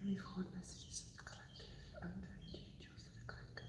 Any forward messages of the collective and individuals of the collective.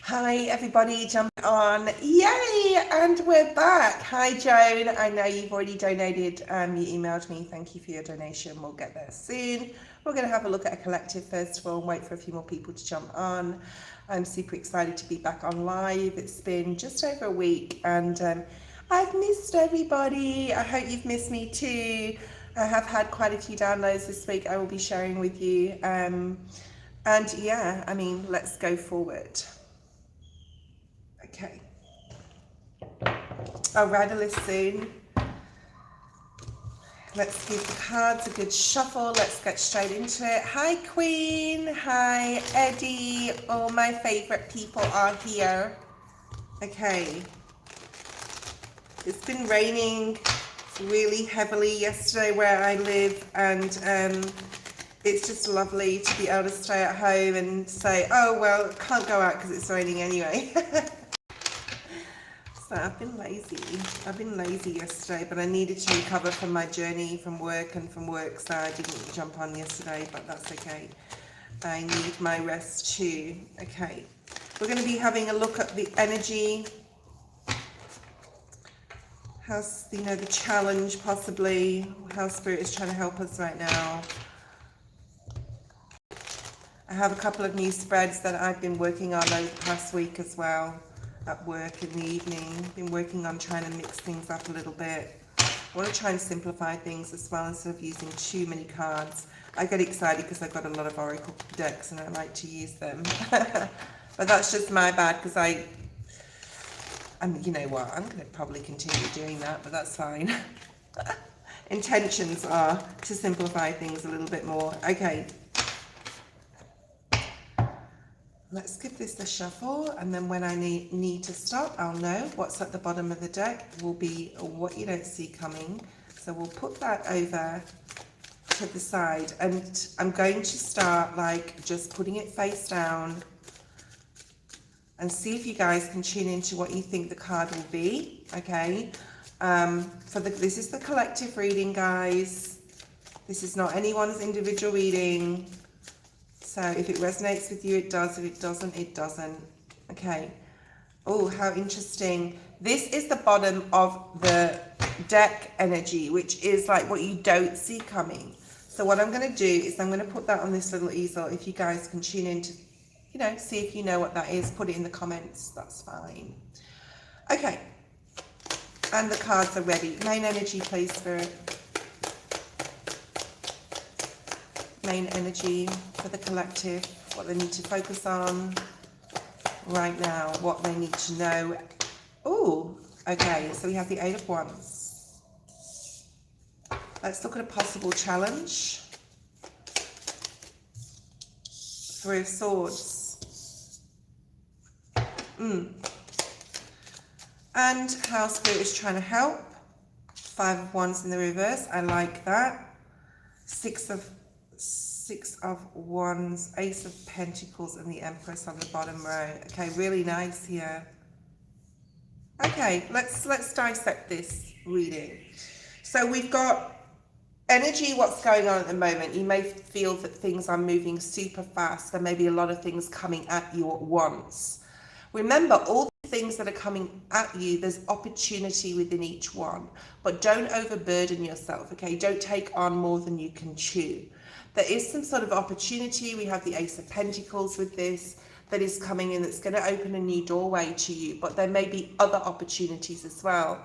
Hi everybody, jumping on, yay, and we're back. Hi Joan, I know you've already donated, you emailed me, thank you for your donation, we'll get there soon. We're going to have a look at a collective first of all and wait for a few more people to jump on. I'm super excited to be back on live. It's been just over a week and I've missed everybody. I hope you've missed me too. I have had quite a few downloads this week I will be sharing with you, and yeah, I mean, let's go forward. Okay, I'll write a list soon. Let's give the cards a good shuffle. Let's get straight into it. Hi Queen, hi Eddie, all my favorite people are here. Okay, it's been raining really heavily yesterday where I live, and it's just lovely to be able to stay at home and say, oh well, can't go out because it's raining anyway. So I've been lazy yesterday, but I needed to recover from my journey from work, so I didn't jump on yesterday, but that's okay. I need my rest too. Okay, we're going to be having a look at the energy. How's, you know, the challenge possibly, how Spirit is trying to help us right now. I have a couple of new spreads that I've been working on over the past week as well. At work in the evening, been working on trying to mix things up a little bit. I want to try and simplify things as well instead of using too many cards. I get excited because I've got a lot of oracle decks and I like to use them. But that's just my bad because and you know what, I'm going to probably continue doing that, but that's fine. Intentions are to simplify things a little bit more. Okay. Let's give this a shuffle, and then when I need to stop, I'll know what's at the bottom of the deck will be what you don't see coming. So we'll put that over to the side, and I'm going to start like just putting it face down and see if you guys can tune into what you think the card will be, okay? This is the collective reading, guys. This is not anyone's individual reading. So if it resonates with you, it does. If it doesn't, it doesn't. Okay. Oh, how interesting. This is the bottom of the deck energy, which is like what you don't see coming. So what I'm going to do is I'm going to put that on this little easel. If you guys can tune into, you know, see if you know what that is, put it in the comments. That's fine. Okay. And the cards are ready. Main energy, please, Spirit. Main energy for the collective, what they need to focus on right now, what they need to know. Oh, okay, so we have the Eight of Wands. Let's look at a possible challenge. Three of Swords. And how Spirit is trying to help. Five of Wands in the reverse, I like that. Six of Wands, Ace of Pentacles, and the Empress on the bottom row. Okay, really nice here. Okay, let's dissect this reading. So we've got energy, what's going on at the moment. You may feel that things are moving super fast. There may be a lot of things coming at you at once. Remember, all the things that are coming at you, there's opportunity within each one. But don't overburden yourself, okay? Don't take on more than you can chew. There is some sort of opportunity. We have the Ace of Pentacles with this that is coming in, that's going to open a new doorway to you, but there may be other opportunities as well.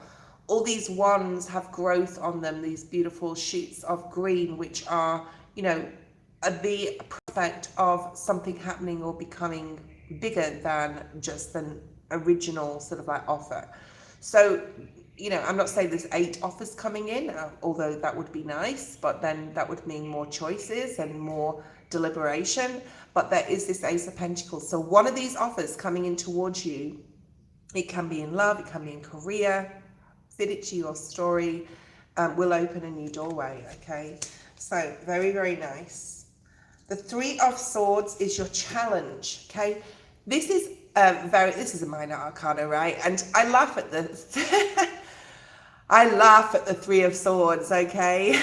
all these wands have growth on them, these beautiful shoots of green, which are, you know, the prospect of something happening or becoming bigger than just an original sort of like offer. So, you know, I'm not saying there's 8 offers coming in, although that would be nice, but then that would mean more choices and more deliberation. But there is this Ace of Pentacles. So one of these offers coming in towards you, it can be in love, it can be in career, fit it to your story, will open a new doorway, okay? So very, very nice. The 3 of Swords is your challenge, okay? This is a minor arcana, right? And I laugh at the I laugh at the 3 of Swords, okay?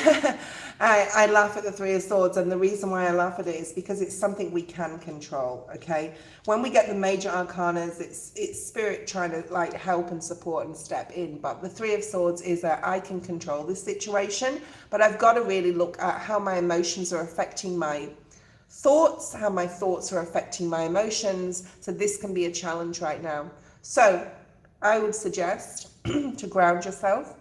I laugh at the 3 of Swords, and the reason why I laugh at it is because it's something we can control, okay? When we get the major arcanas, it's spirit trying to like help and support and step in, but the 3 of Swords is that I can control this situation, but I've got to really look at how my emotions are affecting my thoughts, how my thoughts are affecting my emotions. So this can be a challenge right now. So I would suggest to ground yourself.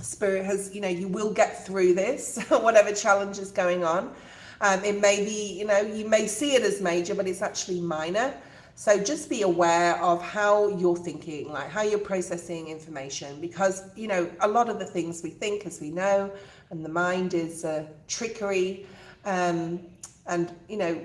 Spirit has, you know, you will get through this, whatever challenge is going on. It may be, you know, you may see it as major, but it's actually minor. So just be aware of how you're thinking, like how you're processing information, because, you know, a lot of the things we think, as we know, and the mind is trickery. And, you know,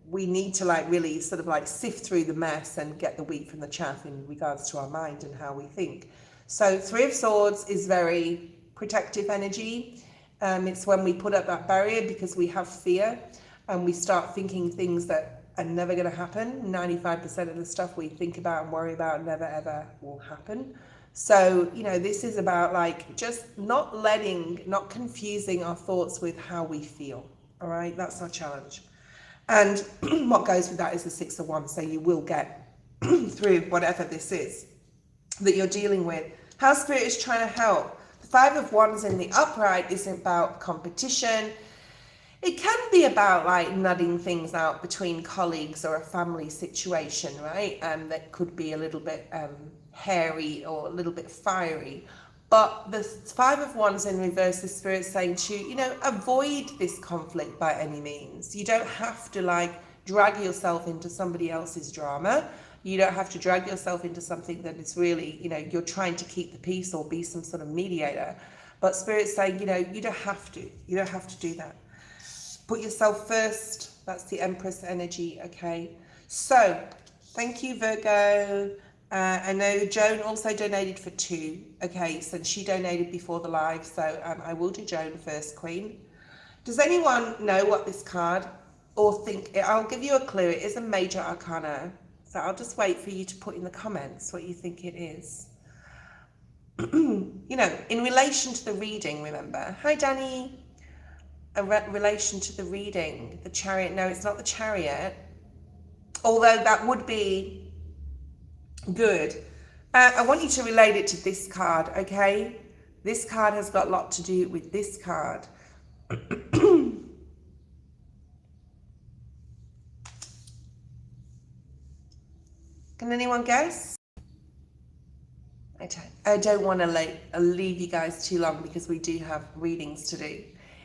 we need to like really sort of like sift through the mess and get the wheat from the chaff in regards to our mind and how we think. So 3 of Swords is very protective energy. It's when we put up that barrier because we have fear and we start thinking things that are never going to happen. 95% of the stuff we think about and worry about never ever will happen. So, you know, this is about like just not confusing our thoughts with how we feel. All right, that's our challenge. And what goes with that is the 6 of Wands. So you will get through whatever this is that you're dealing with. How Spirit is trying to help. The 5 of Wands in the upright is about competition. It can be about like nutting things out between colleagues or a family situation, right? And that could be a little bit hairy or a little bit fiery. But the 5 of Wands in reverse, the Spirit saying to you, you know, avoid this conflict by any means. You don't have to like drag yourself into somebody else's drama. You don't have to drag yourself into something that is really, you know, you're trying to keep the peace or be some sort of mediator. But Spirit's saying, you know, you don't have to. You don't have to do that. Put yourself first. That's the Empress energy, okay? So, thank you, Virgo. I know Joan also donated for 2. Okay, so she donated before the live, so I will do Joan first, Queen. Does anyone know what this card, or think, I'll give you a clue, it is a major arcana. So I'll just wait for you to put in the comments what you think it is. You know, in relation to the reading, remember. Hi, Danny. In relation to the reading, the Chariot. No, it's not the Chariot. Although that would be good. I want you to relate it to this card, okay? This card has got a lot to do with this card. Can anyone guess? I don't want to leave you guys too long because we do have readings to do.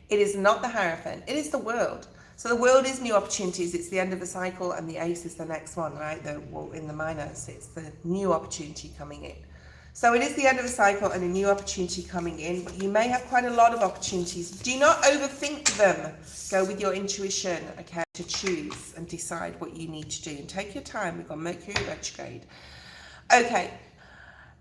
It is not the Hierophant, it is the World. So the World is new opportunities, it's the end of the cycle, and the Ace is the next one, right? In the minors, it's the new opportunity coming in. So it is the end of a cycle and a new opportunity coming in, but you may have quite a lot of opportunities. Do not overthink them. Go with your intuition, okay, to choose and decide what you need to do. And take your time, we've got Mercury retrograde. Okay,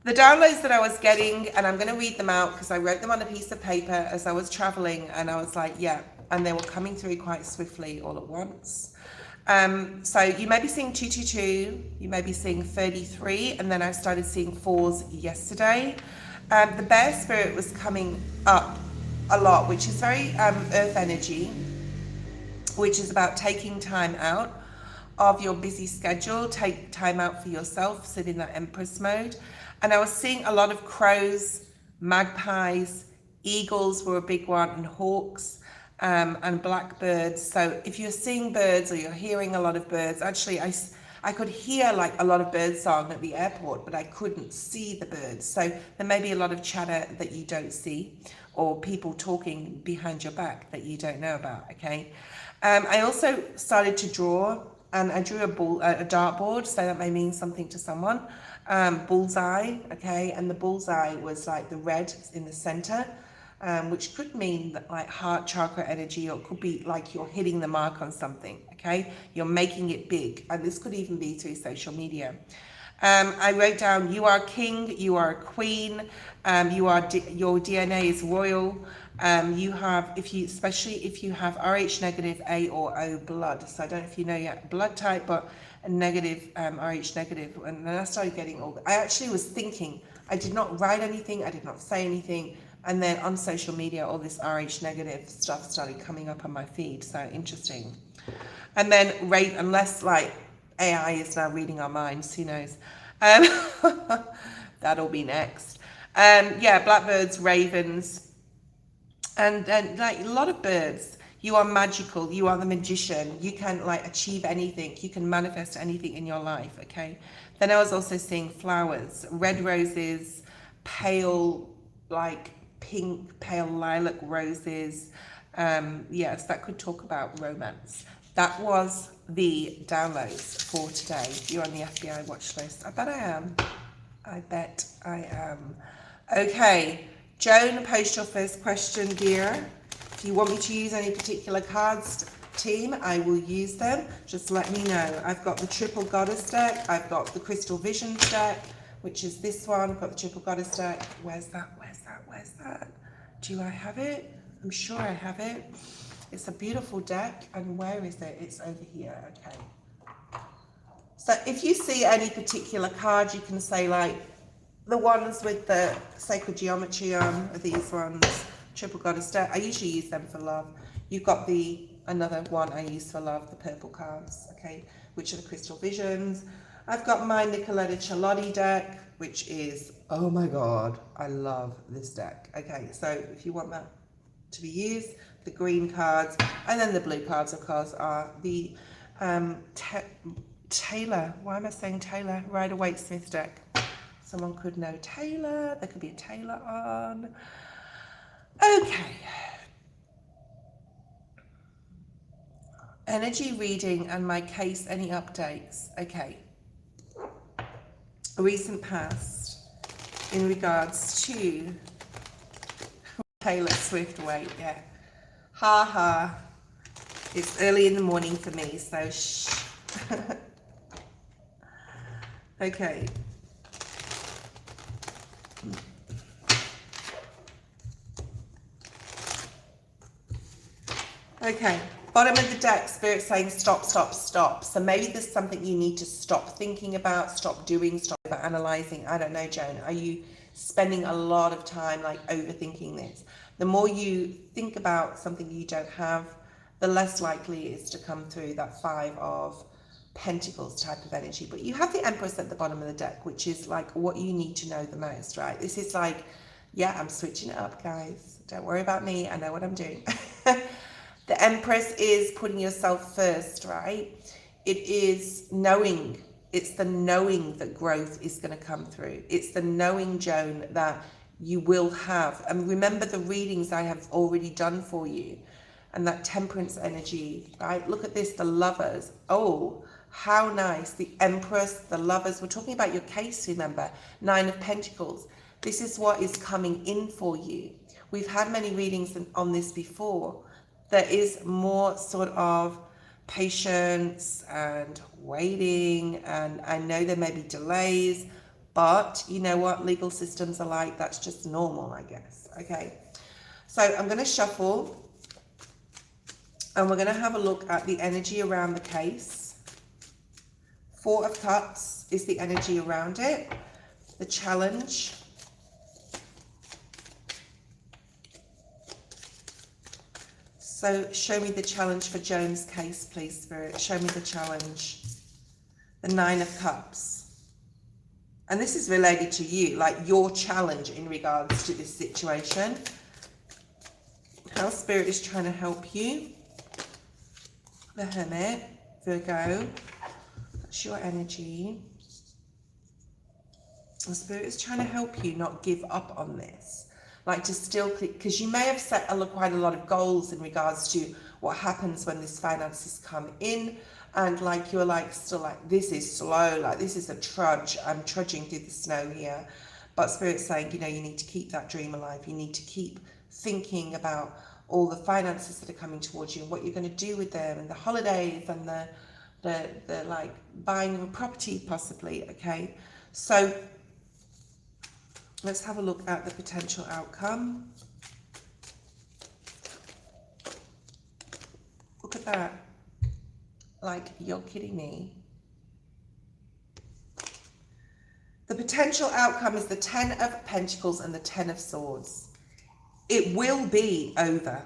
the downloads that I was getting, and I'm going to read them out because I wrote them on a piece of paper as I was traveling, and I was like, yeah, and they were coming through quite swiftly all at once. So you may be seeing 222, you may be seeing 33, and then I started seeing 4s yesterday. The Bear Spirit was coming up a lot, which is very earth energy, which is about taking time out of your busy schedule, take time out for yourself, sit in that Empress mode. And I was seeing a lot of crows, magpies, eagles were a big one, and hawks. And blackbirds. So if you're seeing birds or you're hearing a lot of birds, actually I I could hear like a lot of bird song at the airport, but I couldn't see the birds. So there may be a lot of chatter that you don't see, or people talking behind your back that you don't know about, okay? I also started to draw, and I drew a dartboard, so that may mean something to someone. Bullseye, okay, and the bullseye was like the red in the center, which could mean that, like, heart chakra energy, or it could be like you're hitting the mark on something, okay? You're making it big, and this could even be through social media. I wrote down, you are king, you are a queen, your DNA is royal. You have, especially if you have Rh negative, A or O blood. So I don't know if you know your blood type, but a negative, Rh negative. And then I started getting I actually was thinking, I did not write anything, I did not say anything. And then on social media, all this Rh negative stuff started coming up on my feed. So interesting. And then unless like AI is now reading our minds, who knows? That'll be next. Yeah, blackbirds, ravens, and like a lot of birds. You are magical. You are the magician. You can like achieve anything. You can manifest anything in your life. Okay. Then I was also seeing flowers, red roses, pale like pink, pale lilac roses. Yes, that could talk about romance. That was the downloads for today. You're on the FBI watch list. I bet I am. I bet I am. Okay, Joan, post your first question, dear. If you want me to use any particular cards, team, I will use them. Just let me know. I've got the Triple Goddess deck. I've got the Crystal Visions deck, which is this one. I've got the Triple Goddess deck. Where's that? Where's that? Where's that? Do I have it? I'm sure I have it. It's a beautiful deck. And where is it? It's over here. Okay. So if you see any particular card, you can say like the ones with the sacred geometry on are these ones. Triple Goddess deck. I usually use them for love. You've got another one I use for love, the purple cards, okay, which are the Crystal Visions. I've got my Nicoletta Ceccoli deck, which is, oh my God, I love this deck. Okay, so if you want that to be used, the green cards, and then the blue cards, of course, are the Taylor, why am I saying Taylor? Waite Smith deck. Someone could know Taylor, there could be a Taylor on. Okay. Energy reading and my case, any updates? Okay. A recent past in regards to Taylor Swift. Wait, yeah. Ha ha. It's early in the morning for me, so shh. Okay. Okay, bottom of the deck, Spirit saying stop, stop, stop. So maybe there's something you need to stop thinking about, stop doing, stop analyzing. I don't know, Joan. Are you spending a lot of time like overthinking this? The more you think about something you don't have, the less likely it is to come through that Five of Pentacles type of energy. But you have the Empress at the bottom of the deck, which is like what you need to know the most, right? This is like, yeah, I'm switching it up, guys. Don't worry about me. I know what I'm doing. The Empress is putting yourself first, right? It is knowing. It's the knowing that growth is going to come through. It's the knowing, Joan, that you will have. And remember the readings I have already done for you. And that Temperance energy, right? Look at this, the Lovers. Oh, how nice. The Empress, the Lovers. We're talking about your case, remember? Nine of Pentacles. This is what is coming in for you. We've had many readings on this before. There is more sort of patience and waiting, and I know there may be delays, but you know what legal systems are like. That's just normal, I guess. Okay, so I'm going to shuffle and we're going to have a look at the energy around the case. Four of Cups is the energy around it, the challenge. So show me the challenge for Joan's case, please, Spirit. Show me the challenge. The Nine of Cups. And this is related to you, like your challenge in regards to this situation. How Spirit is trying to help you. The Hermit, Virgo. It's your energy. The Spirit is trying to help you not give up on this. Like to still click, because you may have set quite a lot of goals in regards to what happens when this finances come in. And like you're like still like, this is slow, like this is a trudge. I'm trudging through the snow here. But Spirit's saying, you know, you need to keep that dream alive. You need to keep thinking about all the finances that are coming towards you and what you're going to do with them and the holidays and the like buying of a property possibly. Okay, so let's have a look at the potential outcome. Look at that. Like, you're kidding me. The potential outcome is the 10 of Pentacles and the 10 of Swords. It will be over.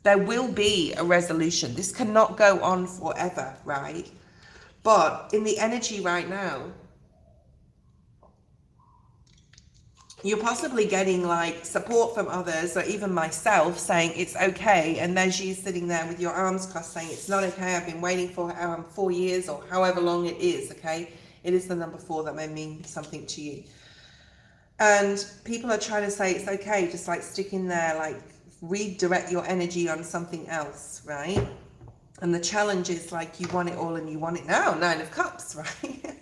There will be a resolution. This cannot go on forever, right? But in the energy right now, you're possibly getting like support from others or even myself saying it's okay. And there's you sitting there with your arms crossed saying it's not okay. I've been waiting for 4 years or however long it is, okay? It is the number 4 that may mean something to you. And people are trying to say it's okay, just like stick in there, like redirect your energy on something else, right? And the challenge is like you want it all and you want it now. 9 of Cups, right?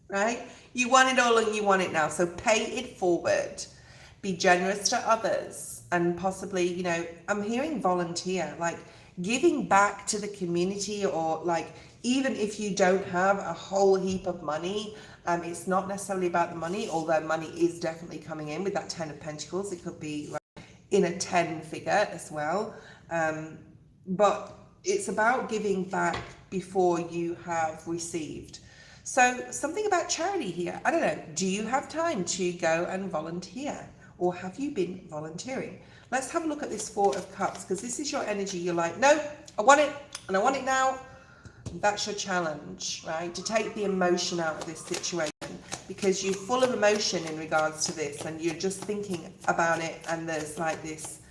Right? You want it all and you want it now. So pay it forward. Be generous to others. And possibly, you know, I'm hearing volunteer, like giving back to the community, or like even if you don't have a whole heap of money, it's not necessarily about the money, although money is definitely coming in with that 10 of Pentacles. It could be like in a 10 figure as well. But it's about giving back before you have received. So something about charity here. I don't know. Do you have time to go and volunteer? Or have you been volunteering? Let's have a look at this 4 of Cups, because this is your energy. You're like, no, I want it and I want it now. That's your challenge, right? To take the emotion out of this situation, because you're full of emotion in regards to this and you're just thinking about it, and there's like this,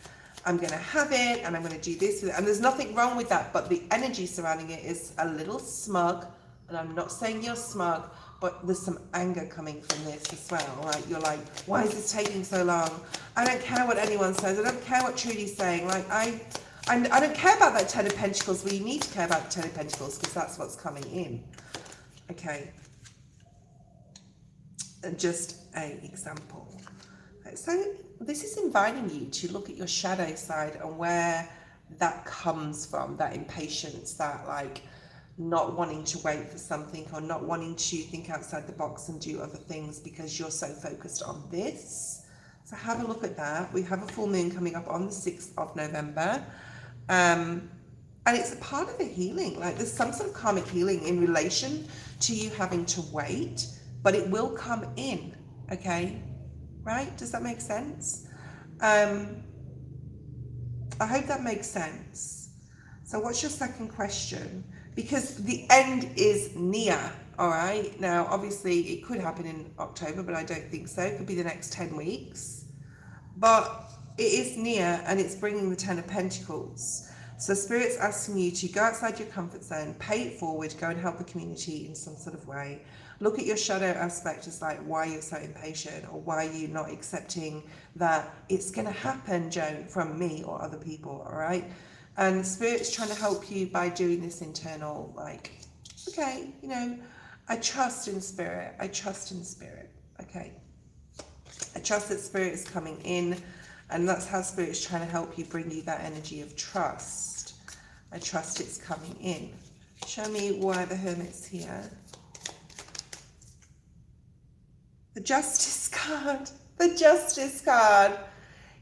I'm going to have it and I'm going to do this with it. And there's nothing wrong with that, but the energy surrounding it is a little smug. And I'm not saying you're smug, but there's some anger coming from this as well, right? You're like, why is this taking so long? I don't care what anyone says. I don't care what Trudy's saying. Like, I don't care about that 10 of Pentacles. Well, you need to care about the 10 of Pentacles because that's what's coming in. Okay. Just an example. So this is inviting you to look at your shadow side and where that comes from, that impatience, that like, not wanting to wait for something or not wanting to think outside the box and do other things because you're so focused on this. So have a look at that. We have a full moon coming up on the 6th of November. And it's a part of the healing. Like there's some sort of karmic healing in relation to you having to wait, but it will come in, okay? Right? Does that make sense? I hope that makes sense. So what's your second question? Because the end is near, all right? Now, obviously, it could happen in October, but I don't think so. It could be the next 10 weeks. But it is near, and it's bringing the 10 of Pentacles. So Spirit's asking you to go outside your comfort zone, pay it forward, go and help the community in some sort of way. Look at your shadow aspect as like why you're so impatient, or why you're not accepting that it's going to happen, Joan, from me or other people, all right? And Spirit's trying to help you by doing this internal, like, okay, you know, I trust in Spirit. I trust in Spirit. Okay. I trust that Spirit is coming in, and that's how Spirit is trying to help you, bring you that energy of trust. I trust it's coming in. Show me why the Hermit's here. The Justice card. The Justice card.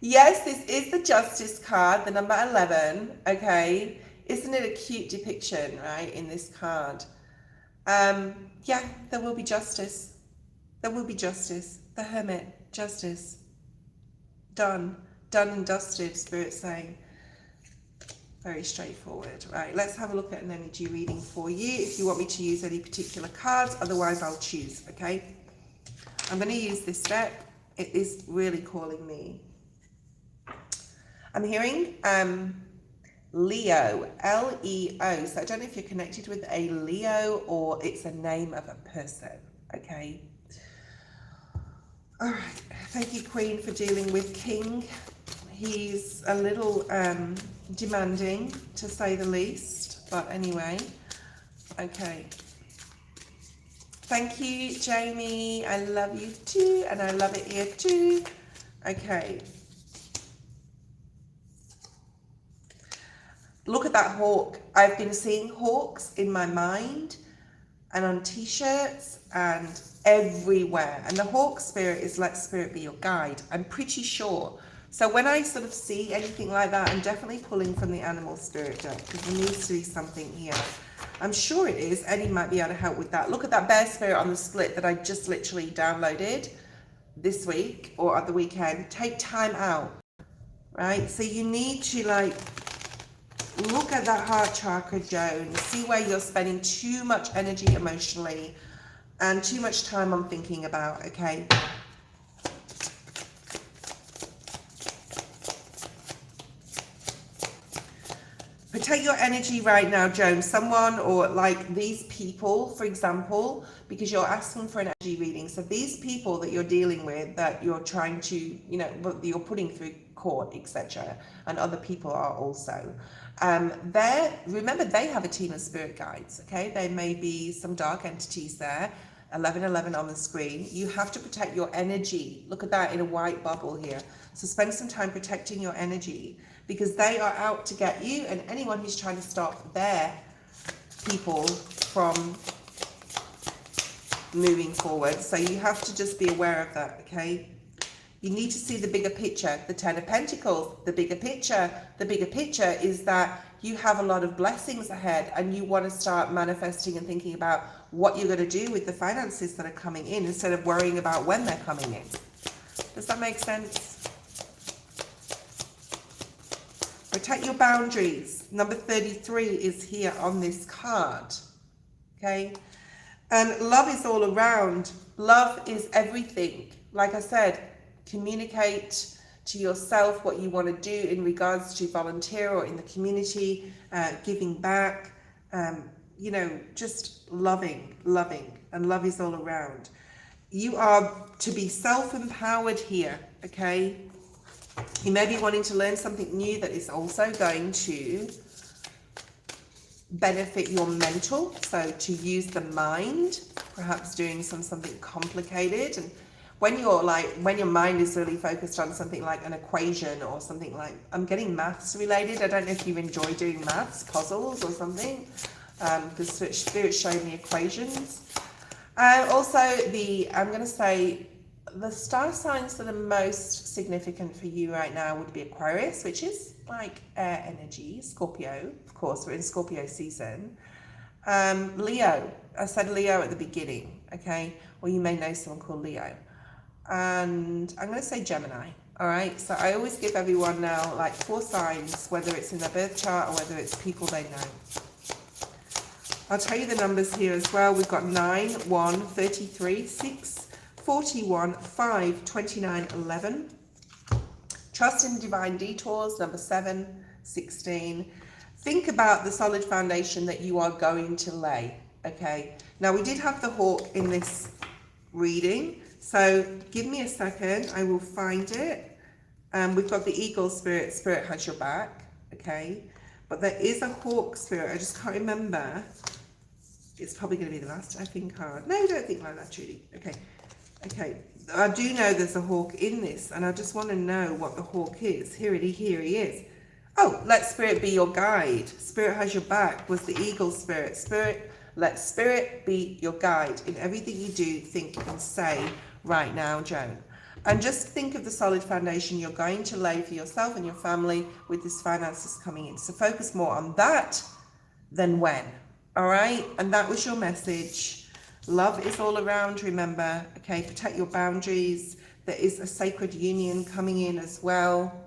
Yes, this is the Justice card, the number 11, okay? Isn't it a cute depiction, right, in this card? Yeah, there will be justice. There will be justice. The Hermit, justice. Done. Done and dusted, Spirit's saying. Very straightforward. Right, let's have a look at an energy reading for you. If you want me to use any particular cards, otherwise I'll choose, okay? I'm going to use this deck. It is really calling me. I'm hearing Leo, L-E-O. So I don't know if you're connected with a Leo or it's a name of a person. Okay. All right. Thank you, Queen, for dealing with King. He's a little demanding, to say the least. But anyway, okay. Thank you, Jamie. I love you too, and I love it here too. Okay. Look at that hawk. I've been seeing hawks in my mind and on t-shirts and everywhere. And the hawk spirit is let spirit be your guide. I'm pretty sure. So when I sort of see anything like that, I'm definitely pulling from the animal spirit deck because there needs to be something here. I'm sure it is. Eddie might be able to help with that. Look at that bear spirit on the split that I just literally downloaded this week or at the weekend. Take time out, right? So you need to like look at that heart chakra, Joan. See where you're spending too much energy emotionally and too much time on thinking about, okay? Protect your energy right now, Joan. Someone or like these people, for example, because you're asking for an energy reading. So these people that you're dealing with, that you're trying to, you know, that you're putting through court, etc., and other people are also. Remember, they have a team of spirit guides, okay? There may be some dark entities there, 1111 on the screen. You have to protect your energy. Look at that in a white bubble here. So spend some time protecting your energy because they are out to get you and anyone who's trying to stop their people from moving forward. So you have to just be aware of that, okay? You need to see the bigger picture, the Ten of Pentacles, the bigger picture. The bigger picture is that you have a lot of blessings ahead and you want to start manifesting and thinking about what you're going to do with the finances that are coming in instead of worrying about when they're coming in. Does that make sense? Protect your boundaries. Number 33 is here on this card, okay? And love is all around. Love is everything. Like I said, communicate to yourself what you want to do in regards to volunteer or in the community, giving back, you know, just loving, and love is all around. You are to be self-empowered here, okay? You may be wanting to learn something new that is also going to benefit your mental, so to use the mind, perhaps doing something complicated. And when your mind is really focused on something like an equation or something like, I'm getting maths related. I don't know if you enjoy doing maths, puzzles or something, because Spirit showed me equations. Also, I'm going to say the star signs that are most significant for you right now would be Aquarius, which is like air energy, Scorpio, of course, we're in Scorpio season. Leo, I said Leo at the beginning, okay, or you may know someone called Leo. And I'm going to say Gemini, all right? So I always give everyone now like 4 signs, whether it's in their birth chart or whether it's people they know. I'll tell you the numbers here as well. We've got 9, 1, 33, 6, 41, 5, 29, 11. Trust in divine detours, number 7, 16. Think about the solid foundation that you are going to lay, okay? Now, we did have the hawk in this reading, so give me a second, I will find it. We've got the eagle spirit, spirit has your back, okay? But there is a hawk spirit, I just can't remember. It's probably going to be the last, I think, card. No, don't think like that, Judy. Okay, okay. I do know there's a hawk in this, and I just want to know what the hawk is. Here he is. Oh, let spirit be your guide. Spirit has your back was the eagle spirit. Let spirit be your guide. In everything you do, think and say right now, Joan. And just think of the solid foundation you're going to lay for yourself and your family with this finances coming in. So focus more on that than when. All right? And that was your message. Love is all around, remember. Okay, protect your boundaries. There is a sacred union coming in as well,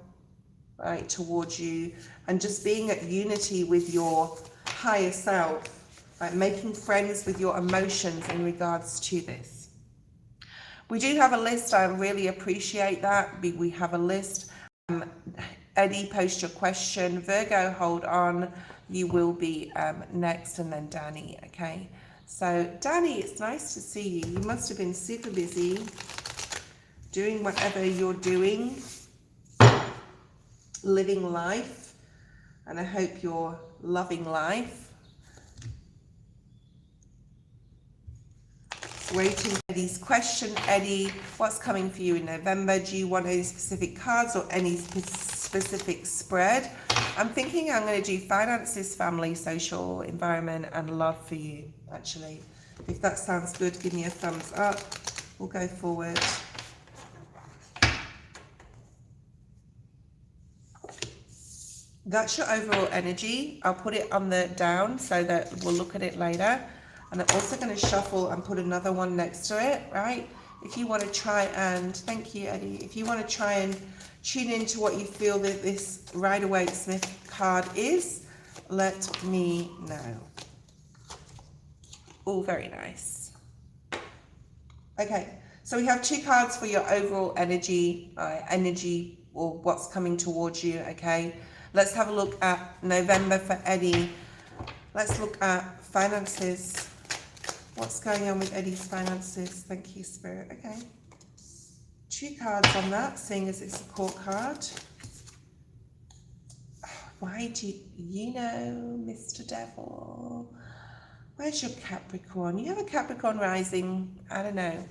right, towards you. And just being at unity with your higher self, right, making friends with your emotions in regards to this. We do have a list. I really appreciate that. We have a list. Eddie, post your question. Virgo, hold on. You will be next, and then Danny, okay? So, Danny, it's nice to see you. You must have been super busy doing whatever you're doing, living life, and I hope you're loving life. Waiting for Eddie's question. Eddie, what's coming for you in November? Do you want any specific cards or any specific spread? I'm thinking I'm going to do finances, family, social, environment, and love for you, actually. If that sounds good, give me a thumbs up. We'll go forward. That's your overall energy. I'll put it on the down so that we'll look at it later. And I'm also going to shuffle and put another one next to it, right? If you want to try and, thank you, Eddie. If you want to try and tune into what you feel that this Waite Smith card is, let me know. All very nice. Okay, so we have 2 cards for your overall energy, or what's coming towards you, okay? Let's have a look at November for Eddie. Let's look at finances. What's going on with Eddie's finances? Thank you, Spirit. Okay. 2 cards on that, seeing as it's a court card. Why do you know, Mr. Devil? Where's your Capricorn? You have a Capricorn rising. I don't know.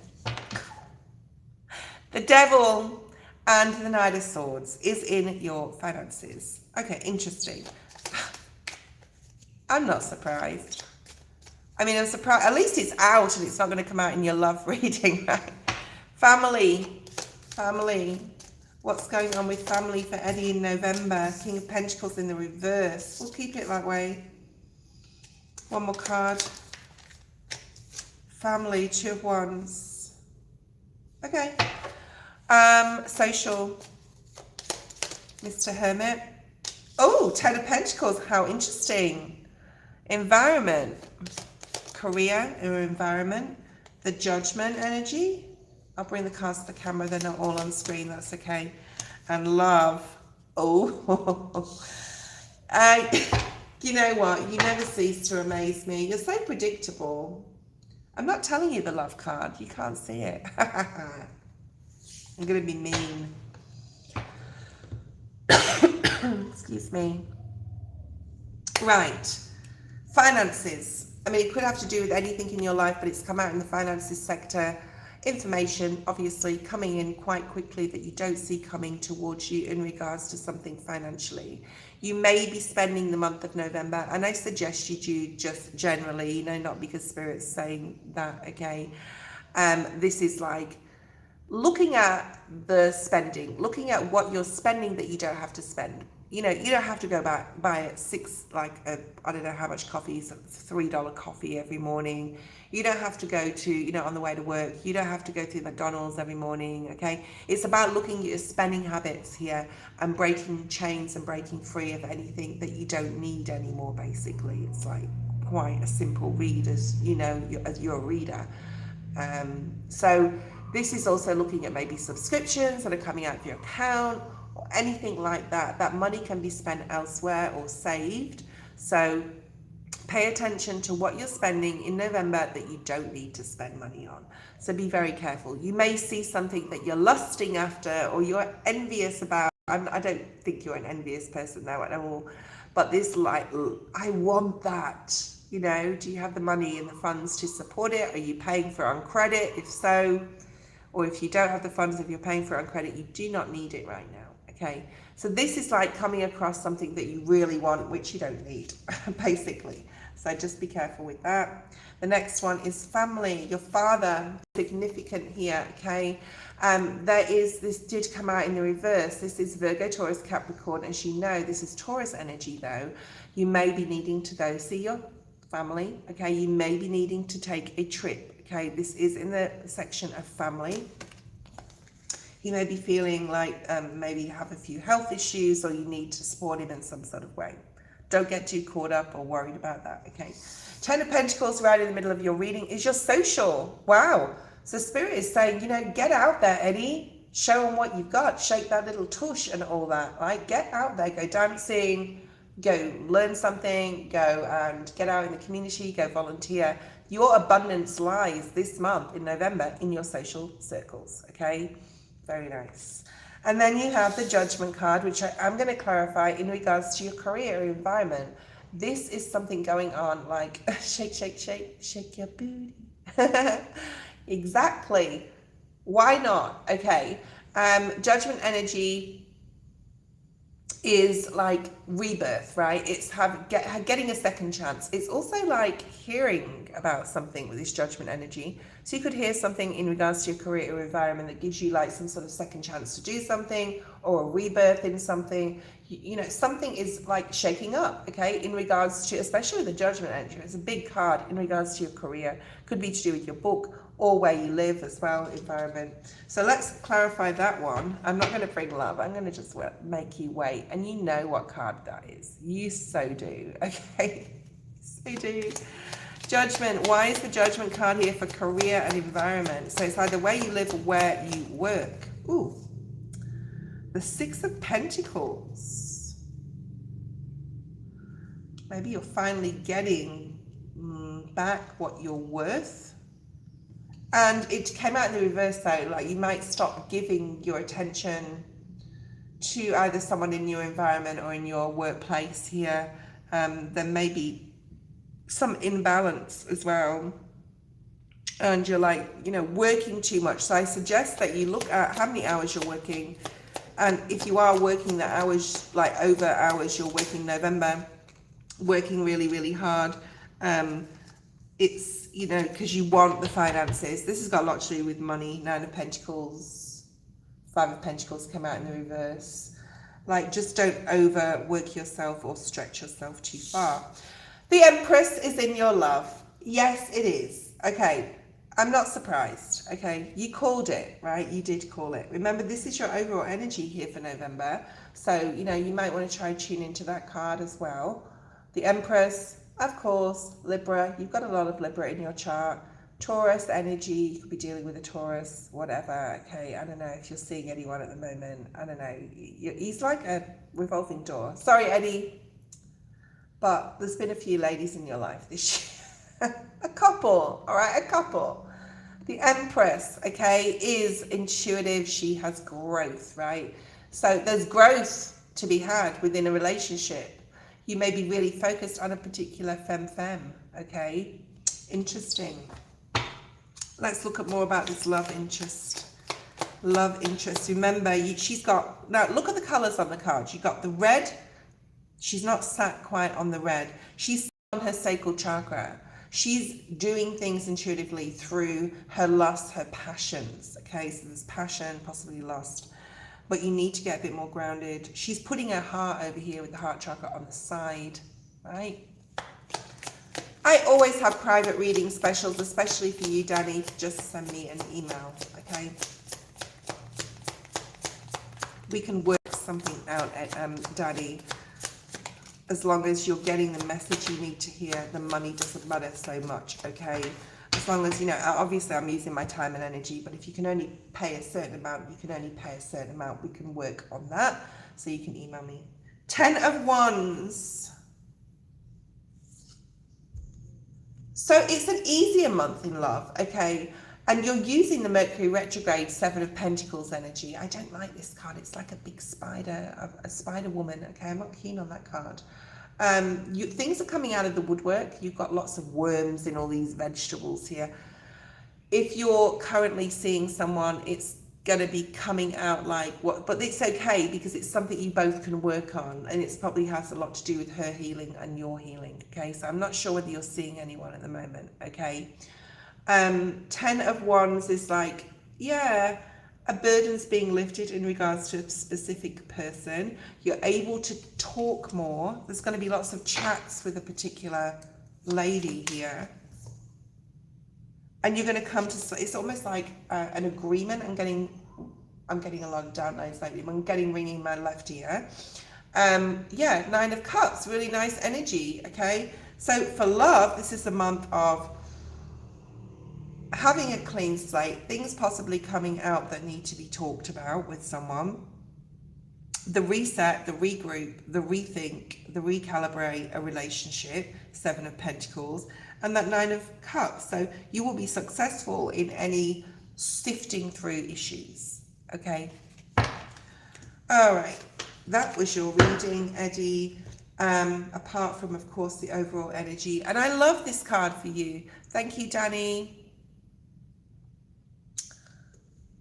The Devil and the Knight of Swords is in your finances. Okay, interesting. I'm not surprised. I mean, I'm surprised. At least it's out and it's not going to come out in your love reading, right? Family. What's going on with family for Eddie in November? King of Pentacles in the reverse. We'll keep it that way. One more card. Family, 2 of Wands. Okay. Social. Mr. Hermit. Oh, 10 of Pentacles. How interesting. Environment. Career or environment. The Judgment energy. I'll bring the cards to the camera. They're not all on screen. That's okay. And love. Oh. You know what? You never cease to amaze me. You're so predictable. I'm not telling you the love card. You can't see it. I'm going to be mean. Excuse me. Right. Finances. I mean, it could have to do with anything in your life, but it's come out in the finances sector. Information, obviously, coming in quite quickly that you don't see coming towards you in regards to something financially. You may be spending the month of November, and I suggest you do just generally, you know, not because Spirit's saying that, okay? This is like looking at the spending, looking at what you're spending that you don't have to spend. You know, you don't have to go buy a I don't know how much coffee, $3 coffee every morning. You don't have to go to, you know, on the way to work. You don't have to go to McDonald's every morning, okay? It's about looking at your spending habits here and breaking chains and breaking free of anything that you don't need anymore, basically. It's like quite a simple read, as you know, as you're a reader. So this is also looking at maybe subscriptions that are coming out of your account, or anything like that. That money can be spent elsewhere or saved. So pay attention to what you're spending in November that you don't need to spend money on. So be very careful. You may see something that you're lusting after or you're envious about. I don't think you're an envious person now at all. But this, like, I want that. You know, do you have the money and the funds to support it? Are you paying for it on credit? If so, or if you don't have the funds, if you're paying for it on credit, you do not need it right now. Okay, so this is like coming across something that you really want, which you don't need, basically. So just be careful with that. The next one is family. Your father, significant here, okay? This did come out in the reverse. This is Virgo, Taurus, Capricorn. As you know, this is Taurus energy, though. You may be needing to go see your family, okay? You may be needing to take a trip, okay? This is in the section of family. You may be feeling like maybe you have a few health issues or you need to support him in some sort of way. Don't get too caught up or worried about that, okay? 10 of Pentacles right in the middle of your reading is your social. Wow. So Spirit is saying, you know, get out there, Eddie. show them what you've got, shake that little tush and all that, right? Get out there, go dancing, go learn something, go and get out in the community, go volunteer. Your abundance lies this month in November in your social circles, okay? Very nice. And then you have the Judgment card, which I'm going to clarify in regards to your career environment. This is something going on like shake, shake, shake, shake your booty. Exactly. Why not? Okay. Judgment energy is like rebirth, right? It's getting a second chance. It's also like hearing about something with this Judgment energy. So you could hear something in regards to your career or environment that gives you like some sort of second chance to do something, or a rebirth in something. You know, something is like shaking up, okay, in regards to, especially the Judgment energy. It's a big card in regards to your career. Could be to do with your book or where you live as well, environment. So let's clarify that one. I'm not going to bring love. I'm going to just make you wait. And you know what card that is. You so do, okay? So do. Judgment. Why is the Judgment card here for career and environment? So it's either where you live or where you work. Ooh. The Six of Pentacles. Maybe you're finally getting back what you're worth. And it came out in the reverse though, like you might stop giving your attention to either someone in your environment or in your workplace here. There may be some imbalance as well. And you're like, you know, working too much. So I suggest that you look at how many hours you're working. And if you are working the hours, like over hours, you're working November, working really, really hard. It's, you know, because you want the finances. This has got a lot to do with money. Nine of Pentacles, Five of Pentacles come out in the reverse. Like, just don't overwork yourself or stretch yourself too far. The Empress is in your love. Yes, it is. Okay, I'm not surprised. Okay, you called it, right? You did call it. Remember, this is your overall energy here for November. So, you know, you might want to try and tune into that card as well. The Empress, of course, Libra. You've got a lot of Libra in your chart. Taurus energy, you could be dealing with a Taurus, whatever. Okay, I don't know if you're seeing anyone at the moment. I don't know. He's like a revolving door. Sorry, Eddie. But there's been a few ladies in your life this year. A couple, all right, a couple. The Empress, okay, is intuitive. She has growth, right? So there's growth to be had within a relationship. You may be really focused on a particular femme, okay? Interesting. Let's look at more about this love interest. Love interest. Remember, she's got, now look at the colors on the card. You've got the red. She's not sat quite on the red. She's on her sacral chakra. She's doing things intuitively through her lust, her passions. Okay, so there's passion, possibly lust. But you need to get a bit more grounded. She's putting her heart over here with the heart chakra on the side, right? I always have private reading specials, especially for you, Danny. Just send me an email, okay? We can work something out at Daddy. As long as you're getting the message you need to hear, the money doesn't matter so much, okay? As long as, you know, obviously I'm using my time and energy, but if you can only pay a certain amount, you can only pay a certain amount. We can work on that, so you can email me. 10 of Wands. So it's an easier month in love, okay? And you're using the Mercury retrograde, Seven of Pentacles energy. I don't like this card. It's like a big spider, a spider woman, okay? I'm not keen on that card. Things are coming out of the woodwork. You've got lots of worms in all these vegetables here. If you're currently seeing someone, it's going to be coming out like what, but it's okay because it's something you both can work on, and it's probably has a lot to do with her healing and your healing, okay? So I'm not sure whether you're seeing anyone at the moment, okay? 10 of Wands is like, yeah, a burden's being lifted in regards to a specific person. You're able to talk more. There's going to be lots of chats with a particular lady here. And you're going to come to, it's almost like an agreement. I'm getting a lot of downloads lately. I'm getting ringing in my left ear. Yeah, 9 of Cups, really nice energy, okay? So for love, this is the month of having a clean slate, things possibly coming out that need to be talked about with someone, the reset, the regroup, the rethink, the recalibrate a relationship, Seven of Pentacles, and that Nine of Cups. So you will be successful in any sifting through issues. Okay. All right. That was your reading, Eddie. Apart from, of course, the overall energy. And I love this card for you. Thank you, Danny.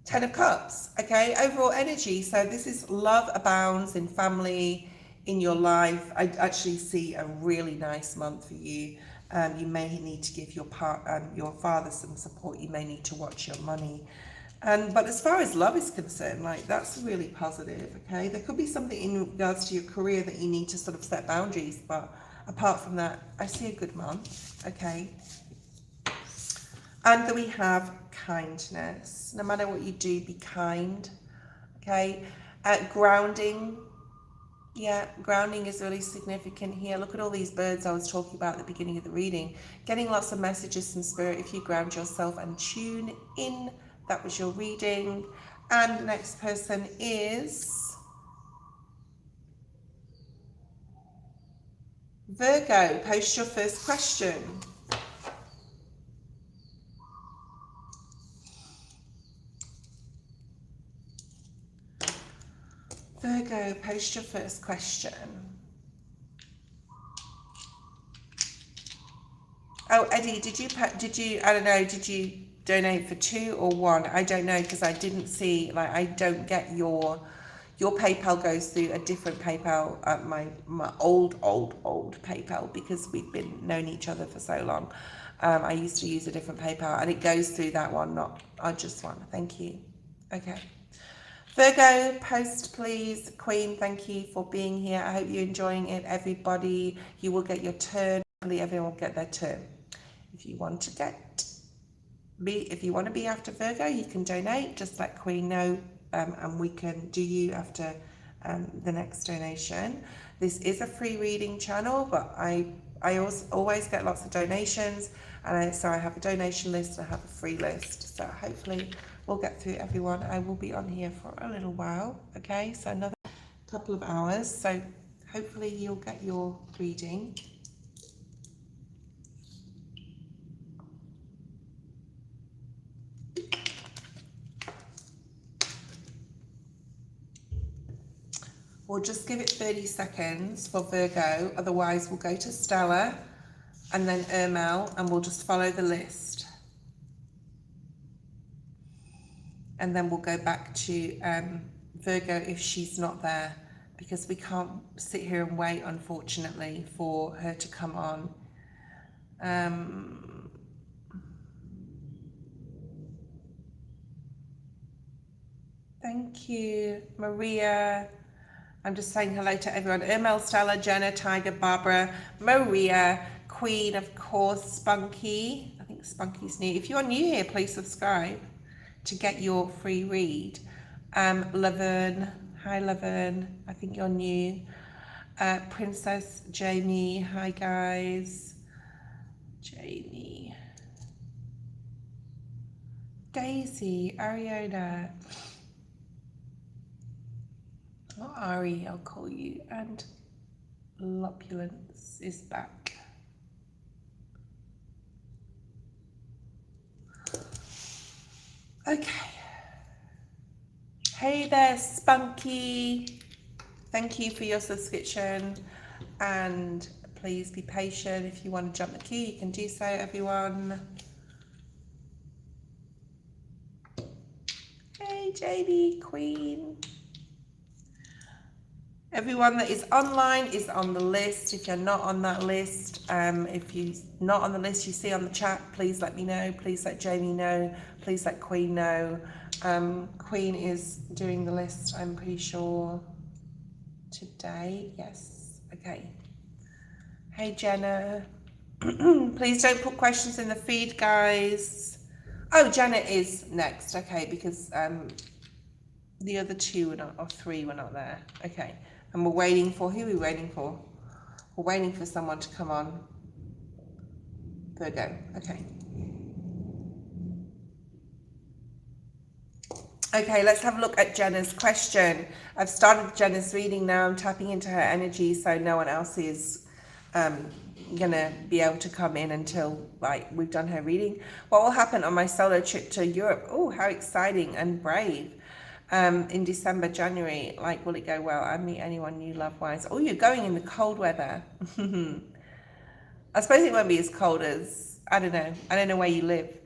Ten of Cups, okay, overall energy. So this is love abounds in family, in your life. I actually see a really nice month for you. You may need to give your father some support. You may need to watch your money. But as far as love is concerned, like, that's really positive, okay? There could be something in regards to your career that you need to sort of set boundaries. But apart from that, I see a good month, okay? And then we have kindness. No matter what you do, be kind. Okay. Grounding. Yeah, grounding is really significant here. Look at all these birds I was talking about at the beginning of the reading. Getting lots of messages from spirit if you ground yourself and tune in. That was your reading. And the next person is Virgo. Post your first question. Virgo, post your first question. Oh, Eddie, did you donate for 2 or 1? I don't know, because I didn't see, like, I don't get your PayPal goes through a different PayPal, my old PayPal, because we've known each other for so long. I used to use a different PayPal, and it goes through that one, not just one. Thank you. Okay. Virgo, post please. Queen, thank you for being here. I hope you're enjoying it, everybody. You will get your turn. Hopefully everyone will get their turn. If you want to be after Virgo, you can donate. Just let Queen know, and we can do you after the next donation. This is a free reading channel, but I always get lots of donations, and so I have a donation list and I have a free list. So hopefully we'll get through everyone. I will be on here for a little while, okay? So another couple of hours. So hopefully you'll get your reading. We'll just give it 30 seconds for Virgo. Otherwise, we'll go to Stella and then Ermel, and we'll just follow the list. And then we'll go back to Virgo if she's not there, because we can't sit here and wait, unfortunately, for her to come on. Thank you, Maria. I'm just saying hello to everyone. Ermel, Stella, Jenna, Tiger, Barbara, Maria, Queen, of course, Spunky. I think Spunky's new. If you're new here, please subscribe to get your free read. Laverne, hi Laverne, I think you're new. Princess Jamie, hi guys. Jamie. Daisy, Ariana. Not Ari, I'll call you. And Lopulence is back. Okay. Hey there, Spunky. Thank you for your subscription. And please be patient. If you want to jump the queue, you can do so, everyone. Hey, JD, Queen. Everyone that is online is on the list. If you're not on that list, if you're not on the list you see on the chat, please let me know. Please let Jamie know. Please let Queen know. Queen is doing the list, I'm pretty sure, today. Yes. Okay. Hey, Jenna. Please don't put questions in the feed, guys. Oh, Janet is next. Okay, because the other 2 were not, or 3 were not there. Okay. And we're waiting for, who are we waiting for? We're waiting for someone to come on. Virgo, okay. Okay, let's have a look at Jenna's question. I've started Jenna's reading now. I'm tapping into her energy so no one else is gonna be able to come in until like we've done her reading. What will happen on my solo trip to Europe? Oh, how exciting and brave. In December, January, like, will it go well? I meet anyone new love-wise? Oh, you're going in the cold weather. I suppose it won't be as cold as, I don't know where you live.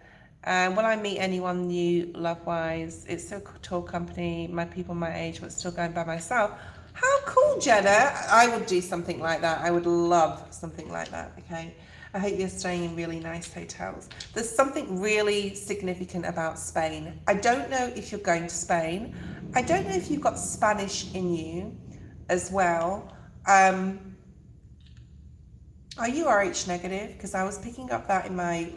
Will I meet anyone new love-wise? It's a tour company, my people my age, but still going by myself. How cool, Jenna. I would do something like that. I would love something like that, okay? I hope you're staying in really nice hotels. There's something really significant about Spain. I don't know if you're going to Spain. I don't know if you've got Spanish in you as well. Are you RH negative? Because I was picking up that in my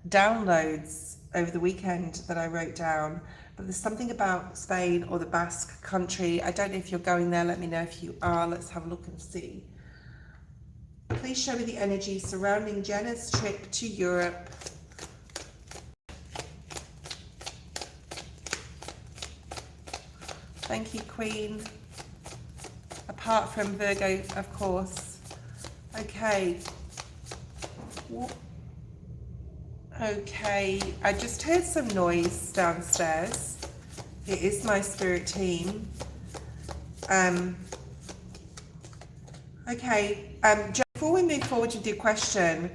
downloads over the weekend that I wrote down. But there's something about Spain or the Basque country. I don't know if you're going there. Let me know if you are. Let's have a look and see. Please show me the energy surrounding Jenna's trip to Europe. Thank you, Queen. Apart from Virgo, of course. Okay. Okay, I just heard some noise downstairs. It is my spirit team. Okay, before we move forward with your question,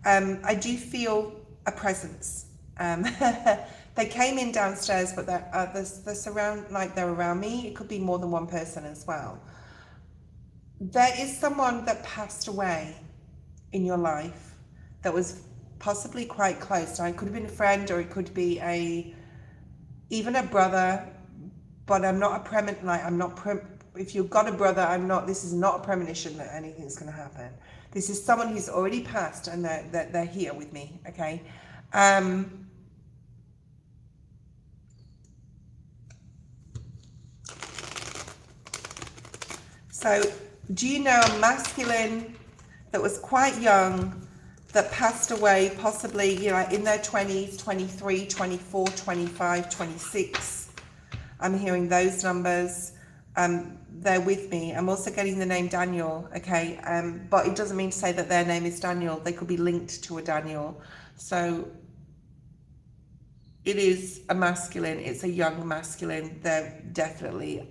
I do feel a presence. They came in downstairs, but they're surround, like they're around me. It could be more than one person as well. There is someone that passed away in your life that was possibly quite close. Now, it could have been a friend, or it could be even a brother. But I'm not a premonition. Like, if you've got a brother, this is not a premonition that anything's going to happen. This is someone who's already passed, and they're here with me. Okay. So, do you know a masculine that was quite young that passed away, possibly, in their 20s, 23, 24, 25, 26? I'm hearing those numbers. They're with me. I'm also getting the name Daniel, okay? But it doesn't mean to say that their name is Daniel. They could be linked to a Daniel. So it is a masculine. It's a young masculine. They're definitely,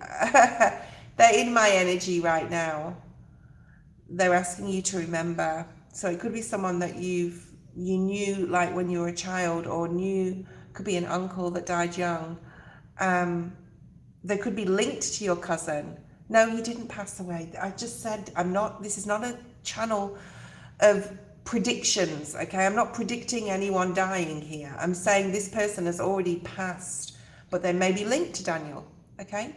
they're in my energy right now. They're asking you to remember. So it could be someone that you knew, like when you were a child, or could be an uncle that died young. They could be linked to your cousin. No, he didn't pass away. I just said, this is not a channel of predictions, okay? I'm not predicting anyone dying here. I'm saying this person has already passed, but they may be linked to Daniel, okay?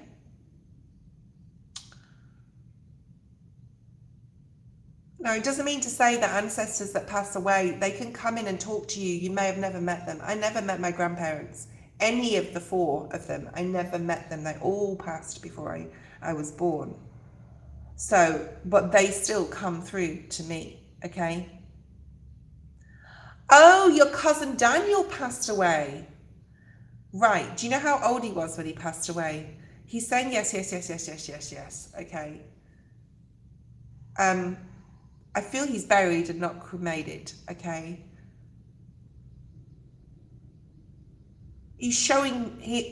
Now, it doesn't mean to say that ancestors that pass away, they can come in and talk to you. You may have never met them. I never met my grandparents. Any of the four of them, I never met them. They all passed before I was born. So, but they still come through to me, okay? Oh, your cousin Daniel passed away. Right. Do you know how old he was when he passed away? He's saying yes, yes, yes, yes, yes, yes, yes. Okay. I feel he's buried and not cremated, okay? He's showing me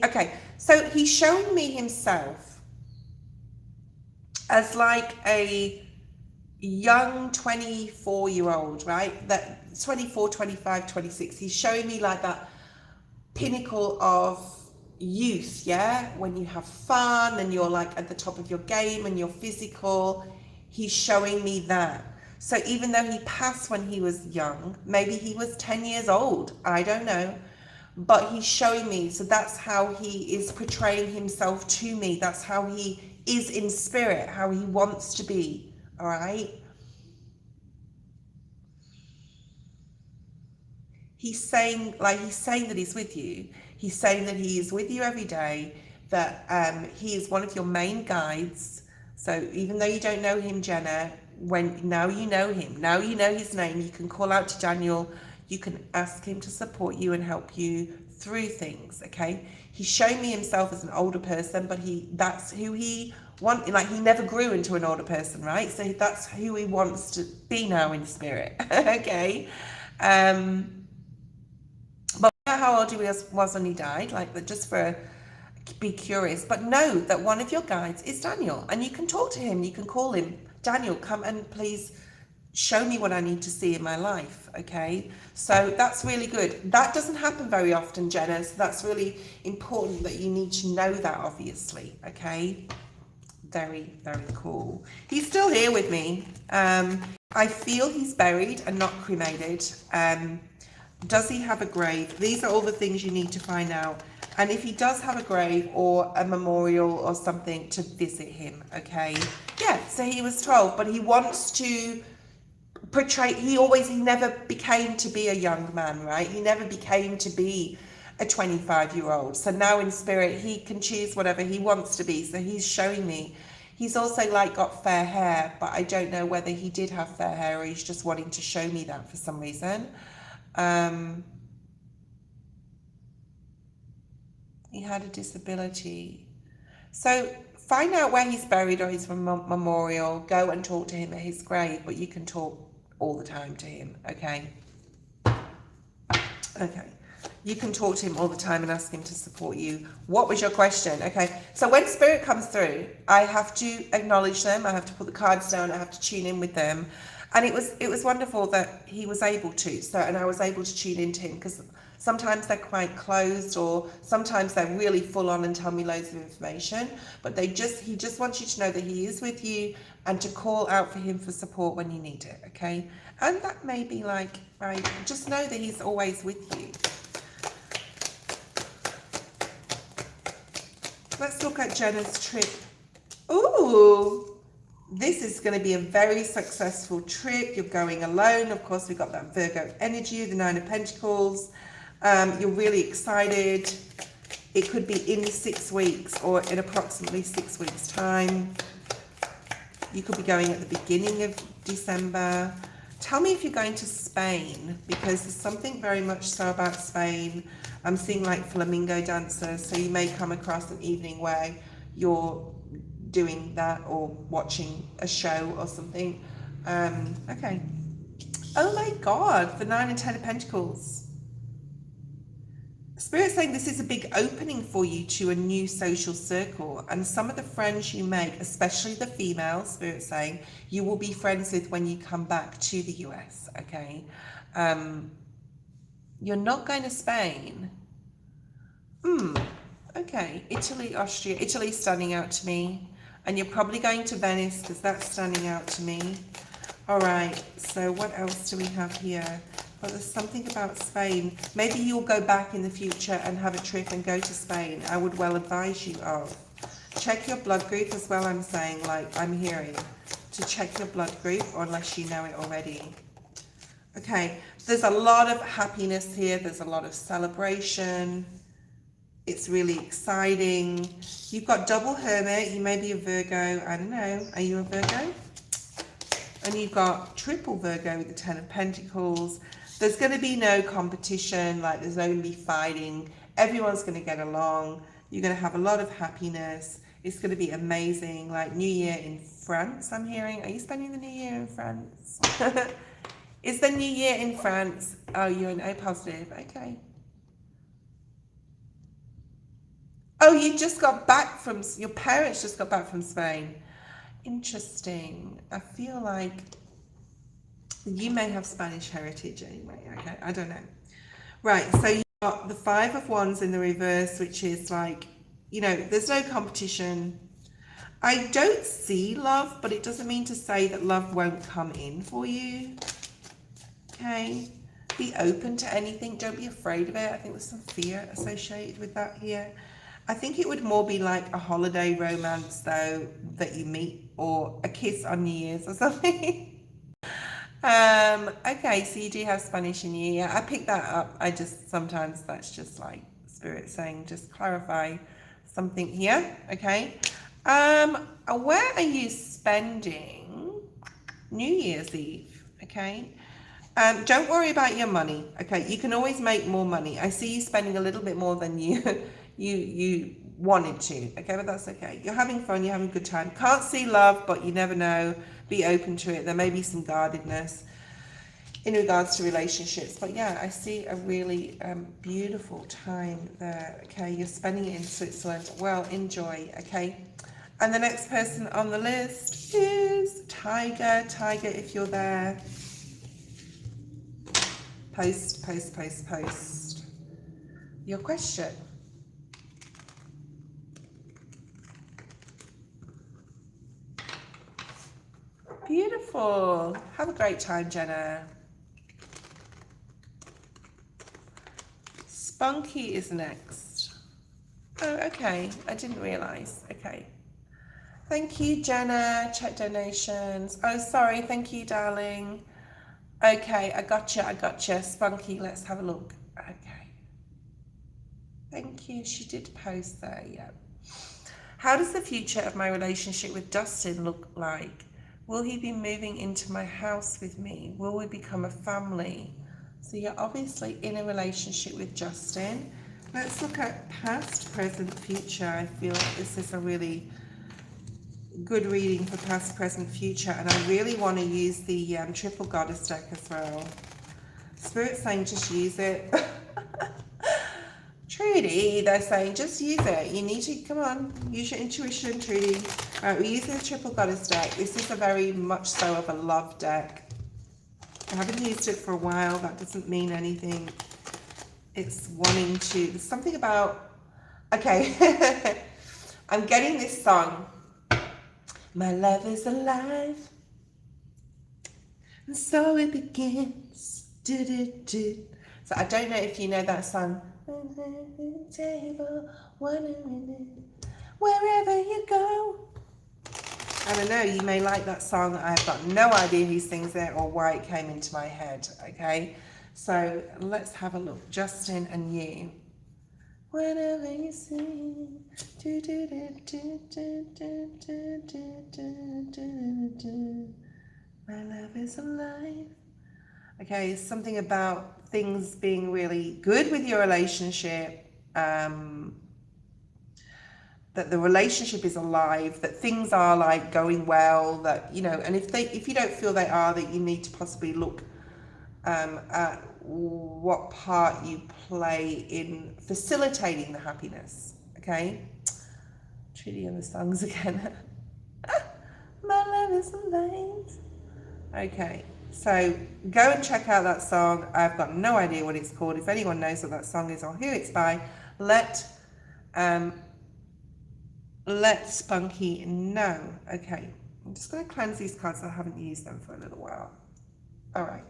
himself as like a young 24-year-old, right? That 24, 25, 26. He's showing me like that pinnacle of youth, yeah? When you have fun and you're like at the top of your game and you're physical. He's showing me that. So even though he passed when he was young, maybe he was 10 years old, I don't know. But he's showing me, so that's how he is portraying himself to me. That's how he is in spirit, how he wants to be, all right? He's saying that he's with you. He's saying that he is with you every day, that he is one of your main guides. So even though you don't know him, Jenna, now you know him, now you know his name, you can call out to Daniel, you can ask him to support you and help you through things, okay? He's shown me himself as an older person, but that's who he like he never grew into an older person, right? So that's who he wants to be now in spirit. Okay. But how old he was when he died, like that, just for be curious, but know that one of your guides is Daniel, and you can talk to him, you can call him, Daniel, come and please show me what I need to see in my life. Okay, so that's really good. That doesn't happen very often, Jenna, so that's really important that you need to know that, obviously. Okay, very, very cool. He's still here with me. I feel he's buried and not cremated. Does he have a grave? These are all the things you need to find out. And if he does have a grave or a memorial or something, to visit him. Okay, yeah, so he was 12, but he wants to portray, he never became to be a young man, right? He never became to be a 25-year-old. So now in spirit, he can choose whatever he wants to be. So he's showing me. He's also like got fair hair, but I don't know whether he did have fair hair or he's just wanting to show me that for some reason. He had a disability. So find out where he's buried or his memorial. Go and talk to him at his grave, but you can talk all the time to him, okay? Okay. You can talk to him all the time and ask him to support you. What was your question? Okay, so when spirit comes through, I have to acknowledge them. I have to put the cards down. I have to tune in with them. And it was wonderful that he was able to. So, and I was able to tune into him, because sometimes they're quite closed, or sometimes they're really full on and tell me loads of information. But he just wants you to know that he is with you and to call out for him for support when you need it, okay? And that may be like, right, just know that he's always with you. Let's look at Jenna's trip. Ooh. This is going to be a very successful trip. You're going alone. Of course, we've got that Virgo energy, the Nine of Pentacles. You're really excited. It could be in 6 weeks or in approximately 6 weeks' time. You could be going at the beginning of December. Tell me if you're going to Spain, because there's something very much so about Spain. I'm seeing like flamingo dancers, so you may come across an evening where you're doing that or watching a show or something. Okay. Oh my God, the 9 and 10 of Pentacles. Spirit's saying this is a big opening for you to a new social circle, and some of the friends you make, especially the females, Spirit's saying, you will be friends with when you come back to the US, okay? You're not going to Spain. Okay, Italy, Austria. Italy's standing out to me. And you're probably going to Venice, because that's standing out to me. All right, so what else do we have here? Well, there's something about Spain. Maybe you'll go back in the future and have a trip and go to Spain. I would well advise you of. Check your blood group as well, I'm saying, like I'm hearing. To check your blood group, or unless you know it already. Okay, there's a lot of happiness here. There's a lot of celebration. It's really exciting. You've got double Hermit. You may be a Virgo. I don't know. Are you a Virgo? And you've got triple Virgo with the 10 of Pentacles. There's going to be no competition. Like, there's only fighting. Everyone's going to get along. You're going to have a lot of happiness. It's going to be amazing. Like New Year in France, I'm hearing. Are you spending the New Year in France? Is the New Year in France? Oh, you're an O positive. Okay. Oh, you just got back from, your parents just got back from Spain. Interesting. I feel like you may have Spanish heritage anyway. Okay, I don't know. Right, so you got the 5 of Wands in the reverse, which is like, you know, there's no competition. I don't see love, but it doesn't mean to say that love won't come in for you. Okay, be open to anything. Don't be afraid of it. I think there's some fear associated with that here. I think it would more be like a holiday romance, though, that you meet, or a kiss on New Year's or something. Okay, so you do have Spanish in you. Yeah, I picked that up. I just, sometimes that's just like Spirit saying, just clarify something here. Okay. Where are you spending New Year's Eve? Okay. Don't worry about your money. Okay, you can always make more money. I see you spending a little bit more than you you wanted to. Okay, but that's okay. You're having fun. You're having a good time. Can't see love, but you never know. Be open to it. There may be some guardedness in regards to relationships, but yeah, I see a really beautiful time there. Okay, you're spending it in Switzerland. Well, enjoy. Okay, and the next person on the list is Tiger. Tiger, if you're there, post your question. Beautiful. Have a great time, Jenna. Spunky is next. Oh, okay. I didn't realize. Okay. Thank you, Jenna. Check donations. Oh, sorry. Thank you, darling. Okay, I gotcha. Spunky, let's have a look. Okay. Thank you. She did post there, yeah. How does the future of my relationship with Dustin look like? Will he be moving into my house with me? Will we become a family? So you're obviously in a relationship with Justin. Let's look at past, present, future. I feel this is a really good reading for past, present, future, and I really want to use the triple goddess deck as well. Spirit's saying just use it. Trudy, they're saying just use it. You need to, come on, use your intuition, Trudy. All right, we're using the triple goddess deck. This is a very much so of a love deck. I haven't used it for a while. That doesn't mean anything. It's wanting to, there's something about, okay. I'm getting this song. My love is alive, and so it begins. So I don't know if you know that song. Table, wherever you go. I don't know, you may like that song. I've got no idea who sings it or why it came into my head, okay? So let's have a look. Justin and you. Whenever you sing, my love is alive. Okay, something about things being really good with your relationship, that the relationship is alive, that things are like going well, that, you know, and if you don't feel they are, that you need to possibly look at what part you play in facilitating the happiness. Okay, Trudy and the songs again. My love is alive. Okay, so go and check out that song. I've got no idea what it's called. If anyone knows what that song is or who it's by, let Spunky know. Okay, I'm just going to cleanse these cards. I haven't used them for a little while. All right.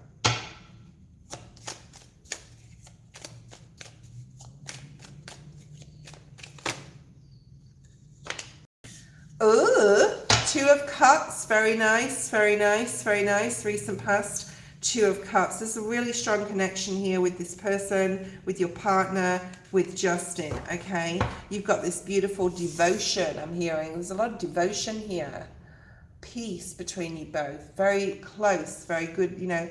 Ooh, Two of Cups, very nice, very nice, very nice. Recent past, Two of Cups. There's a really strong connection here with this person, with your partner, with Justin, okay? You've got this beautiful devotion, I'm hearing. There's a lot of devotion here. Peace between you both. Very close, very good, you know,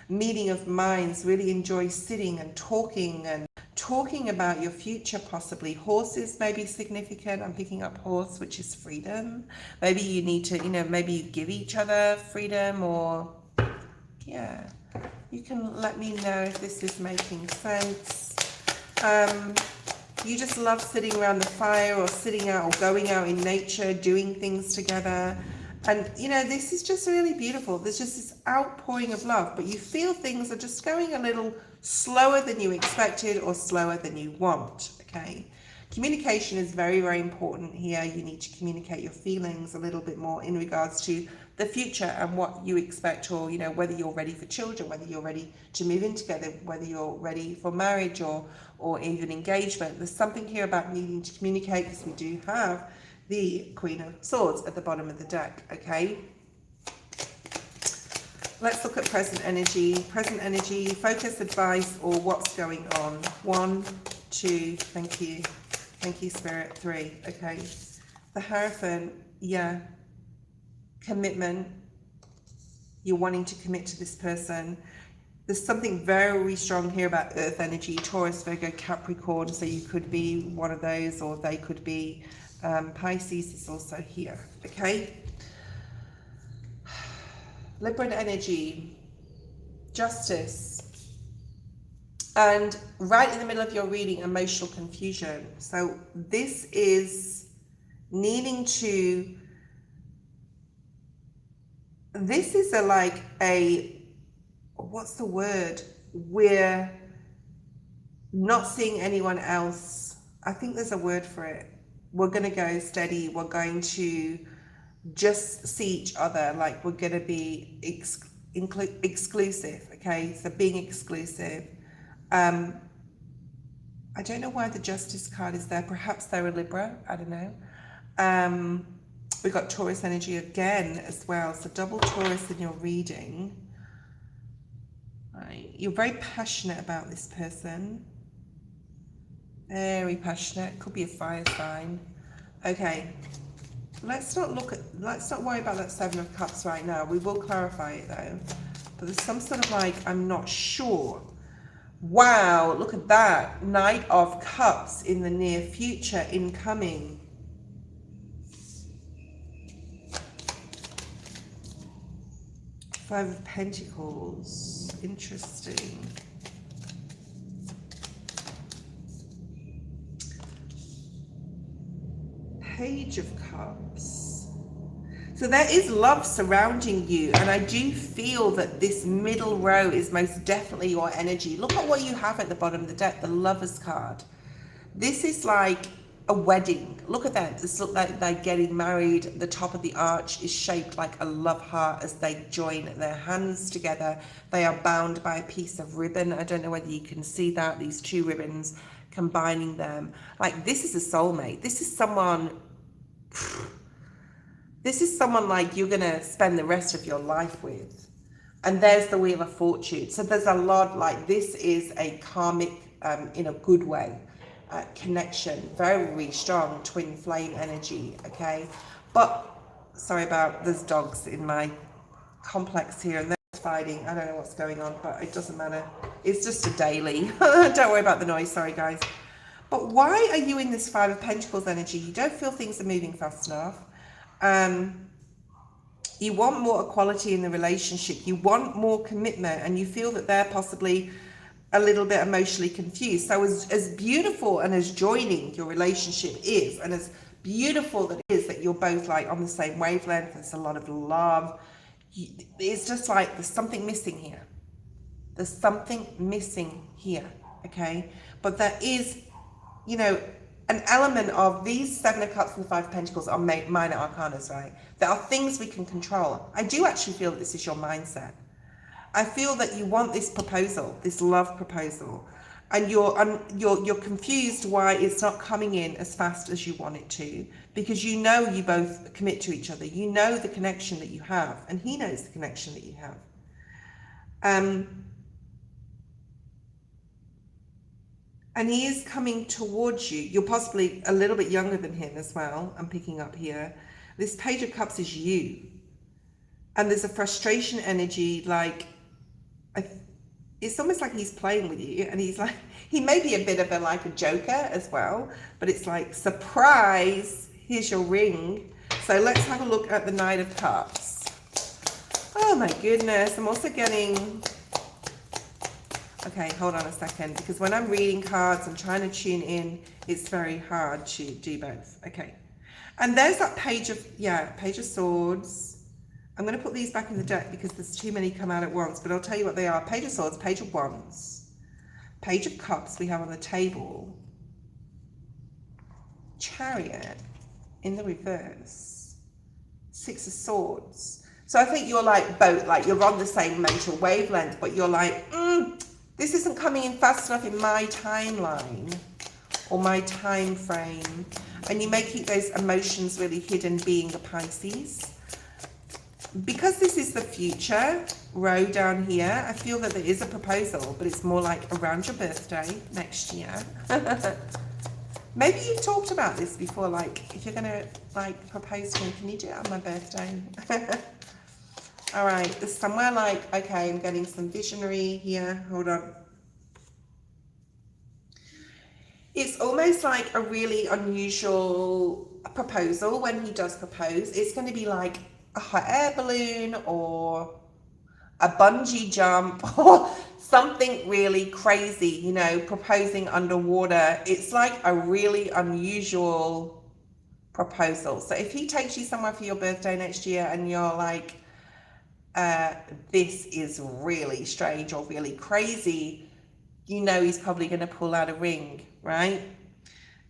meeting of minds. Really enjoy sitting and talking about your future, possibly. Horses may be significant. I'm picking up horse, which is freedom. Maybe you need to, you know, maybe you give each other freedom, or yeah, you can let me know if this is making sense. You just love sitting around the fire, or sitting out, or going out in nature, doing things together. And, you know, this is just really beautiful. There's just this outpouring of love, but you feel things are just going a little slower than you expected, or slower than you want, okay? Communication is very, very important here. You need to communicate your feelings a little bit more in regards to the future and what you expect, or, you know, whether you're ready for children, whether you're ready to move in together, whether you're ready for marriage or even engagement. There's something here about needing to communicate, because we do have the Queen of Swords at the bottom of the deck, okay? Let's look at present energy. Present energy, focus, advice, or what's going on. 1, 2, thank you. Thank you, Spirit. 3, okay. The Hierophant, yeah. Commitment. You're wanting to commit to this person. There's something very strong here about earth energy, Taurus, Virgo, Capricorn. So you could be one of those, or they could be. Pisces is also here, okay? Libra energy, justice. And right in the middle of your reading, emotional confusion. So this is needing to, this is what's the word? We're not seeing anyone else. I think there's a word for it. We're going to go steady. We're going to just see each other. Like we're going to be exclusive. Okay. So being exclusive. I don't know why the Justice card is there. Perhaps they're a Libra. I don't know. We've got Taurus energy again as well. So double Taurus in your reading. Right. You're very passionate about this person. Very passionate. Could be a fire sign. Okay. Let's not worry about that Seven of Cups right now. We will clarify it though. But there's some sort of like, I'm not sure. Wow, look at that. Knight of Cups in the near future incoming. Five of Pentacles. Interesting. Page of Cups. So there is love surrounding you, and I do feel that this middle row is most definitely your energy. Look at what you have at the bottom of the deck, the Lovers card. This is like a wedding. Look at that. This looks like they're getting married. The top of the arch is shaped like a love heart as they join their hands together. They are bound by a piece of ribbon. I don't know whether you can see that, these two ribbons combining them. Like this is a soulmate. This is someone like you're going to spend the rest of your life with. And there's the Wheel of Fortune. So there's a lot like this is a karmic, in a good way, connection. Very strong twin flame energy, okay? But, sorry about, there's dogs in my complex here and they're fighting. I don't know what's going on, but it doesn't matter. It's just a daily. Don't worry about the noise, sorry guys. But why are you in this Five of Pentacles energy? You don't feel things are moving fast enough. You want more equality in the relationship. You want more commitment, and you feel that they're possibly a little bit emotionally confused. So as beautiful and as joining your relationship is, and as beautiful that it is that you're both like on the same wavelength, there's a lot of love. It's just like there's something missing here. There's something missing here, okay? But there is, you know, an element of these Seven of Cups and the Five of Pentacles are minor arcanas, right? There are things we can control. I do actually feel that this is your mindset. I feel that you want this proposal, this love proposal, and you're confused why it's not coming in as fast as you want it to, because you know you both commit to each other. You know the connection that you have, and he knows the connection that you have. And he is coming towards you. You're possibly a little bit younger than him as well. I'm picking up here. This Page of Cups is you. And there's a frustration energy, like, it's almost like he's playing with you. And he's like, he may be a bit of a joker as well. But it's like, surprise, here's your ring. So let's have a look at the Knight of Cups. Oh my goodness, I'm also getting... Okay, hold on a second, because when I'm reading cards and trying to tune in, it's very hard to do both. Okay, and there's that Page of Swords. I'm going to put these back in the deck because there's too many come out at once, but I'll tell you what they are. Page of Swords, Page of Wands, Page of Cups we have on the table, Chariot in the reverse, Six of Swords. So I think you're like both, like you're on the same mental wavelength, but you're like, this isn't coming in fast enough in my timeline or my time frame. And you may keep those emotions really hidden, being the Pisces. Because this is the future row down here, I feel that there is a proposal, but it's more like around your birthday next year. Maybe you've talked about this before, like if you're going to like propose to me, can you do it on my birthday? All right, there's somewhere like, okay, I'm getting some visionary here. Hold on. It's almost like a really unusual proposal when he does propose. It's going to be like a hot air balloon or a bungee jump or something really crazy, you know, proposing underwater. It's like a really unusual proposal. So if he takes you somewhere for your birthday next year and you're like, this is really strange or really crazy, you know he's probably going to pull out a ring, right?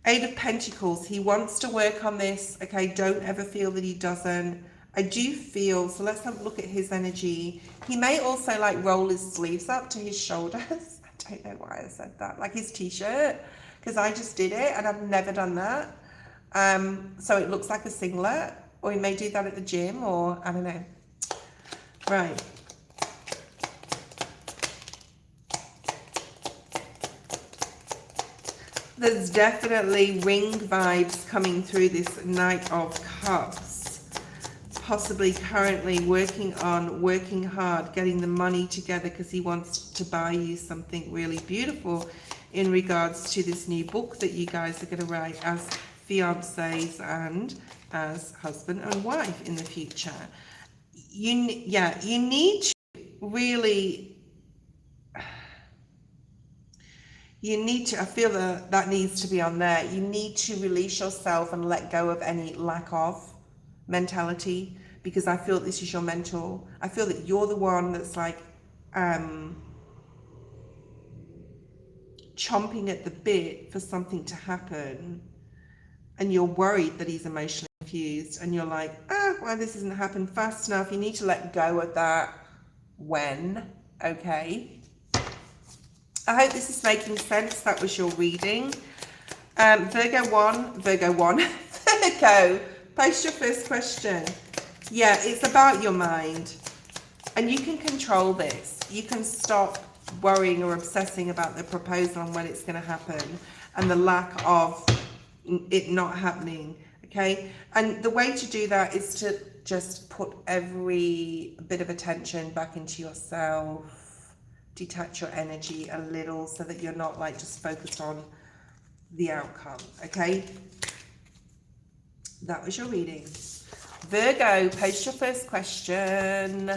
Eight of Pentacles, he wants to work on this. Okay, don't ever feel that he doesn't. I do feel, so let's have a look at his energy. He may also like roll his sleeves up to his shoulders. I don't know why I said that, like his t-shirt, because I just did it and I've never done that. So it looks like a singlet, or he may do that at the gym, or I don't know. Right. There's definitely ring vibes coming through this Knight of Cups. Possibly currently working hard, getting the money together because he wants to buy you something really beautiful in regards to this new book that you guys are going to write as fiancés and as husband and wife in the future. You need to really... I feel that needs to be on there. You need to release yourself and let go of any lack of mentality, because I feel this is your mentor. I feel that you're the one that's like chomping at the bit for something to happen, and you're worried that he's emotionally confused, and you're like, well, this hasn't happened fast enough. You need to let go of that okay? I hope this is making sense. That was your reading. Virgo, post your first question. Yeah, it's about your mind. And you can control this. You can stop worrying or obsessing about the proposal and when it's going to happen and the lack of it not happening, okay? And the way to do that is to just put every bit of attention back into yourself. Detach your energy a little so that you're not like just focused on the outcome, okay? That was your reading. Virgo, post your first question.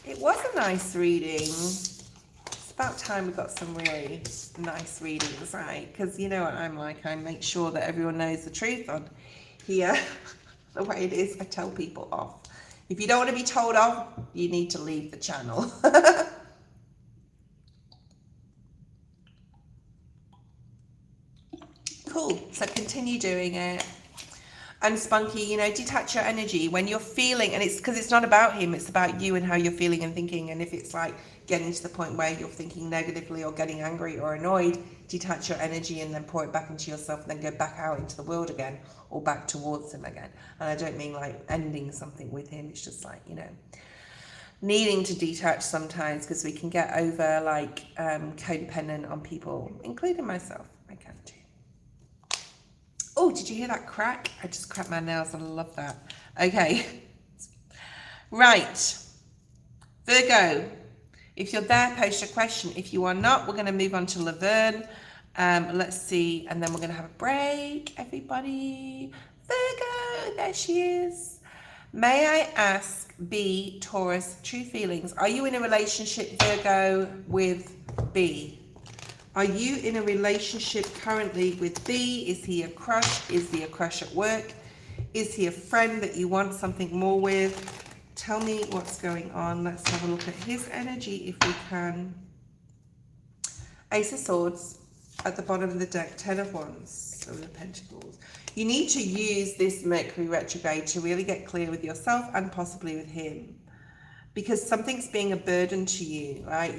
It was a nice reading. It's about time we got some really nice readings, right? Because you know what I'm like, I make sure that everyone knows the truth on here. The way it is, I tell people off. If you don't want to be told off, you need to leave the channel. Cool. So continue doing it. And Spunky, you know, detach your energy when you're feeling, and it's because it's not about him, it's about you and how you're feeling and thinking. And if it's like getting to the point where you're thinking negatively or getting angry or annoyed, detach your energy and then pour it back into yourself and then go back out into the world again or back towards him again. And I don't mean like ending something with him. It's just like, you know, needing to detach sometimes because we can get over like codependent on people, including myself. I can too. Oh, did you hear that crack? I just cracked my nails. I love that. Okay. Right. Virgo, if you're there, post your question. If you are not, we're going to move on to Laverne. Let's see. And then we're going to have a break, everybody. Virgo, there she is. May I ask, B, Taurus, true feelings. Are you in a relationship, Virgo, with B? Are you in a relationship currently with B? Is he a crush? Is he a crush at work? Is he a friend that you want something more with? Tell me what's going on. Let's have a look at his energy if we can. Ace of Swords at the bottom of the deck. 10 of Wands. Seven of Pentacles. You need to use this Mercury retrograde to really get clear with yourself and possibly with him. Because something's being a burden to you, right?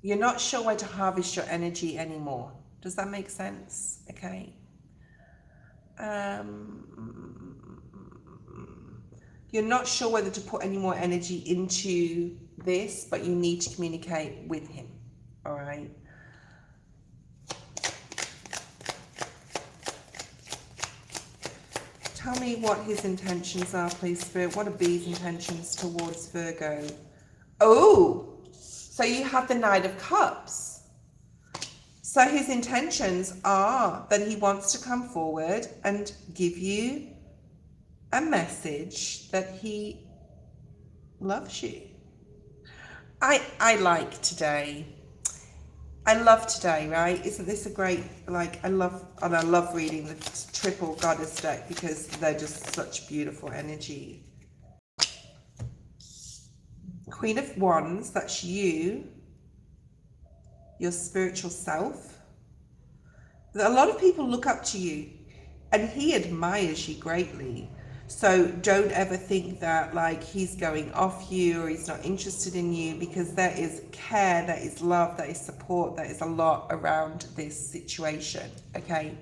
You're not sure where to harvest your energy anymore. Does that make sense? Okay. You're not sure whether to put any more energy into this, but you need to communicate with him. All right. Tell me what his intentions are, please, Spirit. What are B's intentions towards Virgo? Oh, so you have the Knight of Cups. So his intentions are that he wants to come forward and give you a message that he loves you. I like today. I love today, right? Isn't this a great, like, I love reading the triple goddess deck because they're just such beautiful energy. Queen of Wands, that's you, your spiritual self. A lot of people look up to you and he admires you greatly. So don't ever think that like he's going off you or he's not interested in you, because there is care, there is love, there is support, there is a lot around this situation, okay?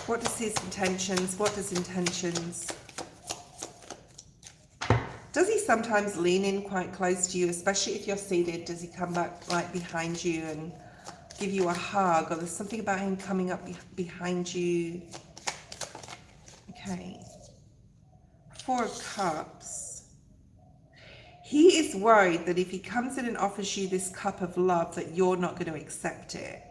What is his intentions? What does intentions? Does he sometimes lean in quite close to you, especially if you're seated? Does he come back like behind you and give you a hug, or there's something about him coming up behind you? Okay. Four of Cups. He is worried that if he comes in and offers you this cup of love that you're not going to accept it,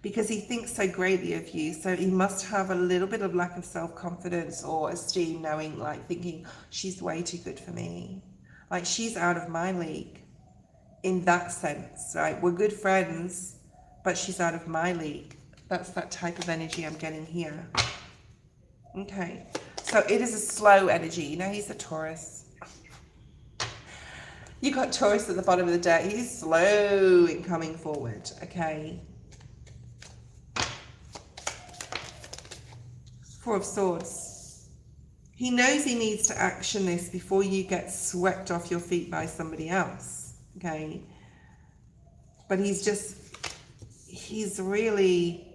because he thinks so greatly of you. So he must have a little bit of lack of self-confidence or esteem, knowing, like, thinking she's way too good for me, like she's out of my league in that sense, right? We're good friends, but she's out of my league. That's that type of energy I'm getting here. Okay, so it is a slow energy. You know, he's a Taurus. You got Taurus at the bottom of the deck. He's slow in coming forward, okay? Four of Swords. He knows he needs to action this before you get swept off your feet by somebody else, okay? But he's really,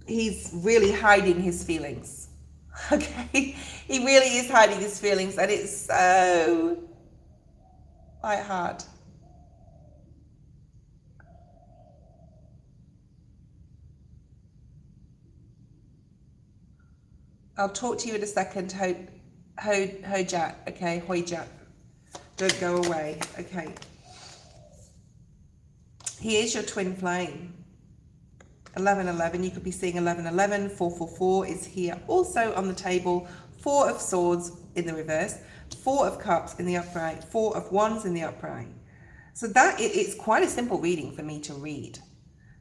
he's really hiding his feelings, okay? He really is hiding his feelings, and it's so quite hard. I'll talk to you in a second, Hojat, okay? Hojat. Don't go away, okay? He is your twin flame. 1111, you could be seeing 1111. 444 is here also on the table. Four of Swords in the reverse. Four of Cups in the upright. Four of Wands in the upright. So that it's quite a simple reading for me to read.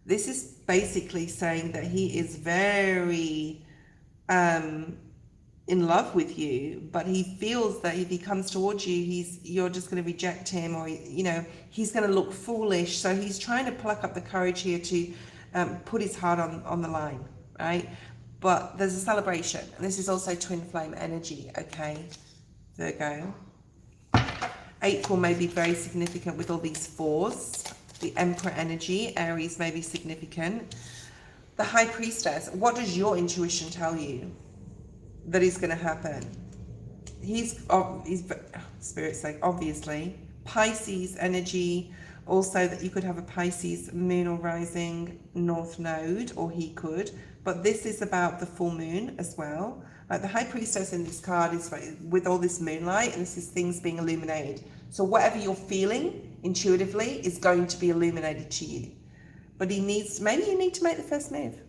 This is basically saying that he is very in love with you, but he feels that if he comes towards you, you're just going to reject him, or you know, he's going to look foolish. So he's trying to pluck up the courage here to put his heart on the line, right? But there's a celebration, and this is also twin flame energy, okay, Virgo. April may be very significant with all these fours. The Emperor energy, Aries may be significant. The High Priestess, what does your intuition tell you that is going to happen? He's Spirit's like, obviously. Pisces energy, also that you could have a Pisces moon or rising north node, or he could. But this is about the full moon as well. Like the High Priestess in this card is with all this moonlight, and this is things being illuminated. So whatever you're feeling intuitively is going to be illuminated to you. But maybe you need to make the first move.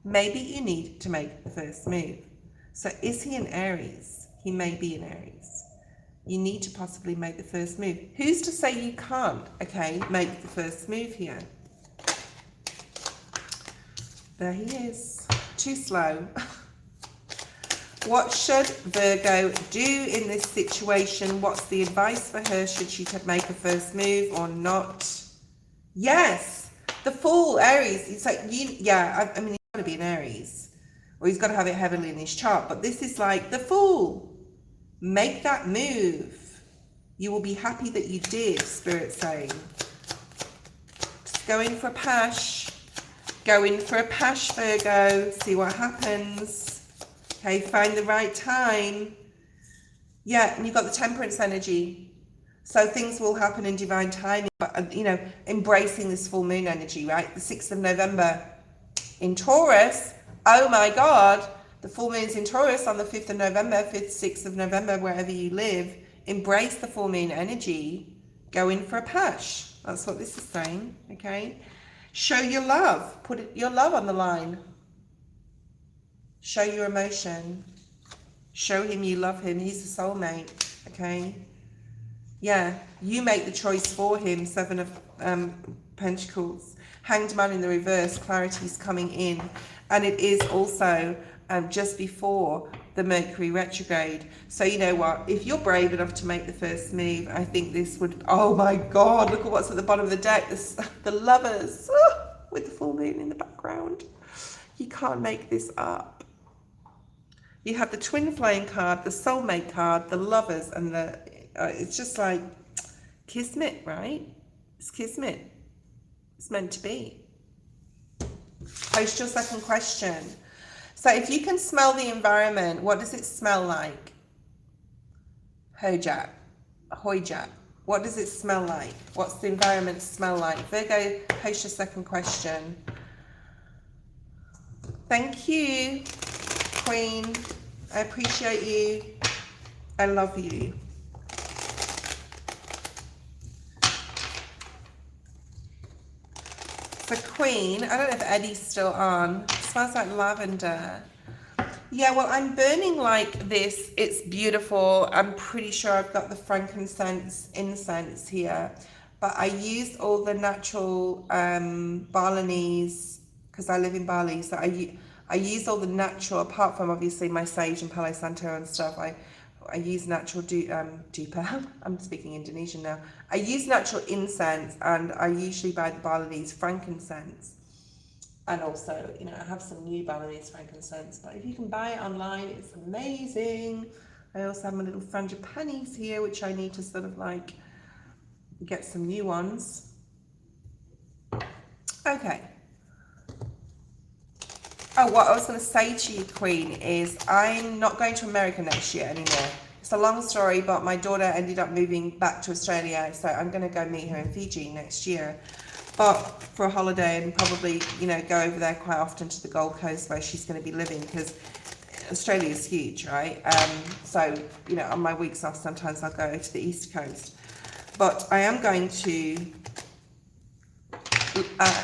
Maybe you need to make the first move. So is he in Aries? He may be in Aries. You need to possibly make the first move. Who's to say you can't, okay, make the first move here? There he is. Too slow. What should Virgo do in this situation? What's the advice for her? Should she make a first move or not? Yes, the Fool, Aries. It's like, I mean, he's got to be in Aries, or he's got to have it heavily in his chart. But this is like the Fool. Make that move. You will be happy that you did, Spirit's saying. Just go in for a pash. Go in for a pash, Virgo. See what happens. Okay, find the right time. Yeah, and you've got the Temperance energy. So things will happen in divine timing, but, you know, embracing this full moon energy, right? The 6th of November in Taurus, oh my God, the full moon's in Taurus on the 5th of November, 5th, 6th of November, wherever you live. Embrace the full moon energy. Go in for a push. That's what this is saying, okay? Show your love. Put your love on the line. Show your emotion. Show him you love him. He's a soulmate, okay? Yeah, you make the choice for him. 7 of Pentacles. Hanged Man in the reverse. Clarity's coming in. And it is also just before the Mercury retrograde. So you know what? If you're brave enough to make the first move, I think this would... Oh my God, look at what's at the bottom of the deck. The Lovers with the full moon in the background. You can't make this up. You have the Twin Flame card, the Soulmate card, the Lovers, and the... it's just like kismet, right? It's kismet. It's meant to be. Post your second question. So if you can smell the environment, what does it smell like? Hojak. What does it smell like? What's the environment smell like? Virgo, post your second question. Thank you, Queen. I appreciate you. I love you. So Queen, I don't know if Eddie's still on. It smells like lavender. Yeah, well, I'm burning like this. It's beautiful. I'm pretty sure I've got the frankincense incense here. But I used all the natural Balinese, because I live in Bali. So I used all the natural, apart from obviously my sage and Palo Santo and stuff. I use natural dupa. I'm speaking Indonesian now. I use natural incense, and I usually buy the Balinese frankincense. And also, you know, I have some new Balinese frankincense, but if you can buy it online, it's amazing. I also have my little frangipanis here, which I need to sort of like get some new ones. Okay. Oh, what I was going to say to you, Queen, is I'm not going to America next year anymore. It's a long story, but my daughter ended up moving back to Australia, so I'm going to go meet her in Fiji next year. But for a holiday, and probably, you know, go over there quite often to the Gold Coast where she's going to be living, because Australia is huge, right? So, you know, on my weeks off, sometimes I'll go to the East Coast. But I am going to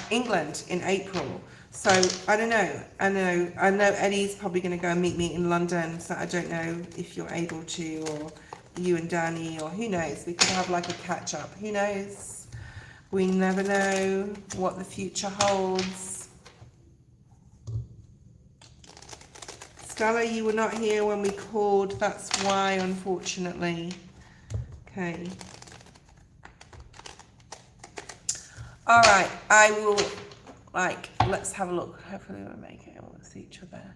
England in April. So I don't know. I know Eddie's probably going to go and meet me in London. So I don't know if you're able to, or you and Danny, or who knows. We could have like a catch up. Who knows? We never know what the future holds. Stella, you were not here when we called. That's why, unfortunately. Okay. All right. I will... Like, let's have a look. Hopefully we'll make it. We'll see each other.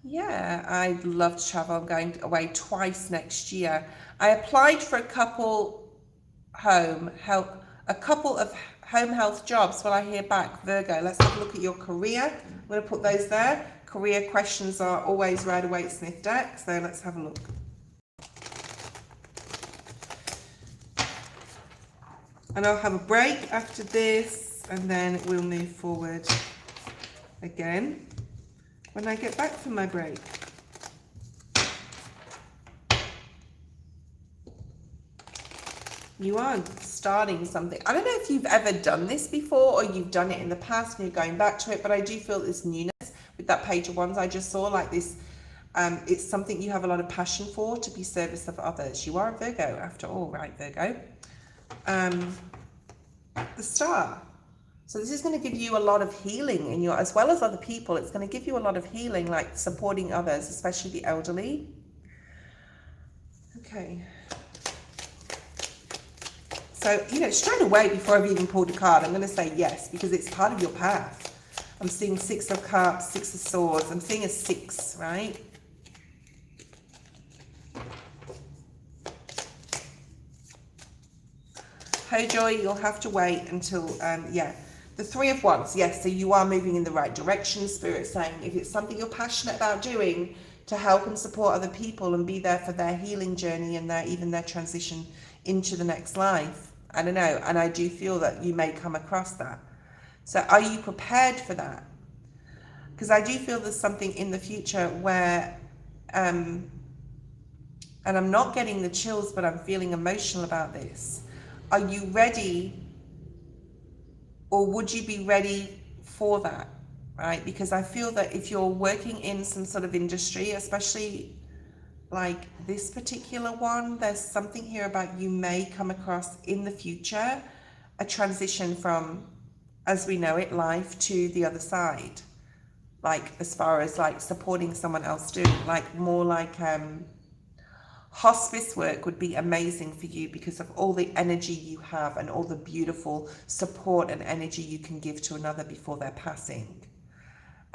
Yeah, I'd love to travel. I'm going away twice next year. I applied for a couple of home health jobs. Will I hear back? Virgo, let's have a look at your career. I'm going to put those there. Career questions are always Rider Waite Smith deck. So let's have a look. And I'll have a break after this. And then we'll move forward again when I get back from my break. You are starting something. I don't know if you've ever done this before, or you've done it in the past and you're going back to it, but I do feel this newness with that Page of Wands I just saw, like this. It's something you have a lot of passion for, to be service of others. You are a Virgo after all, right, Virgo? The Star. So this is going to give you a lot of healing in your, as well as other people. It's going to give you a lot of healing, like supporting others, especially the elderly. Okay. So, you know, straight away, before I've even pulled a card, I'm going to say yes, because it's part of your path. I'm seeing 6 of Cups, 6 of Swords. I'm seeing a 6, right? Joy, you'll have to wait until, yeah. The 3 of Wands, yes, so you are moving in the right direction. Spirit saying if it's something you're passionate about doing to help and support other people and be there for their healing journey and even their transition into the next life. I don't know. And I do feel that you may come across that. So are you prepared for that? Because I do feel there's something in the future where, and I'm not getting the chills, but I'm feeling emotional about this. Are you ready, or would you be ready for that? Right? Because I feel that if you're working in some sort of industry, especially like this particular one, there's something here about you may come across in the future a transition from, as we know it, life to the other side. Like as far as like supporting someone else doing, like more like hospice work would be amazing for you because of all the energy you have and all the beautiful support and energy you can give to another before they're passing.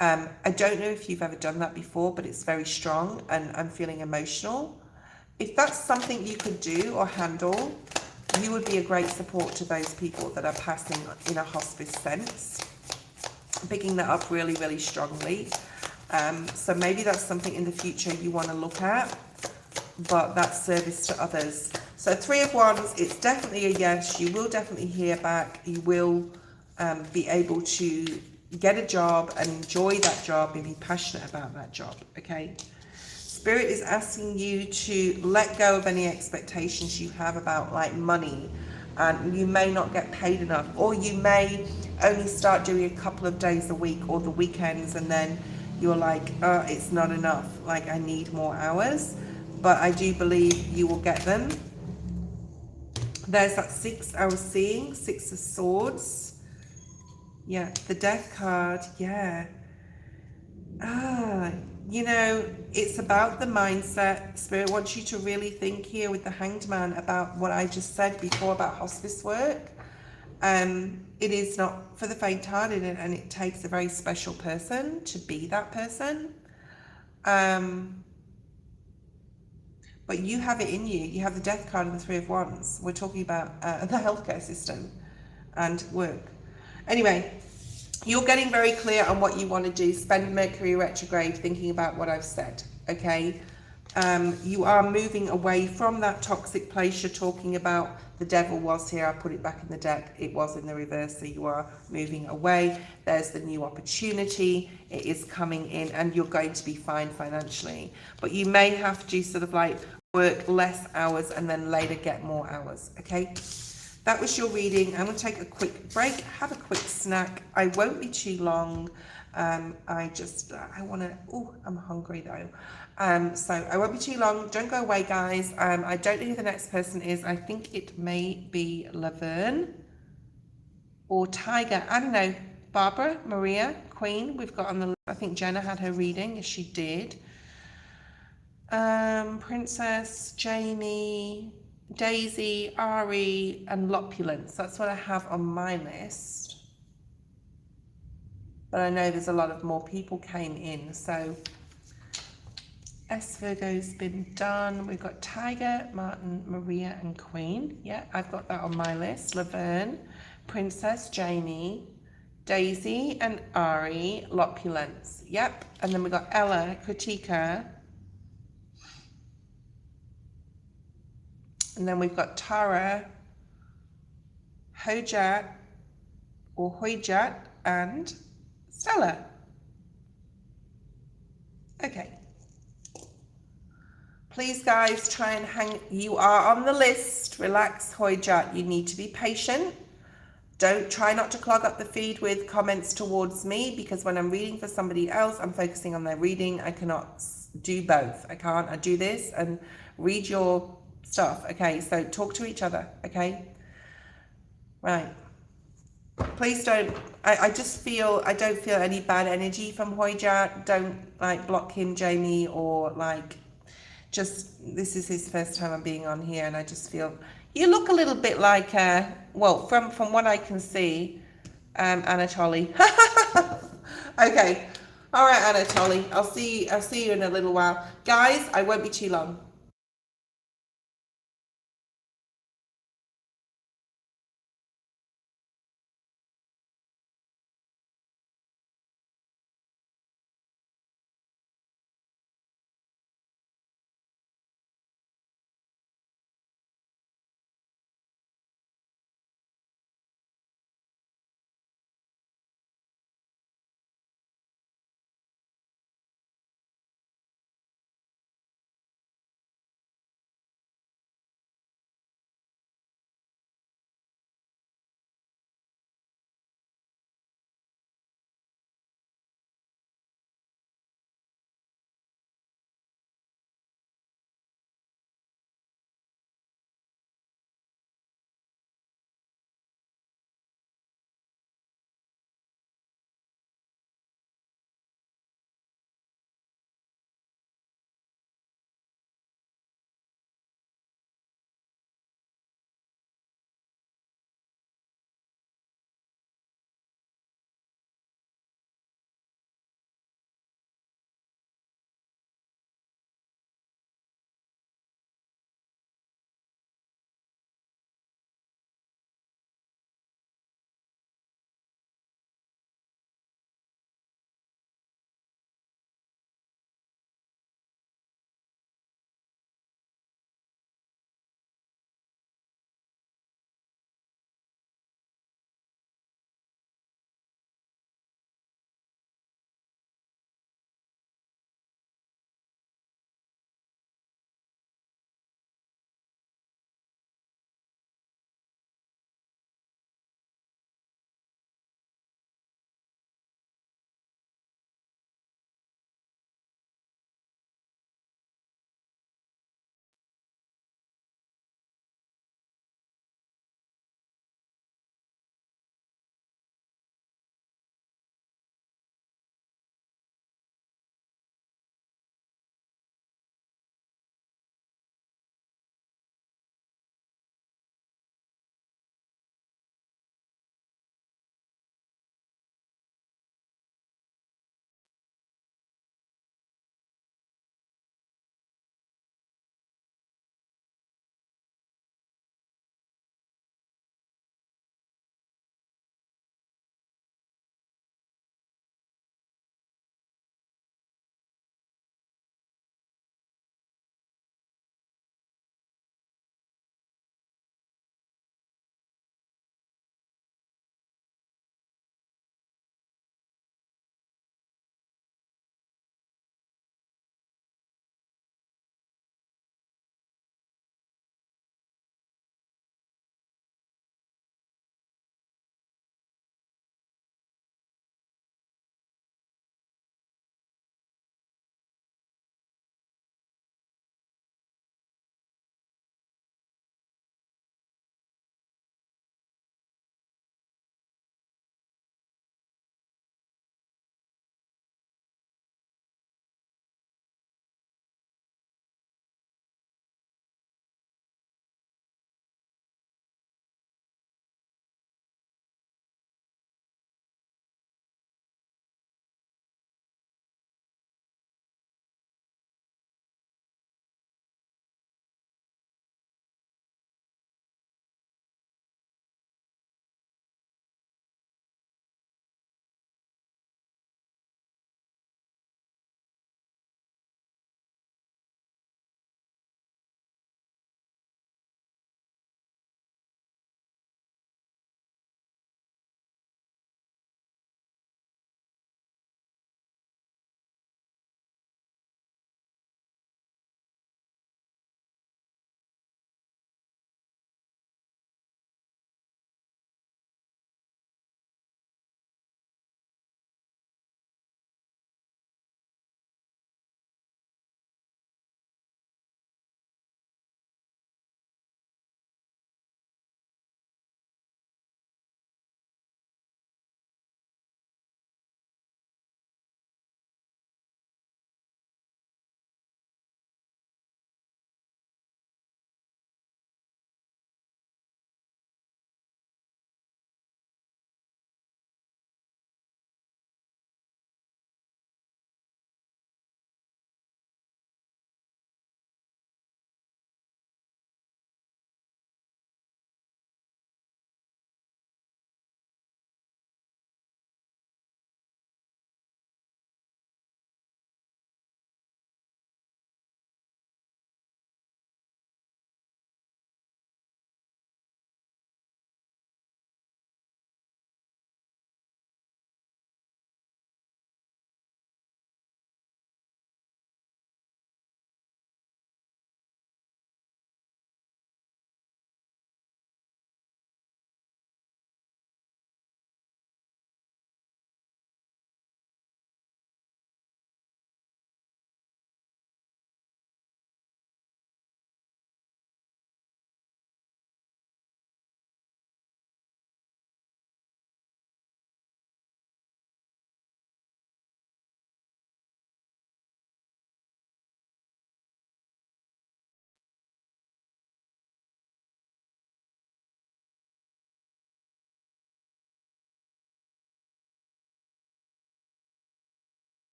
I don't know if you've ever done that before, but it's very strong and I'm feeling emotional. If that's something you could do or handle, you would be a great support to those people that are passing in a hospice sense. I'm picking that up really, really strongly. So maybe that's something in the future you want to look at, but that's service to others. So 3 of Wands, it's definitely a yes. You will definitely hear back. You will be able to get a job and enjoy that job and be passionate about that job, okay? Spirit is asking you to let go of any expectations you have about like money, and you may not get paid enough, or you may only start doing a couple of days a week or the weekends, and then you're like, it's not enough, like I need more hours. But I do believe you will get them. There's that 6 I was seeing, 6 of Swords. Yeah, the Death card, yeah. You know, it's about the mindset. Spirit wants you to really think here with the Hanged Man about what I just said before about hospice work. It is not for the faint-hearted, and it takes a very special person to be that person. But you have it in you. You have the Death card and the 3 of Wands. We're talking about the healthcare system and work. Anyway, you're getting very clear on what you want to do. Spend Mercury retrograde thinking about what I've said, okay? You are moving away from that toxic place you're talking about. The Devil was here. I put it back in the deck. It was in the reverse, so you are moving away. There's the new opportunity. It is coming in, and you're going to be fine financially. But you may have to sort of like work less hours and then later get more hours, okay? That was your reading. I'm going to take a quick break, have a quick snack. I won't be too long. I want to, I'm hungry though. So I won't be too long. Don't go away, guys. I don't know who the next person is. I think it may be Laverne or Tiger. I don't know. Barbara, Maria, Queen, we've got on the, I think Jenna had her reading. Yes, she did. Princess, Jamie, Daisy, Ari, and Lopulence. That's what I have on my list. But I know there's a lot of more people came in. So S Virgo's been done. We've got Tiger, Martin, Maria, and Queen. Yeah, I've got that on my list. Laverne, Princess, Jamie, Daisy, and Ari, Lopulence. Yep. And then we've got Ella, Kritika. And then we've got Tara, Hojat, or Hojat, and Stella. Okay. Please, guys, try and hang. You are on the list. Relax, Hojat. You need to be patient. Try not to clog up the feed with comments towards me, because when I'm reading for somebody else, I'm focusing on their reading. I cannot do both. I can't. I do this and read your stuff. Okay, so talk to each other. Okay, right. Please don't. I just feel, I don't feel any bad energy from Hojat. Don't like block him, Jamie, or like, just, this is his first time I'm being on here, and I just feel you look a little bit like well, from what I can see, Anatoly. Okay, all right, Anatoly, I'll see you in a little while, guys. I won't be too long.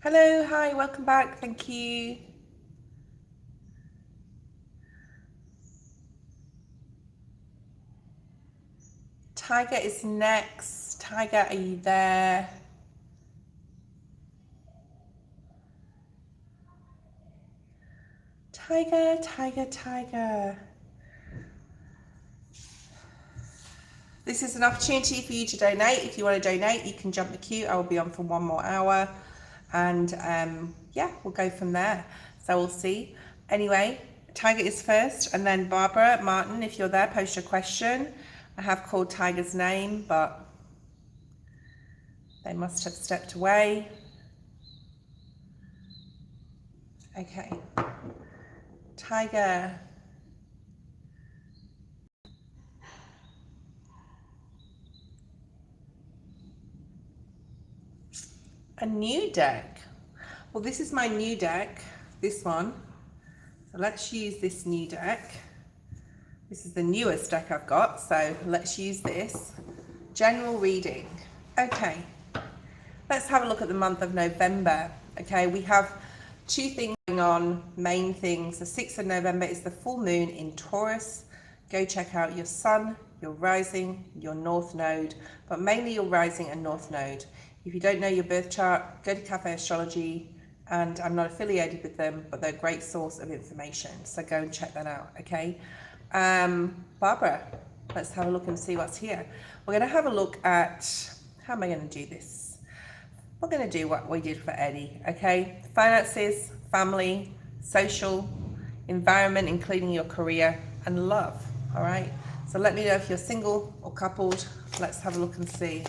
Hello, hi, welcome back. Thank you. Tiger is next. Tiger, are you there? Tiger, Tiger, Tiger. This is an opportunity for you to donate. If you want to donate, you can jump the queue. I will be on for 1 more hour. And yeah, we'll go from there. So we'll see. Anyway, Tiger is first. And then Barbara, Martin, if you're there, post your question. I have called Tiger's name, but they must have stepped away. Okay. Tiger. A new deck. Well, this is my new deck, this one. So let's use this new deck. This is the newest deck I've got, so let's use this. General reading. Okay, let's have a look at the month of November. Okay, we have 2 things going on, main things. The 6th of November is the full moon in Taurus. Go check out your sun, your rising, your north node, but mainly your rising and north node. If you don't know your birth chart, go to Cafe Astrology, and I'm not affiliated with them, but they're a great source of information. So go and check that out, okay? Barbara, let's have a look and see what's here. We're going to have a look at, how am I going to do this? We're going to do what we did for Eddie, okay? Finances, family, social, environment, including your career, and love, all right? So let me know if you're single or coupled. Let's have a look and see.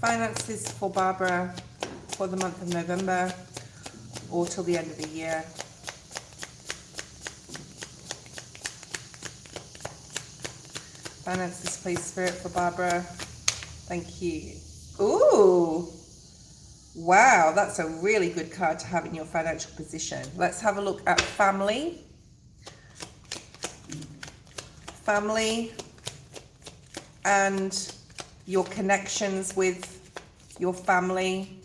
Finances for Barbara for the month of November or till the end of the year. Finances, please, Spirit, for Barbara. Thank you. Ooh, wow, that's a really good card to have in your financial position. Let's have a look at family. Family and your connections with your family,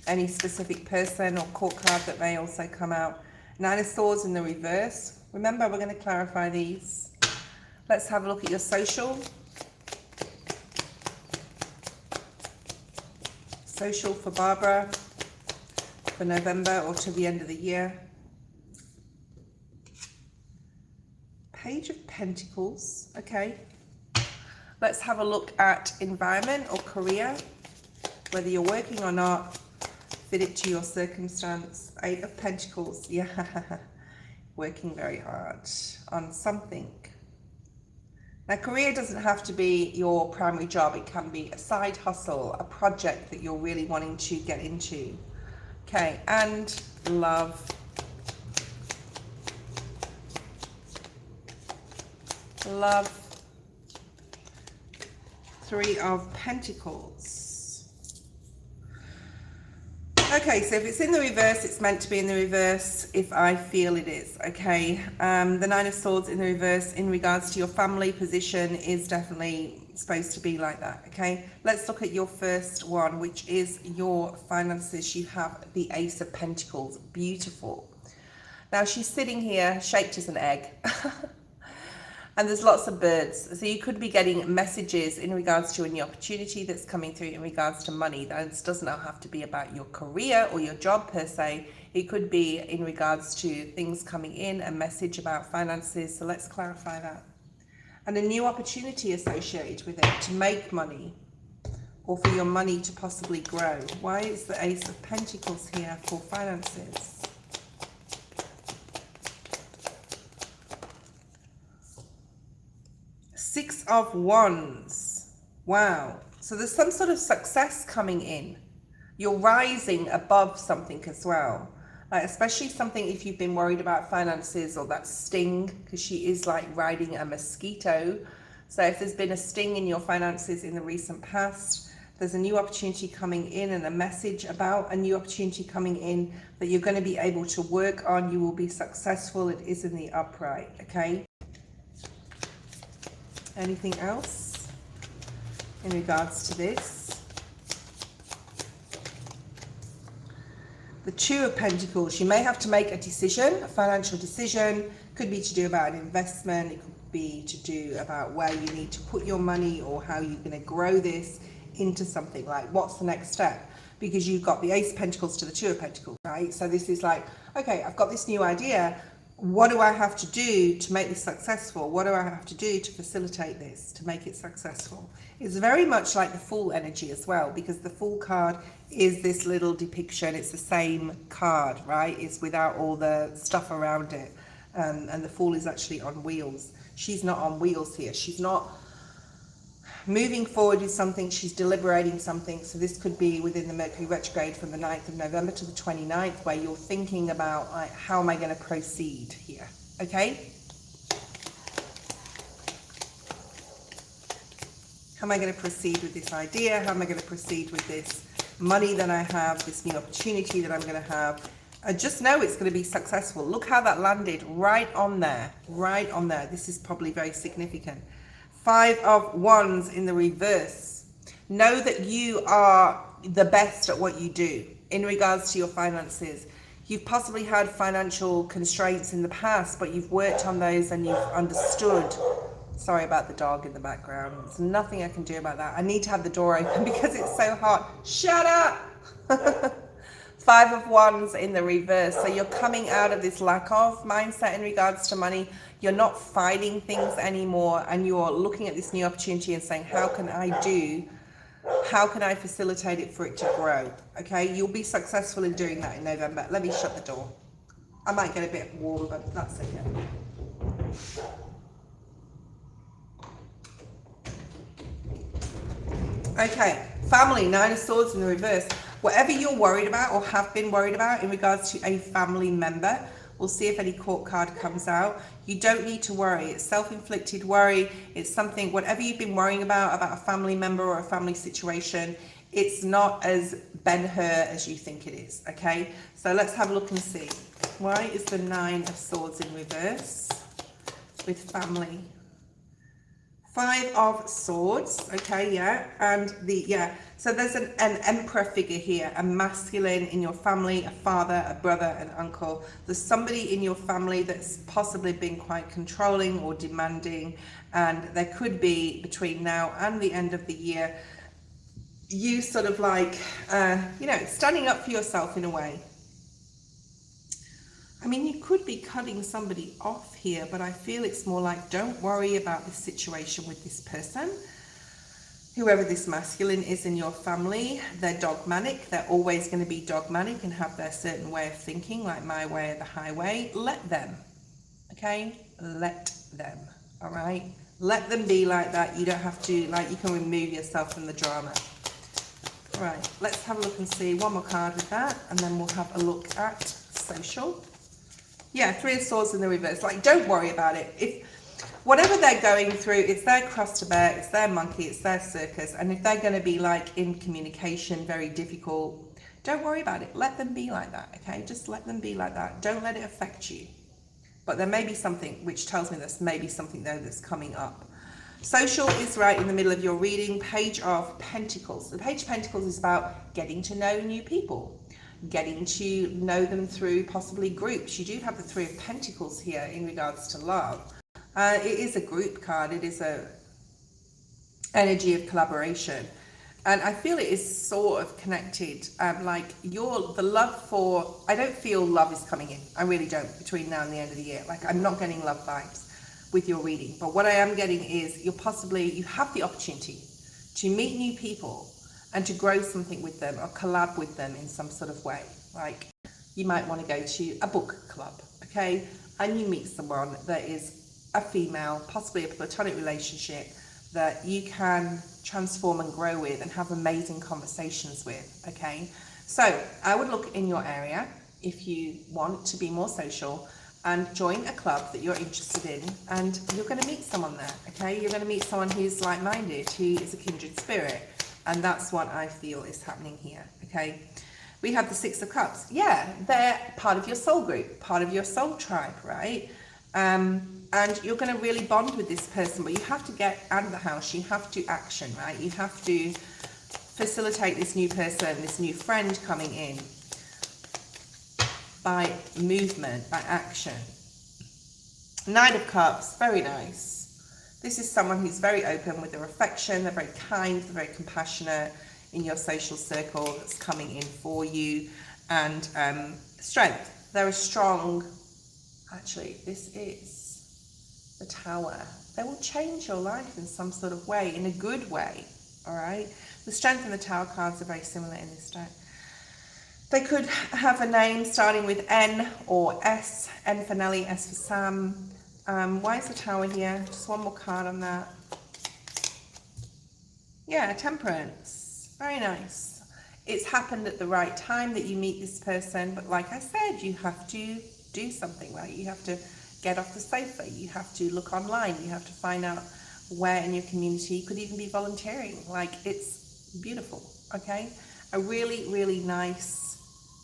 any specific person or court card that may also come out. 9 of Swords in the reverse. Remember, we're going to clarify these. Let's have a look at your social. Social for Barbara for November or to the end of the year. Page of Pentacles, okay. Let's have a look at environment or career, whether you're working or not, fit it to your circumstance. 8 of Pentacles, yeah, working very hard on something. Now, career doesn't have to be your primary job. It can be a side hustle, a project that you're really wanting to get into. Okay, and love. Love. 3 of Pentacles. Okay, so if it's in the reverse, it's meant to be in the reverse if I feel it is, okay? The 9 of Swords in the reverse in regards to your family position is definitely supposed to be like that, okay? Let's look at your first one, which is your finances. You have the Ace of Pentacles. Beautiful. Now, she's sitting here shaped as an egg. And there's lots of birds. So you could be getting messages in regards to a new opportunity that's coming through in regards to money. That doesn't have to be about your career or your job per se. It could be in regards to things coming in, a message about finances. So let's clarify that. And a new opportunity associated with it to make money or for your money to possibly grow. Why is the Ace of Pentacles here for finances? 6 of Wands. Wow. So there's some sort of success coming in. You're rising above something as well. Like especially something if you've been worried about finances or that sting, because she is like riding a mosquito. So if there's been a sting in your finances in the recent past, there's a new opportunity coming in and a message about a new opportunity coming in that you're going to be able to work on. You will be successful. It is in the upright, okay? Anything else in regards to this? The Two of Pentacles, you may have to make a decision, a financial decision. Could be to do about an investment. It could be to do about where you need to put your money or how you're going to grow this into something, like what's the next step, because you've got the Ace of Pentacles to the Two of Pentacles, right? So this is like, okay, I've got this new idea. What do I have to do to make this successful? What do I have to do to facilitate this, to make it successful? It's very much like the Fool energy as well, because the Fool card is this little depiction. It's the same card, right? It's without all the stuff around it. And the Fool is actually on wheels. She's not on wheels here. She's not moving forward with something, she's deliberating something. So this could be within the Mercury retrograde from the 9th of November to the 29th, where you're thinking about, like, how am I going to proceed here? Okay? How am I going to proceed with this idea? How am I going to proceed with this money that I have, this new opportunity that I'm going to have? I just know it's going to be successful. Look how that landed right on there, right on there. This is probably very significant. 5 of Wands in the reverse. Know that you are the best at what you do in regards to your finances. You've possibly had financial constraints in the past, but you've worked on those and you've understood. Sorry about the dog in the background. There's nothing I can do about that. I need to have the door open because it's so hot. Shut up! 5 of Wands in the reverse. So you're coming out of this lack of mindset in regards to money. You're not fighting things anymore, and you're looking at this new opportunity and saying, how can I facilitate it for it to grow? Okay, you'll be successful in doing that in November. Let me shut the door. I might get a bit warm, but that's okay. Okay, family, 9 of Swords in the reverse. Whatever you're worried about or have been worried about in regards to a family member, we'll see if any court card comes out. You don't need to worry. It's self-inflicted worry. It's something, whatever you've been worrying about a family member or a family situation, it's not as Ben-Hur as you think it is, okay? So let's have a look and see. Why is the 9 of Swords in reverse with family? 5 of Swords, okay, yeah, and so there's an emperor figure here, a masculine in your family, a father, a brother, an uncle. There's somebody in your family that's possibly been quite controlling or demanding, and there could be, between now and the end of the year, you sort of like, standing up for yourself in a way. I mean, you could be cutting somebody off here, but I feel it's more like, don't worry about this situation with this person. Whoever this masculine is in your family, they're dogmatic. They're always going to be dogmatic and have their certain way of thinking, like my way or the highway. Let them, okay? Let them, all right? Let them be like that. You don't have to, like, you can remove yourself from the drama. All right, let's have a look and see one more card with that, and then we'll have a look at social. Yeah, 3 of Swords in the reverse. Like, don't worry about it. If whatever they're going through, it's their cross to bear, it's their monkey, it's their circus. And if they're going to be like in communication, very difficult, don't worry about it. Let them be like that, okay? Just let them be like that. Don't let it affect you. But there may be something, which tells me there's maybe something though that's coming up. Social is right in the middle of your reading. Page of Pentacles. The Page of Pentacles is about getting to know new people. Getting to know them through possibly groups. You do have the 3 of Pentacles here in regards to love. It is a group card. It is a energy of collaboration, and I feel it is sort of connected. Like the love for, I don't feel love is coming in. I really don't, between now and the end of the year. Like, I'm not getting love vibes with your reading, but what I am getting is you have the opportunity to meet new people and to grow something with them or collab with them in some sort of way. Like, you might want to go to a book club, okay? And you meet someone that is a female, possibly a platonic relationship that you can transform and grow with and have amazing conversations with, okay? So I would look in your area if you want to be more social and join a club that you're interested in, and you're going to meet someone there, okay? You're going to meet someone who's like-minded, who is a kindred spirit. And that's what I feel is happening here, okay? We have the 6 of Cups. Yeah, they're part of your soul group, part of your soul tribe, right? And you're going to really bond with this person, but you have to get out of the house. You have to action, right? You have to facilitate this new person, this new friend coming in. by movement, by action. Knight of Cups, very nice. This is someone who's very open with their affection, they're very kind, they're very compassionate in your social circle that's coming in for you. And strength, they're a strong, actually this is the Tower. They will change your life in some sort of way, in a good way, all right? The Strength and the Tower cards are very similar in this deck. They could have a name starting with N or S. N for Nelly, S for Sam. Why is the Tower here? Just one more card on that. Yeah, Temperance. Very nice. It's happened at the right time that you meet this person, but like I said, you have to do something, right? You have to get off the sofa. You have to look online. You have to find out where in your community you could even be volunteering. Like, it's beautiful, okay? A really, really nice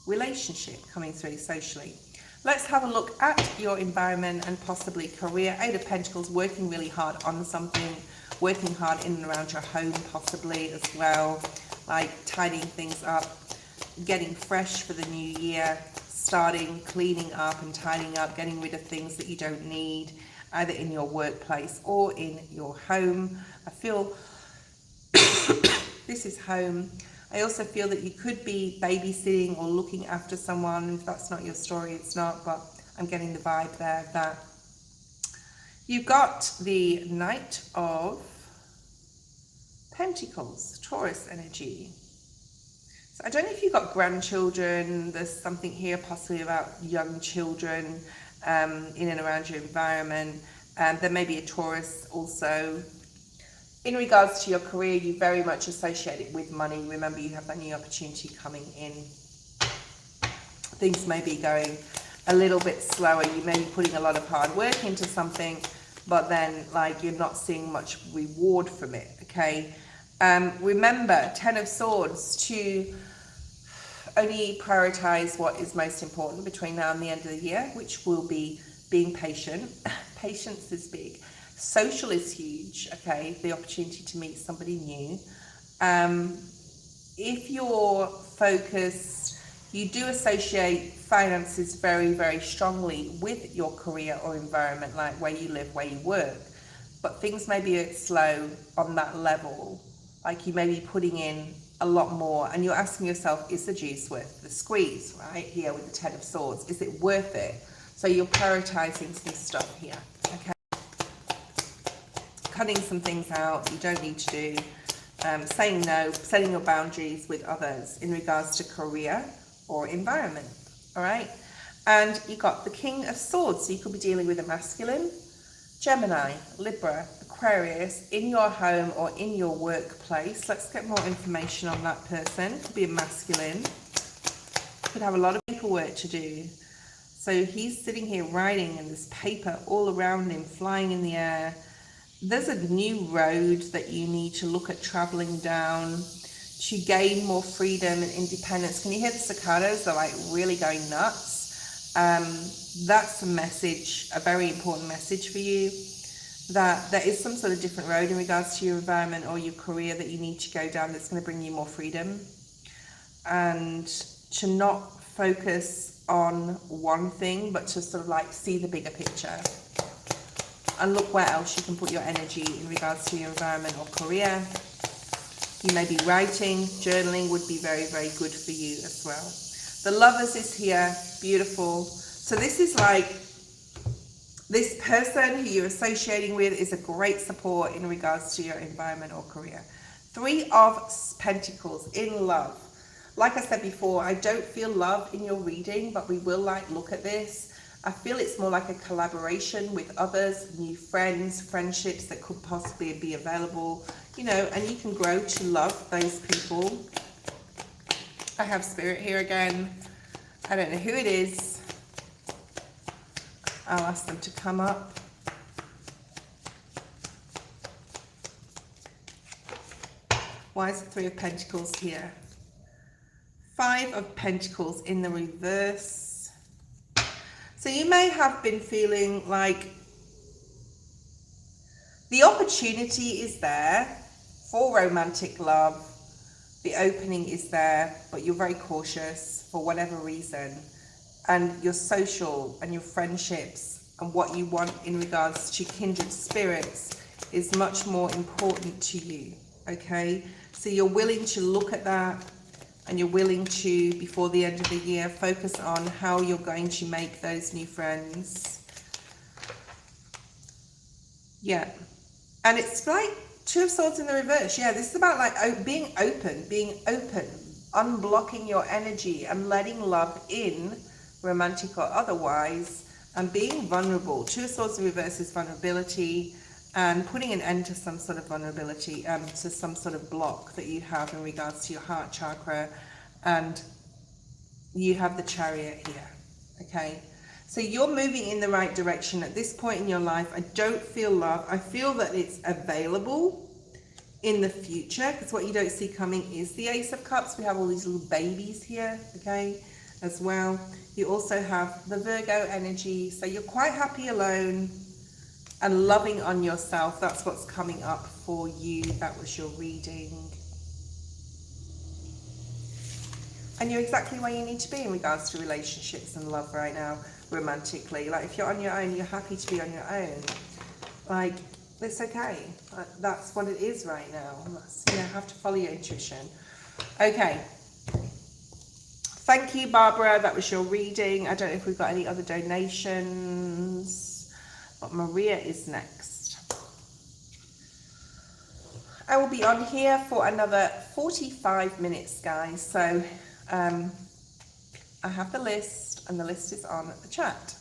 relationship coming through socially. Let's have a look at your environment and possibly career. Eight of Pentacles, working really hard on something, working hard in and around your home possibly as well, like tidying things up, getting fresh for the new year, starting cleaning up and tidying up, getting rid of things that you don't need, either in your workplace or in your home. I feel this is home. I also feel that you could be babysitting or looking after someone. If that's not your story, it's not, but I'm getting the vibe there that you've got the Knight of Pentacles, Taurus energy. So I don't know if you've got grandchildren. There's something here possibly about young children in and around your environment. There may be a Taurus also. In regards to your career, you very much associate it with money. Remember, you have that new opportunity coming in. Things may be going a little bit slower. You may be putting a lot of hard work into something, but then like you're not seeing much reward from it, okay? Remember, Ten of Swords, to only prioritize what is most important between now and the end of the year, which will be being patient. Patience is big. Social is huge, okay? The opportunity to meet somebody new. If you're focused, you do associate finances very, very strongly with your career or environment, like where you live, where you work. But things may be a bit slow on that level. Like you may be putting in a lot more and you're asking yourself, is the juice worth the squeeze, right? Here with the Ten of Swords, is it worth it? So you're prioritizing some stuff here, okay? Cutting some things out you don't need to do, saying no, setting your boundaries with others in regards to career or environment, all right? And you got the King of Swords, so you could be dealing with a masculine, Gemini, Libra, Aquarius in your home or in your workplace. Let's get more information on that person. Could be a masculine, could have a lot of paperwork to do. So he's sitting here writing and there's paper all around him, flying in the air. There's a new road that you need to look at traveling down to gain more freedom and independence. Can you hear the cicadas? They're like really going nuts. That's a message, a very important message for you, that there is some sort of different road in regards to your environment or your career that you need to go down that's going to bring you more freedom, and to not focus on one thing but to sort of like see the bigger picture and look where else you can put your energy in regards to your environment or career. You may be writing, journaling would be very, very good for you as well. The Lovers is here, beautiful. So this is like, this person who you're associating with is a great support in regards to your environment or career. Three of Pentacles, in love. Like I said before, I don't feel love in your reading, but we will like look at this. I feel it's more like a collaboration with others, new friends, friendships that could possibly be available, you know, and you can grow to love those people. I have Spirit here again. I don't know who it is. I'll ask them to come up. Why is the Three of Pentacles here? Five of Pentacles in the reverse. So you may have been feeling like the opportunity is there for romantic love. The opening is there, but you're very cautious for whatever reason. and your social and your friendships and what you want in regards to kindred spirits is much more important to you, okay? So you're willing to look at that, and you're willing to, before the end of the year, focus on how you're going to make those new friends. Yeah. And it's like Two of Swords in the reverse. Yeah, this is about like being open, unblocking your energy and letting love in, romantic or otherwise, and being vulnerable. Two of Swords in reverse is vulnerability, and putting an end to some sort of vulnerability, to some sort of block that you have in regards to your heart chakra. And you have the Chariot here, okay? So you're moving in the right direction at this point in your life. I don't feel love. I feel that it's available in the future, because what you don't see coming is the Ace of Cups. We have all these little babies here, okay, as well. You also have the Virgo energy. So you're quite happy alone and loving on yourself. That's what's coming up for you. That was your reading. And you're exactly where you need to be in regards to relationships and love right now, romantically. Like, if you're on your own, you're happy to be on your own. Like, it's okay. That's what it is right now. You have to follow your intuition. Okay. Thank you, Barbara. That was your reading. I don't know if we've got any other donations, but Maria is next. I will be on here for another 45 minutes, guys. So I have the list, and the list is on the chat.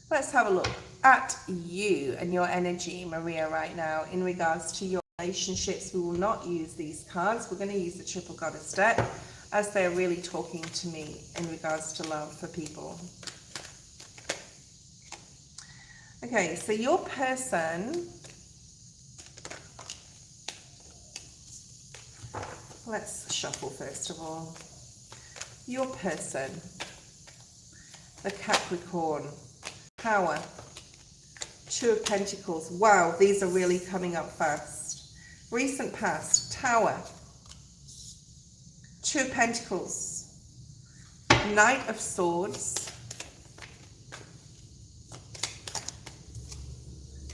Let's have a look at you and your energy, Maria, right now in regards to your relationships. We will not use these cards. We're going to use the Triple Goddess deck, as they're really talking to me in regards to love for people. Okay, so your person, let's shuffle first of all. Your person, the Capricorn, Tower, Two of Pentacles. Wow, these are really coming up fast. Recent past, Tower, Two of Pentacles, Knight of Swords,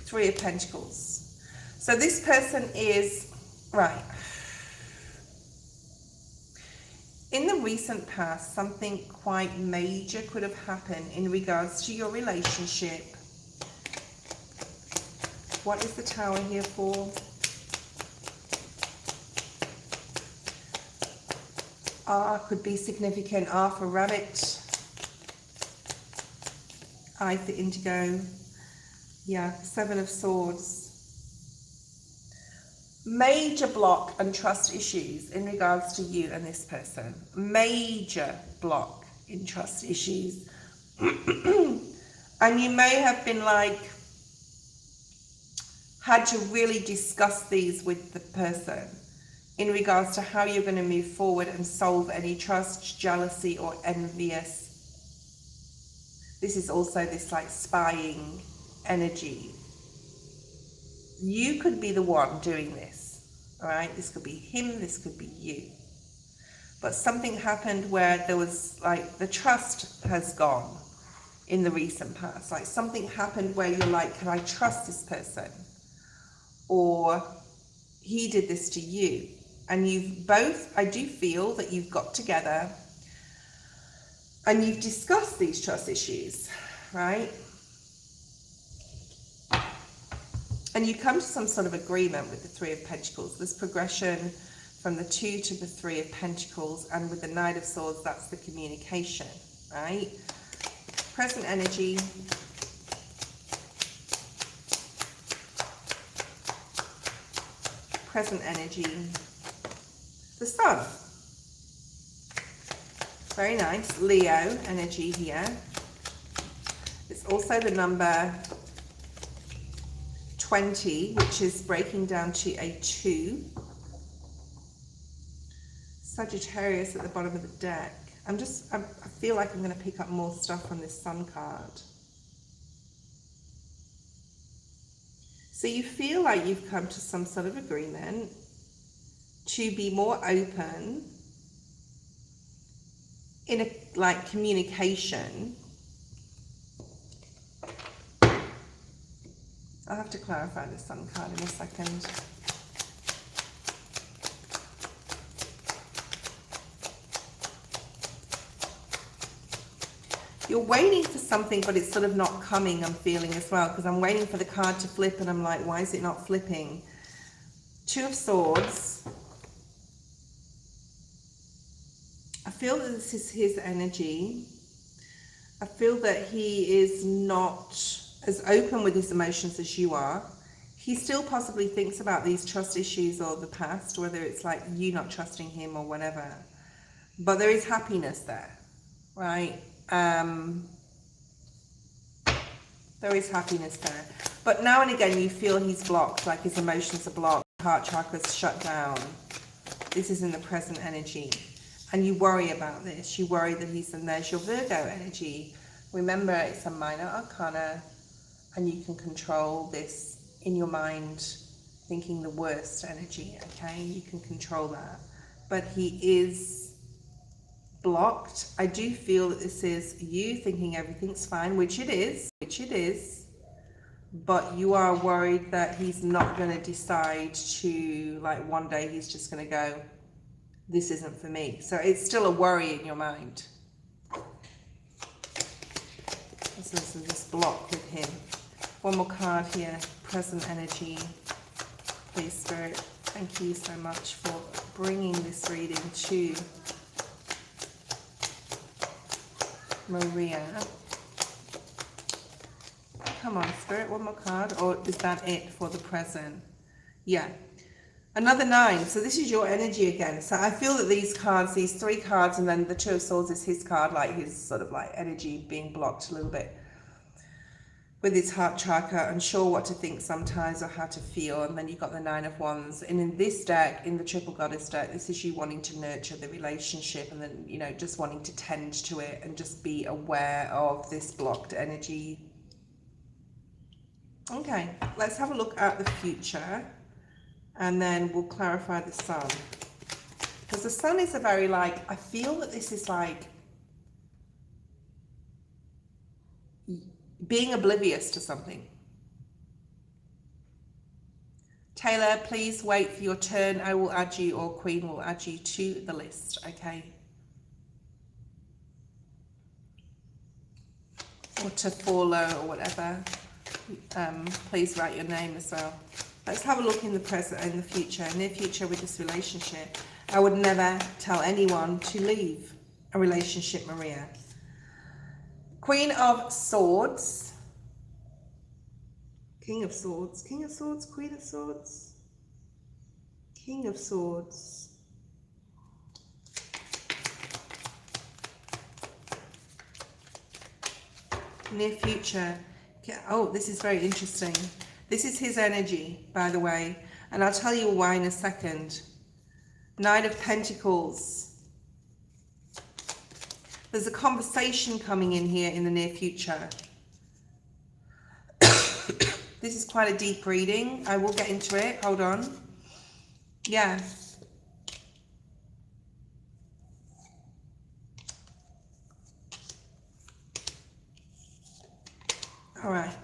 Three of Pentacles. So this person is, right, in the recent past, something quite major could have happened in regards to your relationship. What is the Tower here for? R could be significant. R for rabbit. I for indigo. Yeah, Seven of Swords. Major block and trust issues in regards to you and this person. Major block in trust issues. And you may have been like, had to really discuss these with the person in regards to how you're going to move forward and solve any trust, jealousy, or envious. This is also this like spying energy. You could be the one doing this, all right? This could be him, this could be you. But something happened where there was like, the trust has gone in the recent past. Like, something happened where you're like, can I trust this person? Or he did this to you. And you've both, I do feel that you've got together and you've discussed these trust issues, right? And you come to some sort of agreement with the Three of Pentacles. This progression from the Two to the Three of Pentacles, and with the Knight of Swords, that's the communication, right? Present energy. Present energy. The Sun. Very nice. Leo energy here. It's also the number 20, which is breaking down to a 2. Sagittarius at the bottom of the deck. I feel like I'm going to pick up more stuff from this Sun card. So you feel like you've come to some sort of agreement to be more open in a like communication. I'll have to clarify the Sun card in a second. You're waiting for something, but it's sort of not coming, I'm feeling as well, because I'm waiting for the card to flip and I'm like, why is it not flipping? Two of Swords. I feel that this is his energy. I feel that he is not as open with his emotions as you are. He still possibly thinks about these trust issues or the past, whether it's like you not trusting him or whatever. But there is happiness there, right? There is happiness there. But now and again you feel he's blocked, like his emotions are blocked, heart chakra's shut down. This is in the present energy. And you worry about this. You worry that he's, and there's your Virgo energy. Remember, it's a minor arcana, and you can control this in your mind, thinking the worst energy, okay? You can control that. But he is blocked. I do feel that this is you thinking everything's fine, which it is, but you are worried that he's not going to decide to, like, one day he's just going to go, this isn't for me. So it's still a worry in your mind. This is this block with him. One more card here, present energy. Please, Spirit, thank you so much for bringing this reading to Maria. Come on, Spirit, one more card. Or is that it for the present? Yeah. Another 9. So this is your energy again. So I feel that these cards, these 3 cards, and then the Two of Swords is his card, like his sort of like energy being blocked a little bit with his heart chakra, unsure what to think sometimes or how to feel. And then you've got the 9 of Wands. And in this deck, in the Triple Goddess deck, this is you wanting to nurture the relationship and then, you know, just wanting to tend to it and just be aware of this blocked energy. Okay, let's have a look at the future. And then we'll clarify the Sun. Because the Sun is a very, like, I feel that this is like being oblivious to something. Taylor, please wait for your turn. I will add you, or Queen will add you to the list, okay? Or to follow or whatever. Please write your name as well. Let's have a look in the present and the future, near future with this relationship. I would never tell anyone to leave a relationship, Maria. Queen of Swords. King of Swords. King of Swords, Queen of Swords. King of Swords. Near future. Oh, this is very interesting. This is his energy, by the way, and I'll tell you why in a second. 9 of Pentacles. There's a conversation coming in here in the near future. This is quite a deep reading. I will get into it. Hold on. Yeah. All right.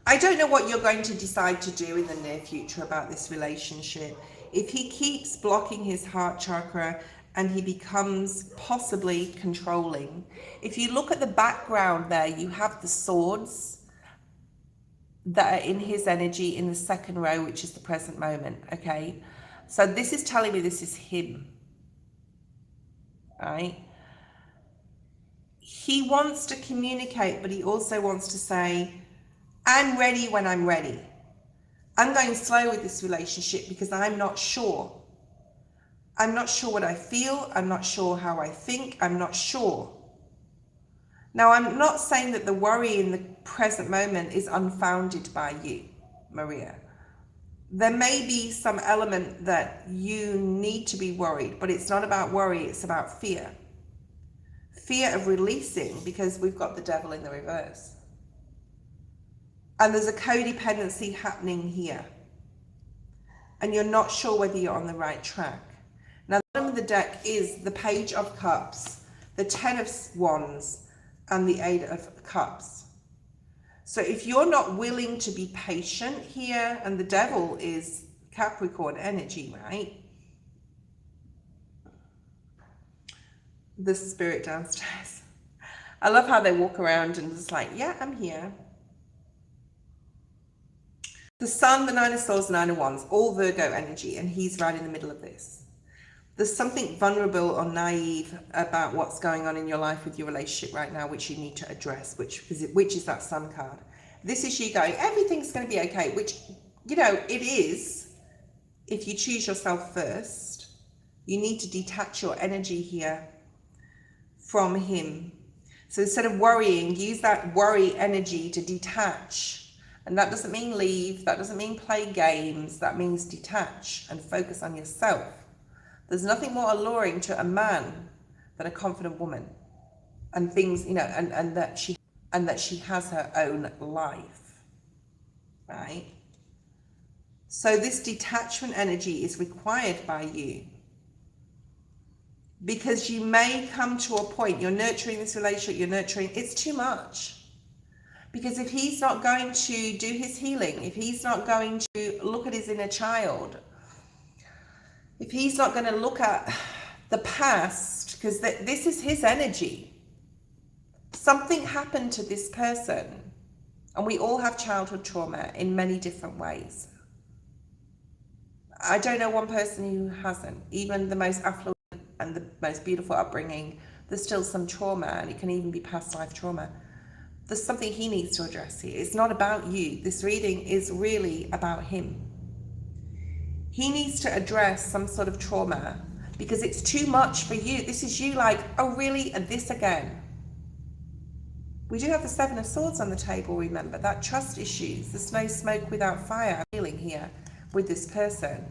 I don't know what you're going to decide to do in the near future about this relationship. If he keeps blocking his heart chakra and he becomes possibly controlling. If you look at the background there, you have the swords that are in his energy in the second row, which is the present moment, okay? So this is telling me this is him, right? He wants to communicate, but he also wants to say, I'm ready when I'm ready. I'm going slow with this relationship because I'm not sure. I'm not sure what I feel. I'm not sure how I think. I'm not sure. Now, I'm not saying that the worry in the present moment is unfounded by you, Maria. There may be some element that you need to be worried, but it's not about worry, it's about fear. Fear of releasing, because we've got the devil in the reverse. And there's a codependency happening here. And you're not sure whether you're on the right track. Now, the bottom of the deck is the Page of Cups, the Ten of Wands, and the Eight of Cups. So if you're not willing to be patient here, and the Devil is Capricorn energy, right? The spirit downstairs. I love how they walk around and just like, yeah, I'm here. The Sun, the Nine of Swords, Nine of Wands, all Virgo energy, and he's right in the middle of this. There's something vulnerable or naive about what's going on in your life with your relationship right now, which you need to address, which is that Sun card. This is you going, everything's going to be okay, which, you know, it is. If you choose yourself first, you need to detach your energy here from him. So instead of worrying, use that worry energy to detach. And that doesn't mean leave, that doesn't mean play games, that means detach and focus on yourself. There's nothing more alluring to a man than a confident woman, and things, you know, and that she has her own life, right? So this detachment energy is required by you, because you may come to a point, you're nurturing this relationship, it's too much. Because if he's not going to do his healing, if he's not going to look at his inner child, if he's not going to look at the past, because this is his energy. Something happened to this person, and we all have childhood trauma in many different ways. I don't know one person who hasn't. Even the most affluent and the most beautiful upbringing, there's still some trauma, and it can even be past life trauma. There's something he needs to address here. It's not about you. This reading is really about him. He needs to address some sort of trauma, because it's too much for you. This is you like, oh really, and this again. We do have the Seven of Swords on the table, remember, that trust issues. There's no smoke without fire. I'm feeling here with this person.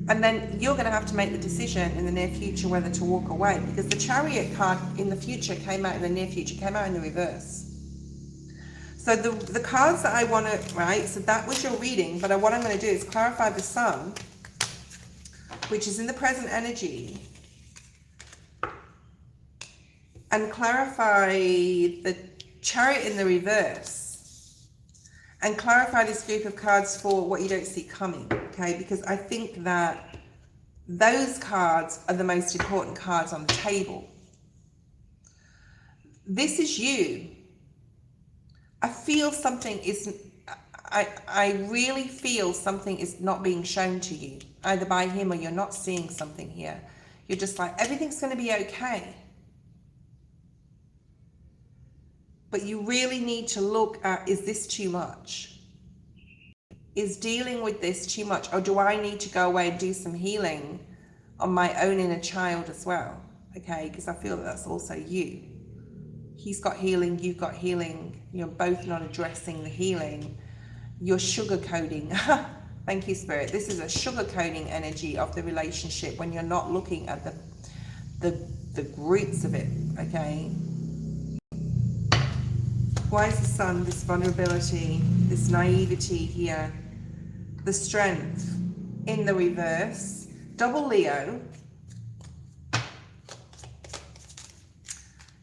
And then you're going to have to make the decision in the near future whether to walk away, because the Chariot card in the future came out in the near future, came out in the reverse. So the cards that I want to, right, so that was your reading, but what I'm going to do is clarify the Sun, which is in the present energy, and clarify the Chariot in the reverse, and clarify this group of cards for what you don't see coming, okay? Because I think that those cards are the most important cards on the table. This is you. I feel something is, I really feel something is not being shown to you, either by him or you're not seeing something here. You're just like, everything's going to be okay. But you really need to look at, is this too much? Is dealing with this too much? Or do I need to go away and do some healing on my own inner child as well? Okay, because I feel that that's also you. He's got healing, you've got healing. You're both not addressing the healing. You're sugarcoating. Thank you, Spirit. This is a sugarcoating energy of the relationship when you're not looking at the roots of it, okay? Why is the Sun, this vulnerability, this naivety here, the Strength in the reverse, double Leo,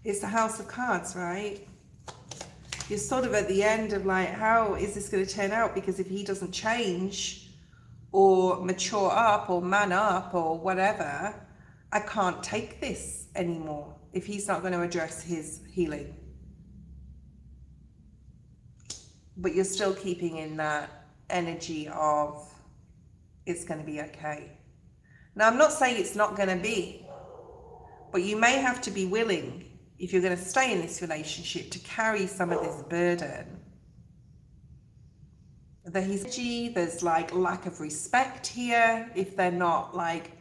it's the House of Cards, right? You're sort of at the end of like, how is this going to turn out? Because if he doesn't change or mature up or man up or whatever, I can't take this anymore if he's not going to address his healing. But you're still keeping in that energy of it's going to be okay. Now, I'm not saying it's not going to be, but you may have to be willing, if you're going to stay in this relationship, to carry some of this burden. There's like lack of respect here if they're not like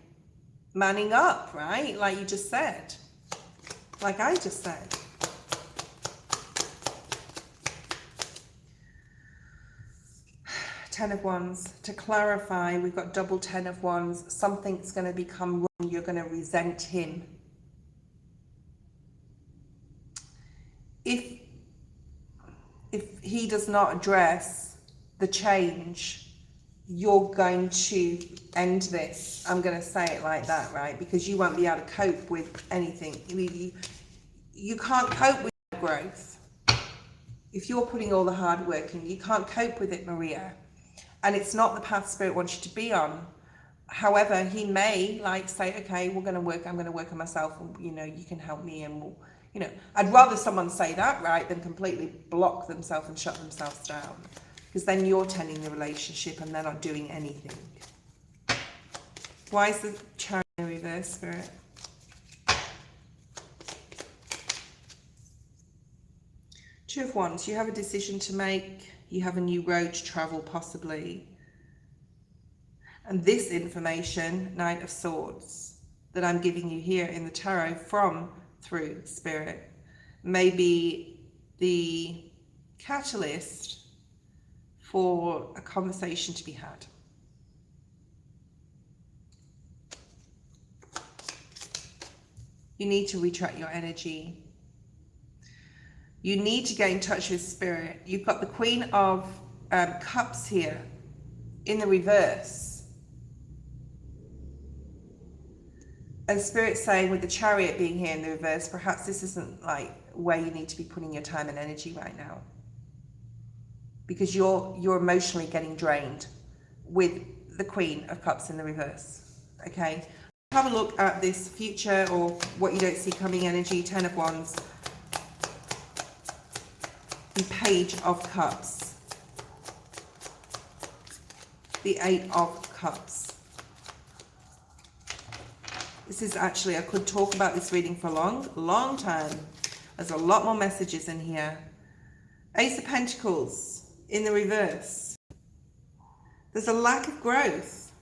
manning up, right? Like you just said, like I just said. Ten of Wands. To clarify, we've got double Ten of Wands. Something's going to become wrong. You're going to resent him. If he does not address the change you're going to end this. I'm going to say it like that, right? Because you won't be able to cope with anything. You can't cope with growth. If you're putting all the hard work in, you can't cope with it, Maria. And it's not the path Spirit wants you to be on. However, he may like say, okay, I'm going to work on myself, and you can help me, and we'll, I'd rather someone say that, right, than completely block themselves and shut themselves down. Because then you're tending the relationship and they're not doing anything. Why is the Chariot in reverse, Spirit? Two of Wands, you have a decision to make. You have a new road to travel, possibly. And this information, Knight of Swords, that I'm giving you here in the tarot through Spirit, may be the catalyst for a conversation to be had. You need to retract your energy. You need to get in touch with Spirit. You've got the Queen of Cups here in the reverse. And Spirit saying, with the Chariot being here in the reverse, perhaps this isn't like where you need to be putting your time and energy right now. Because you're emotionally getting drained with the Queen of Cups in the reverse. Okay? Have a look at this future or what you don't see coming energy. 10 of Wands. The Page of Cups. The 8 of Cups. This is actually, I could talk about this reading for a long time. There's a lot more messages in here. Ace of Pentacles in the reverse. There's a lack of growth.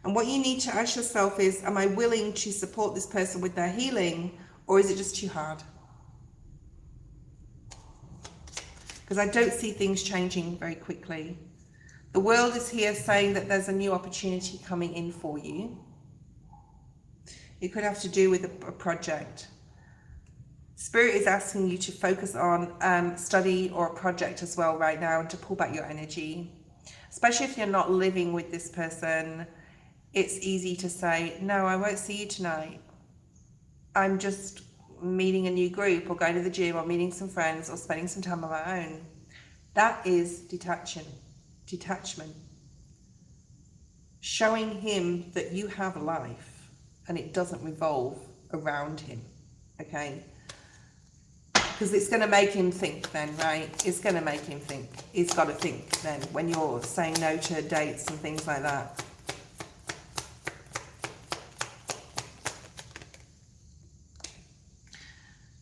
And what you need to ask yourself is, am I willing to support this person with their healing, or is it just too hard? Because I don't see things changing very quickly. The world is here saying that there's a new opportunity coming in for you. It could have to do with a project. Spirit is asking you to focus on study or a project as well right now, and to pull back your energy. Especially if you're not living with this person, it's easy to say, no, I won't see you tonight. I'm just meeting a new group, or going to the gym, or meeting some friends, or spending some time on my own. That is detachment. Showing him that you have a life and it doesn't revolve around him, okay? Because it's going to make him think then, right? It's going to make him think. He's got to think then when you're saying no to dates and things like that.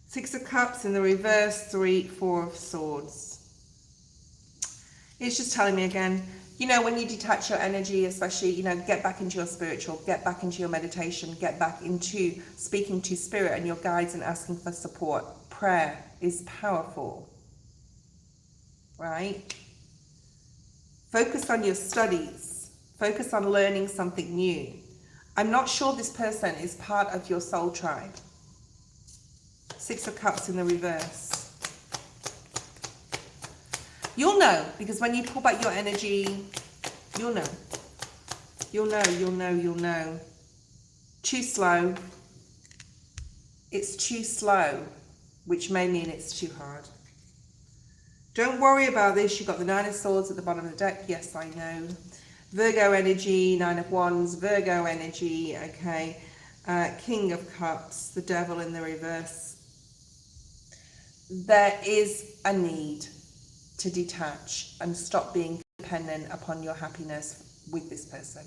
Six of Cups in the reverse, 3, 4 of Swords. It's just telling me again, when you detach your energy, especially, get back into your spiritual, get back into your meditation, get back into speaking to Spirit and your guides and asking for support. Prayer is powerful, right? Focus on your studies. Focus on learning something new. I'm not sure this person is part of your soul tribe. Six of Cups in the reverse. You'll know, because when you pull back your energy, you'll know. You'll know. Too slow. It's too slow, which may mean it's too hard. Don't worry about this. You've got the 9 of Swords at the bottom of the deck. Yes, I know. Virgo energy, 9 of Wands, Virgo energy, okay. King of Cups, the Devil in the reverse. There is a need to detach and stop being dependent upon your happiness with this person.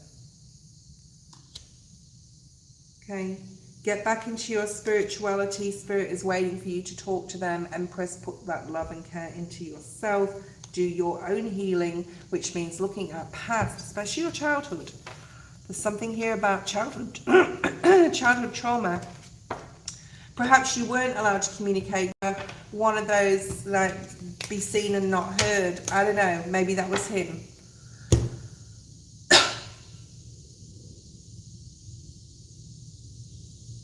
Okay, get back into your spirituality. Spirit is waiting for you to talk to them. Empress, put that love and care into yourself. Do your own healing, which means looking at past, especially your childhood. There's something here about childhood, childhood trauma. Perhaps you weren't allowed to communicate. One of those, like, be seen and not heard. I don't know. Maybe that was him.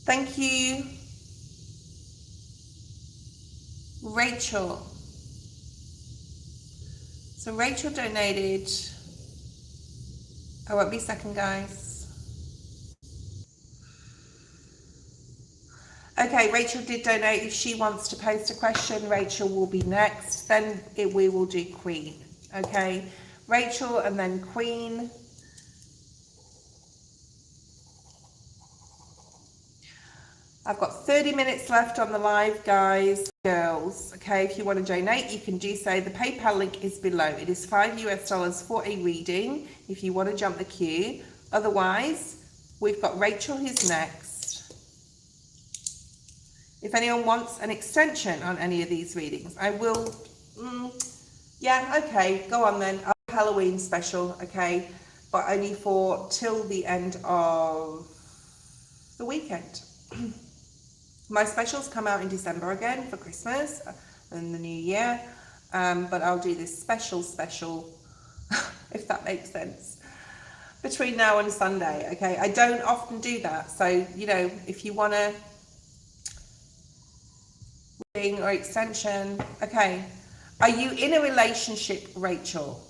Thank you, Rachel. So Rachel donated I won't be second, guys. Okay, Rachel did donate. If she wants to post a question, Rachel will be next. Then we will do Queen. Okay, Rachel and then Queen. I've got 30 minutes left on the live, guys, girls. Okay, if you want to donate, you can do so. The PayPal link is below. It is $5 for a reading if you want to jump the queue. Otherwise, we've got Rachel who's next. If anyone wants an extension on any of these readings, I will, yeah, okay, go on then. I'll do a Halloween special, okay, but only for till the end of the weekend. My specials come out in December again for Christmas and the new year, but I'll do this special, if that makes sense, between now and Sunday, okay? I don't often do that, so, you know, if you want to or extension. Okay, are you in a relationship, Rachel?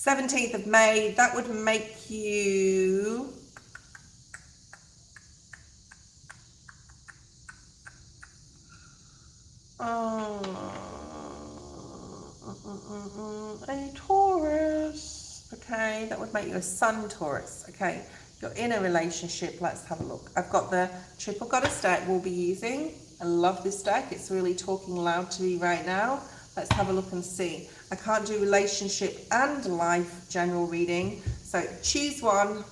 th of May, that would make you a Taurus. Okay, that would make you a Sun Taurus. Okay, you're in a relationship. Let's have a look. I've got the Triple Goddess deck we'll be using. I love this deck. It's really talking loud to me right now. Let's have a look and see. I can't do relationship and life general reading, so choose one.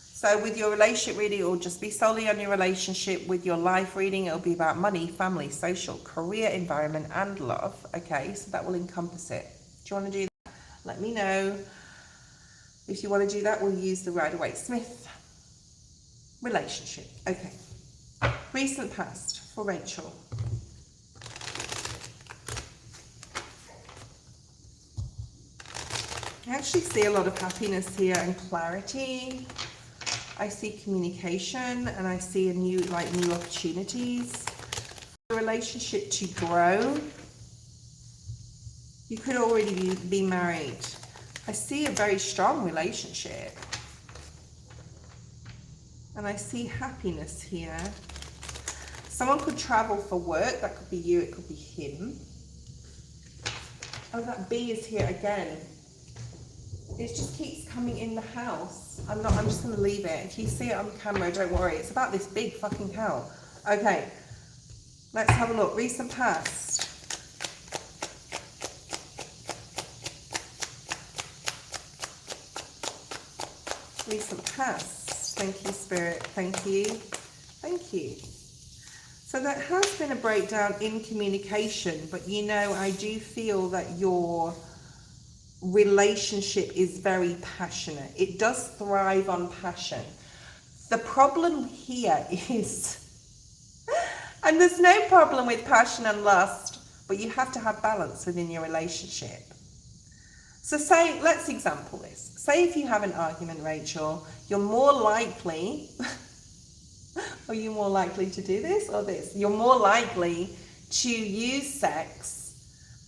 So with your relationship reading, it will just be solely on your relationship. With your life reading, it'll be about money, family, social, career, environment, and love. Okay, so that will encompass it. Do you want to do that? Let me know. If you want to do that, we'll use the Waite Smith. Relationship. Okay. Recent past for Rachel. I actually see a lot of happiness here and clarity. I see communication, and I see new opportunities. The relationship to grow. You could already be married. I see a very strong relationship. And I see happiness here. Someone could travel for work. That could be you, it could be him. Oh, that bee is here again. It just keeps coming in the house. I'm just going to leave it. If you see it on camera, don't worry. It's about this big fucking cow. Okay, let's have a look. Recent past. Recent past. Thank you, Spirit. Thank you. Thank you. So that has been a breakdown in communication, but you know, I do feel that your relationship is very passionate. It does thrive on passion. The problem here is, and there's no problem with passion and lust, but you have to have balance within your relationship. So say, let's example this. Say if you have an argument, Rachel, you're more likely, are you more likely to do this or this? You're more likely to use sex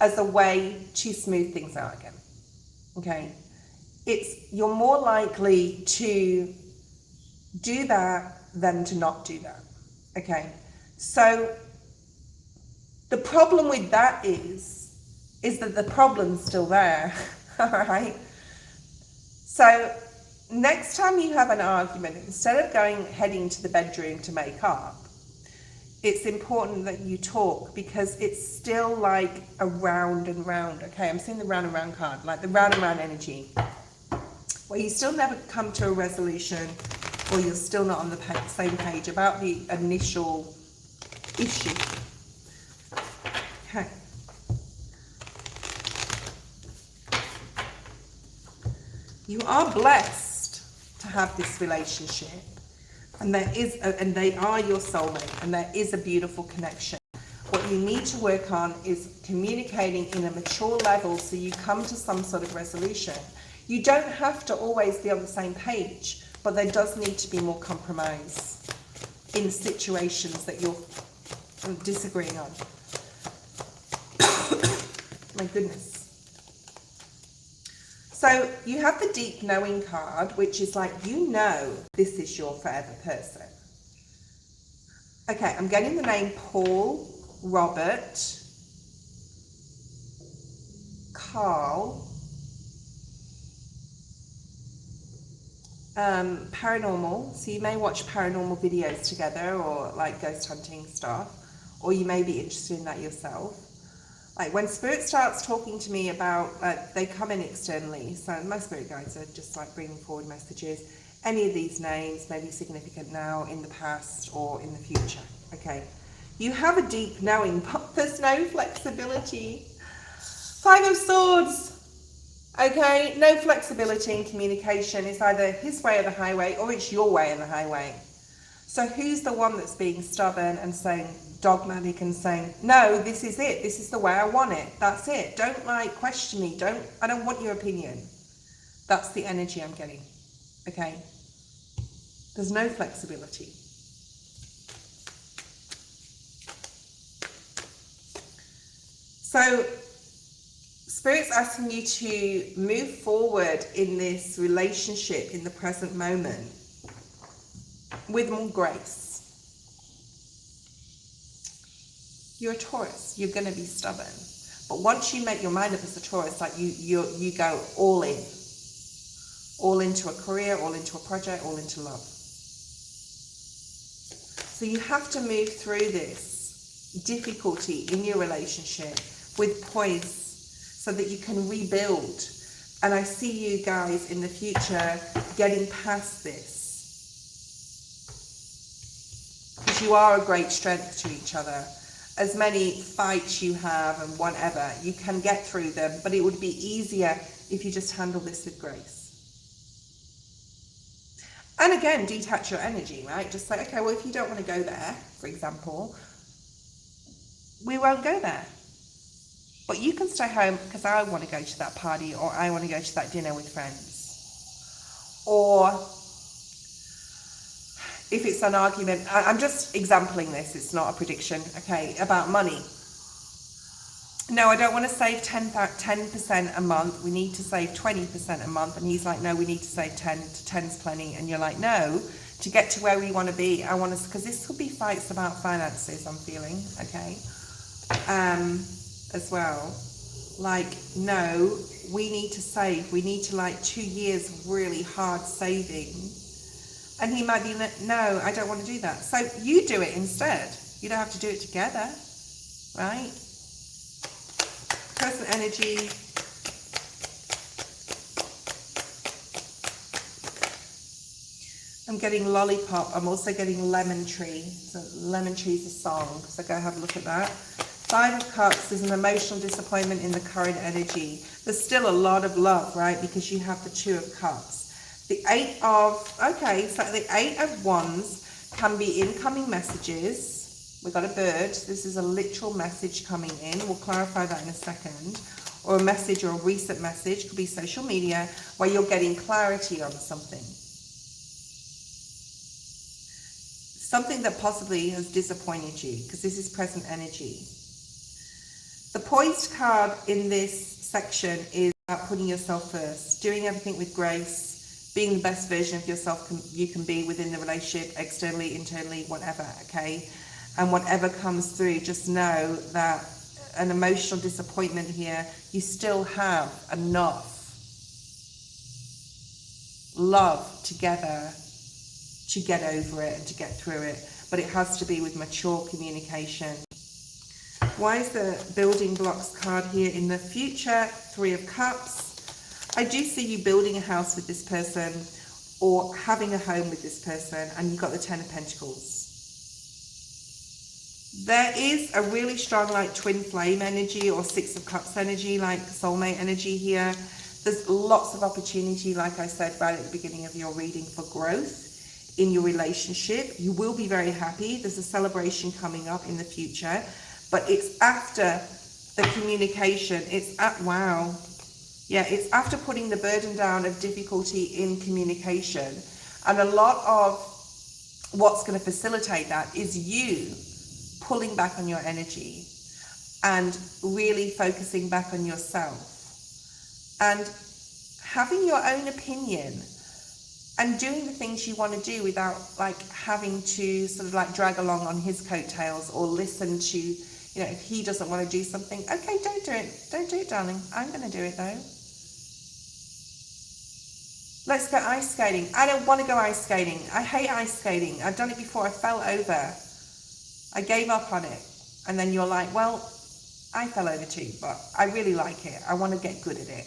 as a way to smooth things out again. Okay, you're more likely to do that than to not do that. Okay, so the problem with that is that the problem's still there. All right. So next time you have an argument, instead of heading to the bedroom to make up, it's important that you talk, because it's still like a round and round. Okay, I'm seeing the round and round card, like the round and round energy, where you still never come to a resolution, or you're still not on the same page about the initial issue. Okay. You are blessed to have this relationship. And they are your soulmate, and there is a beautiful connection. What you need to work on is communicating in a mature level, so you come to some sort of resolution. You don't have to always be on the same page, but there does need to be more compromise in situations that you're disagreeing on. My goodness. So you have the deep knowing card, which is like, you know, this is your forever person. Okay, I'm getting the name Paul, Robert, Carl, paranormal. So you may watch paranormal videos together, or like ghost hunting stuff, or you may be interested in that yourself. Like when spirit starts talking to me about, they come in externally, so my spirit guides are just like bringing forward messages. Any of these names may be significant now, in the past, or in the future. Okay, you have a deep knowing, but there's no flexibility. Five of Swords. Okay, no flexibility in communication. It's either his way or the highway, or it's your way and the highway. So who's the one that's being stubborn and saying, dogmatic, and saying, no, this is it, this is the way I want it, that's it, don't like question me, I don't want your opinion. That's the energy I'm getting. Okay, there's no flexibility. So Spirit's asking you to move forward in this relationship in the present moment with more grace. You're a Taurus, you're going to be stubborn. But once you make your mind up as a Taurus, like you go all in. All into a career, all into a project, all into love. So you have to move through this difficulty in your relationship with poise, so that you can rebuild. And I see you guys in the future getting past this. Because you are a great strength to each other. As many fights you have and whatever, you can get through them, but it would be easier if you just handle this with grace. And again, detach your energy, right? Just say, okay, well, if you don't want to go there, for example, we won't go there. But you can stay home because I want to go to that party, or I want to go to that dinner with friends. Or if it's an argument, I'm just exampling this, it's not a prediction, okay, about money. No, I don't want to save 10% a month, we need to save 20% a month. And he's like, no, we need to save 10, 10's plenty. And you're like, no, to get to where we want to be, I want to, because this could be fights about finances, I'm feeling, okay, as well. Like, no, we need to save, we need to, like, 2 years of really hard saving. And he might be, no, I don't want to do that. So you do it instead. You don't have to do it together, right? Present energy. I'm getting lollipop. I'm also getting lemon tree. So lemon tree is a song. So go have a look at that. Five of Cups is an emotional disappointment in the current energy. There's still a lot of love, right? Because you have the Two of Cups. The Eight of, okay, so the Eight of Wands can be incoming messages. We've got a bird. This is a literal message coming in. We'll clarify that in a second. Or a message, or a recent message. Could be social media, where you're getting clarity on something. Something that possibly has disappointed you, because this is present energy. The poised card in this section is about putting yourself first, doing everything with grace, being the best version of yourself you can be within the relationship, externally, internally, whatever, okay? And whatever comes through, just know that an emotional disappointment here, you still have enough love together to get over it and to get through it. But it has to be with mature communication. Why is the building blocks card here in the future? Three of Cups. I do see you building a house with this person, or having a home with this person, and you've got the Ten of Pentacles. There is a really strong, like, twin flame energy, or Six of Cups energy, like soulmate energy here. There's lots of opportunity, like I said right at the beginning of your reading, for growth in your relationship. You will be very happy. There's a celebration coming up in the future. But it's after the communication. It's wow. Yeah, it's after putting the burden down of difficulty in communication. And a lot of what's going to facilitate that is you pulling back on your energy and really focusing back on yourself and having your own opinion and doing the things you want to do without like having to sort of like drag along on his coattails or listen to, you know, if he doesn't want to do something, okay, don't do it, darling. I'm going to do it though. Let's go ice skating. I don't want to go ice skating. I hate ice skating. I've done it before. I fell over. I gave up on it. And then you're like, well, I fell over too, but I really like it. I want to get good at it.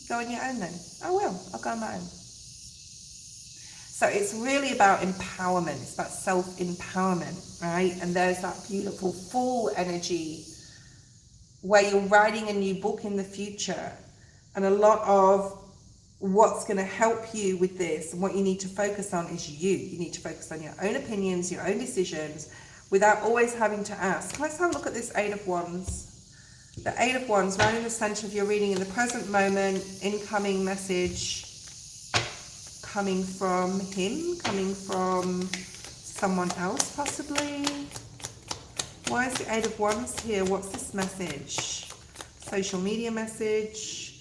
Go on your own then. I will. I'll go on my own. So it's really about empowerment. It's about self-empowerment, right? And there's that beautiful full energy where you're writing a new book in the future. And a lot of what's going to help you with this and what you need to focus on is you. You need to focus on your own opinions, your own decisions, without always having to ask. Let's have a look at this Eight of Wands. The Eight of Wands, right in the center of your reading in the present moment, incoming message, coming from him, coming from someone else possibly. Why is the Eight of Wands here? What's this message? Social media message.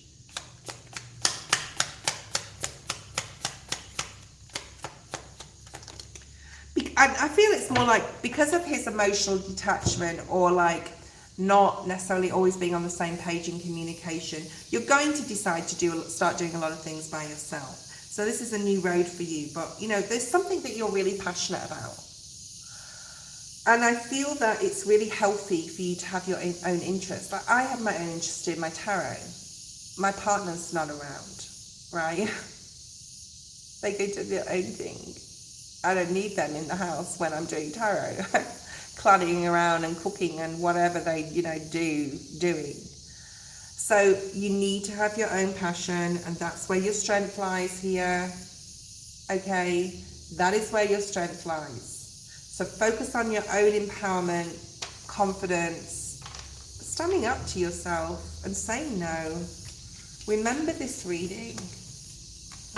I feel it's more like because of his emotional detachment or like not necessarily always being on the same page in communication, you're going to decide to start doing a lot of things by yourself. So this is a new road for you, but you know, there's something that you're really passionate about. And I feel that it's really healthy for you to have your own interests. Like I have my own interest in my tarot. My partner's not around, right? They go do their own thing. I don't need them in the house when I'm doing tarot, cluttering around and cooking and whatever they, you know, doing. So you need to have your own passion, and that's where your strength lies here. Okay, that is where your strength lies. So focus on your own empowerment, confidence, standing up to yourself and saying no. Remember this reading.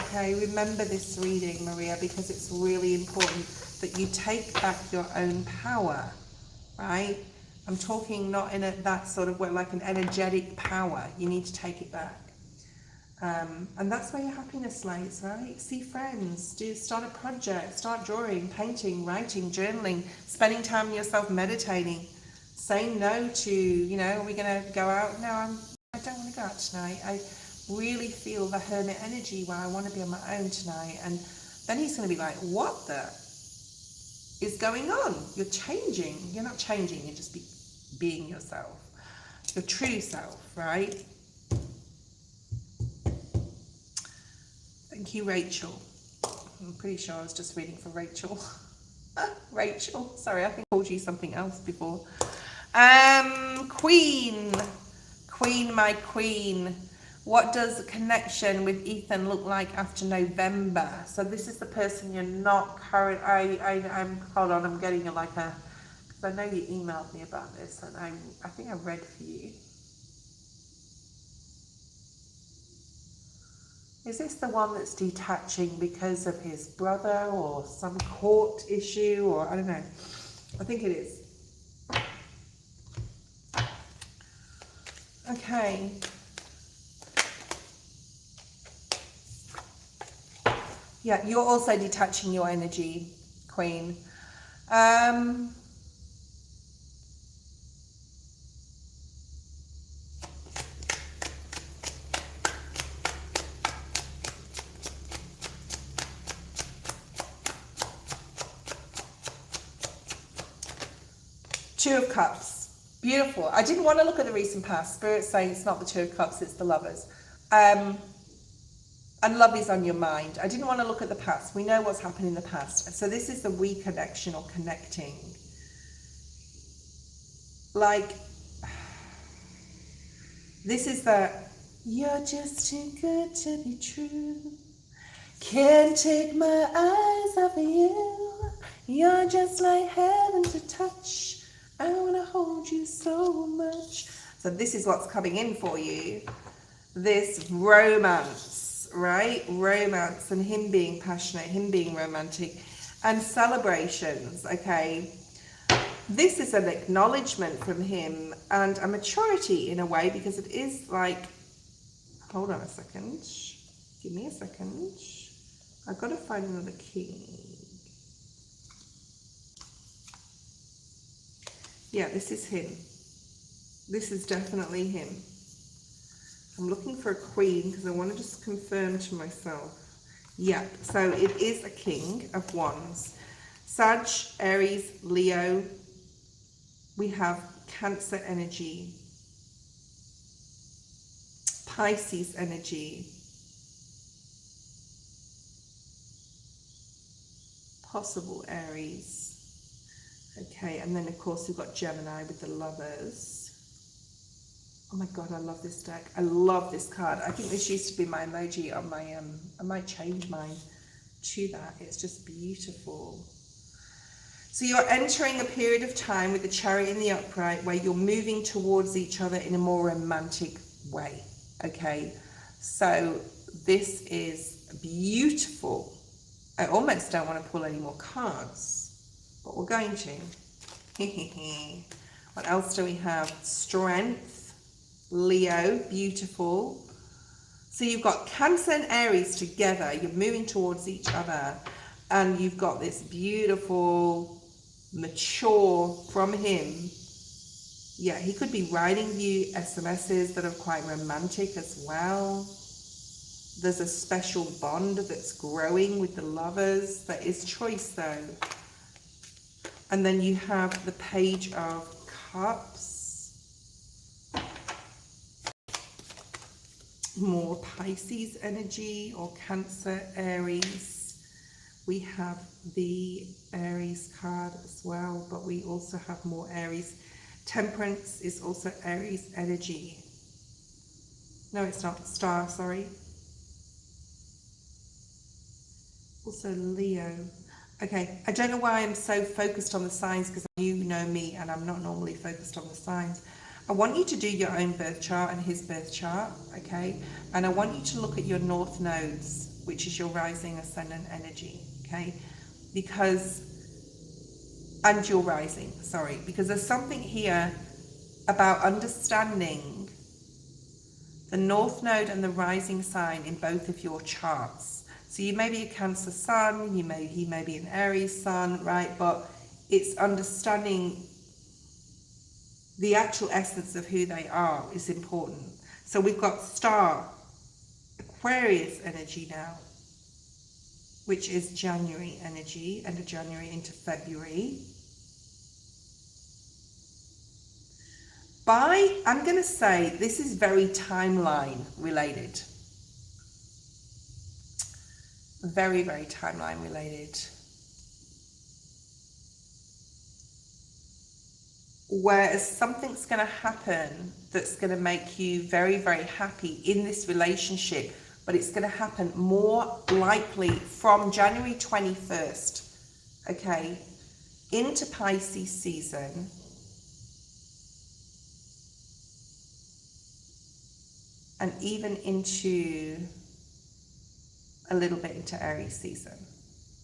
Okay, remember this reading, Maria, because it's really important that you take back your own power, right? I'm talking not in that sort of way, like an energetic power. You need to take it back. And that's where your happiness lies, right? See friends, start a project, start drawing, painting, writing, journaling, spending time with yourself, meditating, saying no to, you know, are we going to go out? No, I don't want to go out tonight. I really feel the hermit energy where I want to be on my own tonight. And then he's going to be like, what the is going on? You're changing. You're not changing, you're just being yourself, your true self, right? Thank you, Rachel. I'm pretty sure I was just reading for Rachel. Rachel, sorry, I think I called you something else before. Queen, my queen. What does a connection with Ethan look like after November? So this is the person you're not current. I'm hold on. I'm getting like a, because I know you emailed me about this, and I think I read for you. Is this the one that's detaching because of his brother or some court issue, or I don't know? I think it is. Okay. Yeah, you're also detaching your energy, Queen. Two of Cups. Beautiful. I didn't want to look at the recent past. Spirit's saying it's not the Two of Cups, it's the Lovers. And love is on your mind. I didn't want to look at the past. We know what's happened in the past. So this is the reconnection or connecting. Like, this is the, you're just too good to be true. Can't take my eyes off of you. You're just like heaven to touch. I want to hold you so much. So this is what's coming in for you. This romance, right? Romance and him being passionate, him being romantic, and celebrations, okay? this is an acknowledgement from him and a maturity in a way, because it is like, hold on a second, give me a second, I've got to find another king. Yeah, this is him. This is definitely him. I'm looking for a queen because I want to just confirm to myself. Yeah, so it is a king of wands. Sag, Aries, Leo. We have Cancer energy, Pisces energy, possible Aries. Okay, and then of course we've got Gemini with the Lovers. Oh my God, I love this deck. I love this card. I think this used to be my emoji on my, I might change mine to that. It's just beautiful. So you're entering a period of time with the Chariot in the upright where you're moving towards each other in a more romantic way, okay? So this is beautiful. I almost don't want to pull any more cards, but we're going to. What else do we have? Strength, Leo, beautiful. So you've got Cancer and Aries together. You're moving towards each other, and you've got this beautiful, mature from him. Yeah, he could be writing you SMSs that are quite romantic as well. There's a special bond that's growing with the Lovers. There is choice though. And then you have the Page of Cups. More Pisces energy or Cancer, Aries. We have the Aries card as well, but we also have more Aries. Temperance is also Aries energy. No, it's not. Star, sorry. Also Leo. Okay, I don't know why I'm so focused on the signs, because you know me and I'm not normally focused on the signs. I want you to do your own birth chart and his birth chart, okay? And I want you to look at your north nodes, which is your rising ascendant energy, okay? And your rising, sorry, because there's something here about understanding the north node and the rising sign in both of your charts. So you may be a Cancer sun, he may be an Aries sun, right? But it's understanding the actual essence of who they are is important. So we've got Star, Aquarius energy now, which is January energy, end of January into February. I'm going to say this is very timeline related. Very, very timeline related. Whereas something's going to happen that's going to make you very, very happy in this relationship, but it's going to happen more likely from January 21st, okay, into Pisces season. And even into a little bit into Aries season,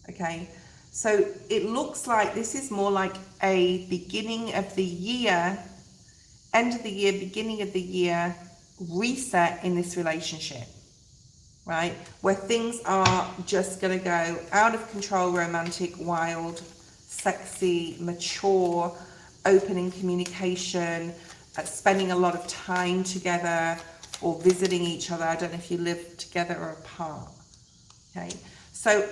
okay? So it looks like this is more like a beginning of the year, end of the year, beginning of the year reset in this relationship, right? Where things are just gonna go out of control, romantic, wild, sexy, mature, open in communication, spending a lot of time together or visiting each other. I don't know if you live together or apart. Okay, so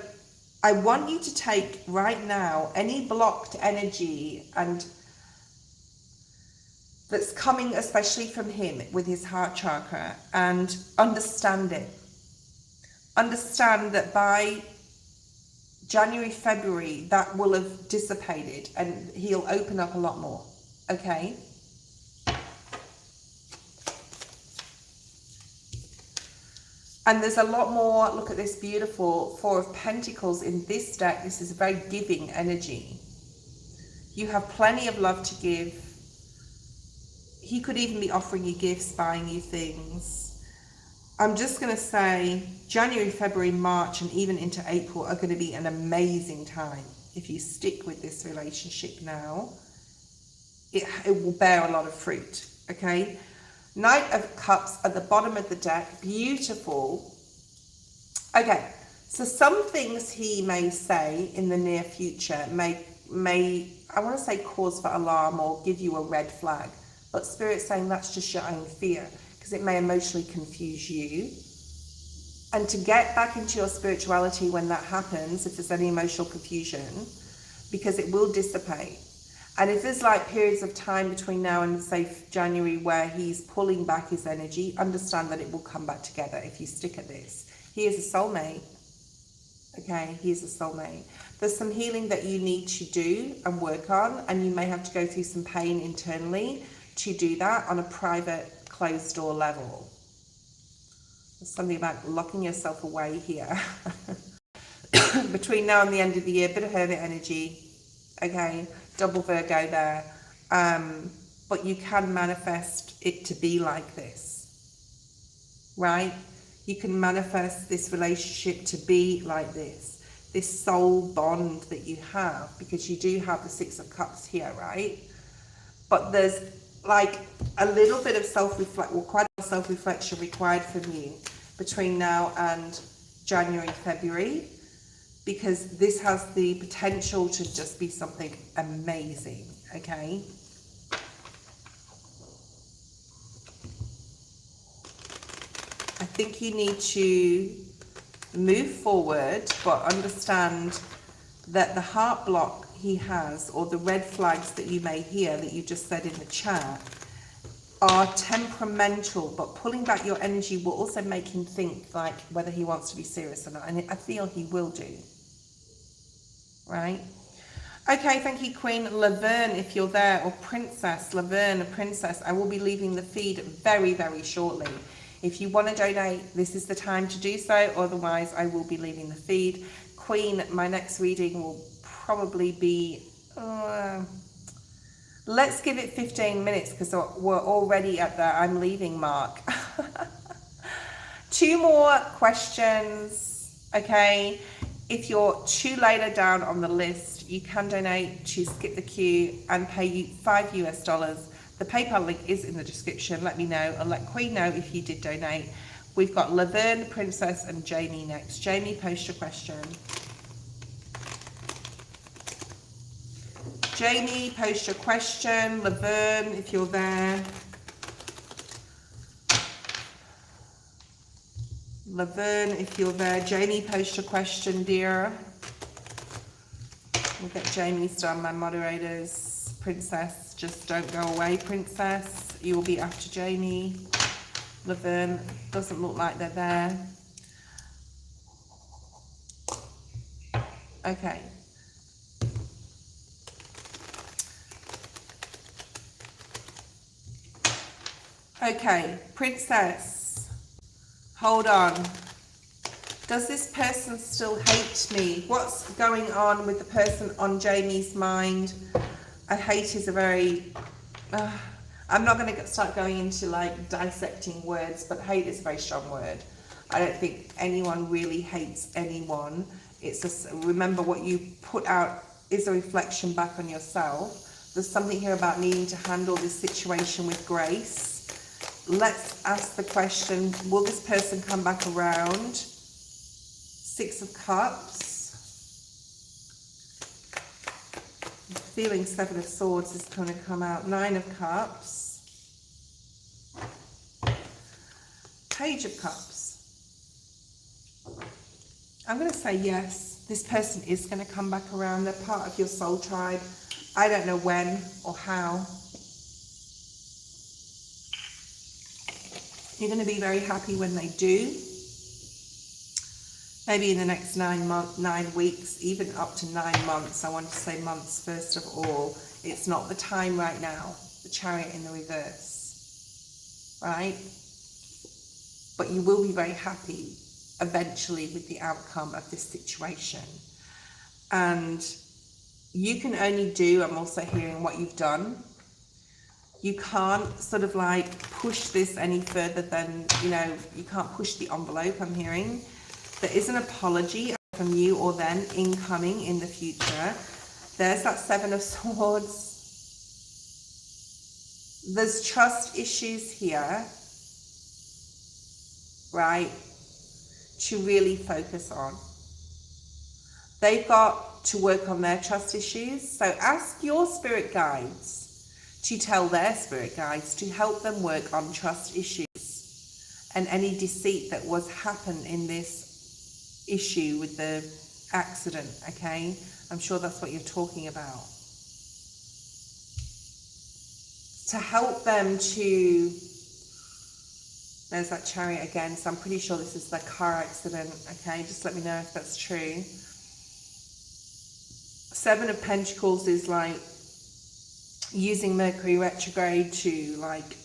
I want you to take right now any blocked energy and that's coming especially from him with his heart chakra, and understand it. Understand that by January, February, that will have dissipated and he'll open up a lot more, okay? And there's a lot more. Look at this beautiful Four of Pentacles in this deck. This is a very giving energy. You have plenty of love to give. He could even be offering you gifts, buying you things. I'm just going to say January, February, March, and even into April are going to be an amazing time if you stick with this relationship now. it will bear a lot of fruit. Okay, Knight of Cups at the bottom of the deck, beautiful. Okay, so some things he may say in the near future may I want to say cause for alarm or give you a red flag, but Spirit's saying that's just your own fear, because it may emotionally confuse you. And to get back into your spirituality when that happens, if there's any emotional confusion, because it will dissipate. And if there's like periods of time between now and say January where he's pulling back his energy, understand that it will come back together if you stick at this. He is a soulmate. Okay, he's a soulmate. There's some healing that you need to do and work on, and you may have to go through some pain internally to do that on a private, closed door level. There's something about locking yourself away here. Between now and the end of the year, bit of hermit energy. Okay, double Virgo there. But you can manifest it to be like this, right? You can manifest this relationship to be like this soul bond that you have, because you do have the Six of Cups here, right? But there's like a little bit of self-reflection, well, quite a self-reflection required from you between now and January, February, because this has the potential to just be something amazing, okay? I think you need to move forward, but understand that the heart block he has, or the red flags that you may hear that you just said in the chat, are temperamental, but pulling back your energy will also make him think like whether he wants to be serious or not, and I feel he will do, right? Okay, thank you, Queen Laverne, if you're there, or Princess Laverne, Princess. I will be leaving the feed very, very shortly. If you want to donate, this is the time to do so. Otherwise, I will be leaving the feed. Queen, my next reading will probably be, let's give it 15 minutes, because we're already at the I'm leaving mark. 2 more questions, okay? If you're too later down on the list, you can donate to skip the queue and pay you $5 US. The PayPal link is in the description. Let me know, and let Queen know if you did donate. We've got Laverne, Princess, and Jamie next. Jamie, post your question. Jamie, post your question. Laverne, if you're there. Laverne, if you're there. Jamie, post your question, dear. We'll get Jamie's done, my moderators. Princess, just don't go away, Princess. You will be after Jamie. Laverne, doesn't look like they're there. Okay. Okay, Princess, hold on. Does this person still hate me? What's going on with the person on Jamie's mind? Hate is a very, I'm not going to start going into like dissecting words, but hate is a very strong word. I don't think anyone really hates anyone. It's just, remember, what you put out is a reflection back on yourself. There's something here about needing to handle this situation with grace. Let's ask the question, will this person come back around? 6 of Cups. Feeling 7 of Swords is going to come out. 9 of Cups. Page of Cups. I'm going to say yes. This person is going to come back around. They're part of your soul tribe. I don't know when or how. You're going to be very happy when they do. Maybe in the next 9 weeks, even up to 9 months. I want to say months first of all. It's not the time right now. The Chariot in the reverse, right? But you will be very happy eventually with the outcome of this situation. And you can only do, I'm also hearing, what you've done. You can't sort of like push this any further than, you know, you can't push the envelope, I'm hearing. There is an apology from you or them incoming in the future. There's that 7 of Swords. there's trust issues here, right, to really focus on. They've got to work on their trust issues. So ask your spirit guides to tell their spirit guides to help them work on trust issues and any deceit that was happened in this issue with the accident, okay? I'm sure that's what you're talking about. To help them to, there's that Chariot again, so I'm pretty sure this is the car accident, okay? Just let me know if that's true. Seven of Pentacles is like using Mercury retrograde to like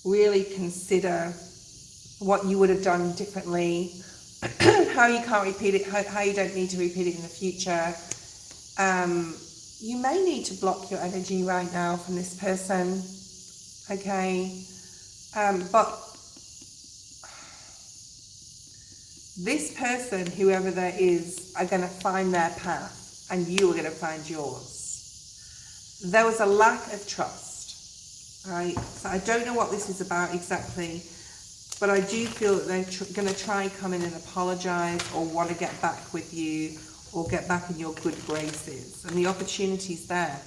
really consider what you would have done differently, how you can't repeat it, how you don't need to repeat it in the future. You may need to block your energy right now from this person, okay? But this person, whoever that is, are going to find their path and you are going to find yours. There was a lack of trust, right? So I don't know what this is about exactly, but I do feel that they're going to try and come in and apologize or want to get back with you or get back in your good graces. And the opportunity's there.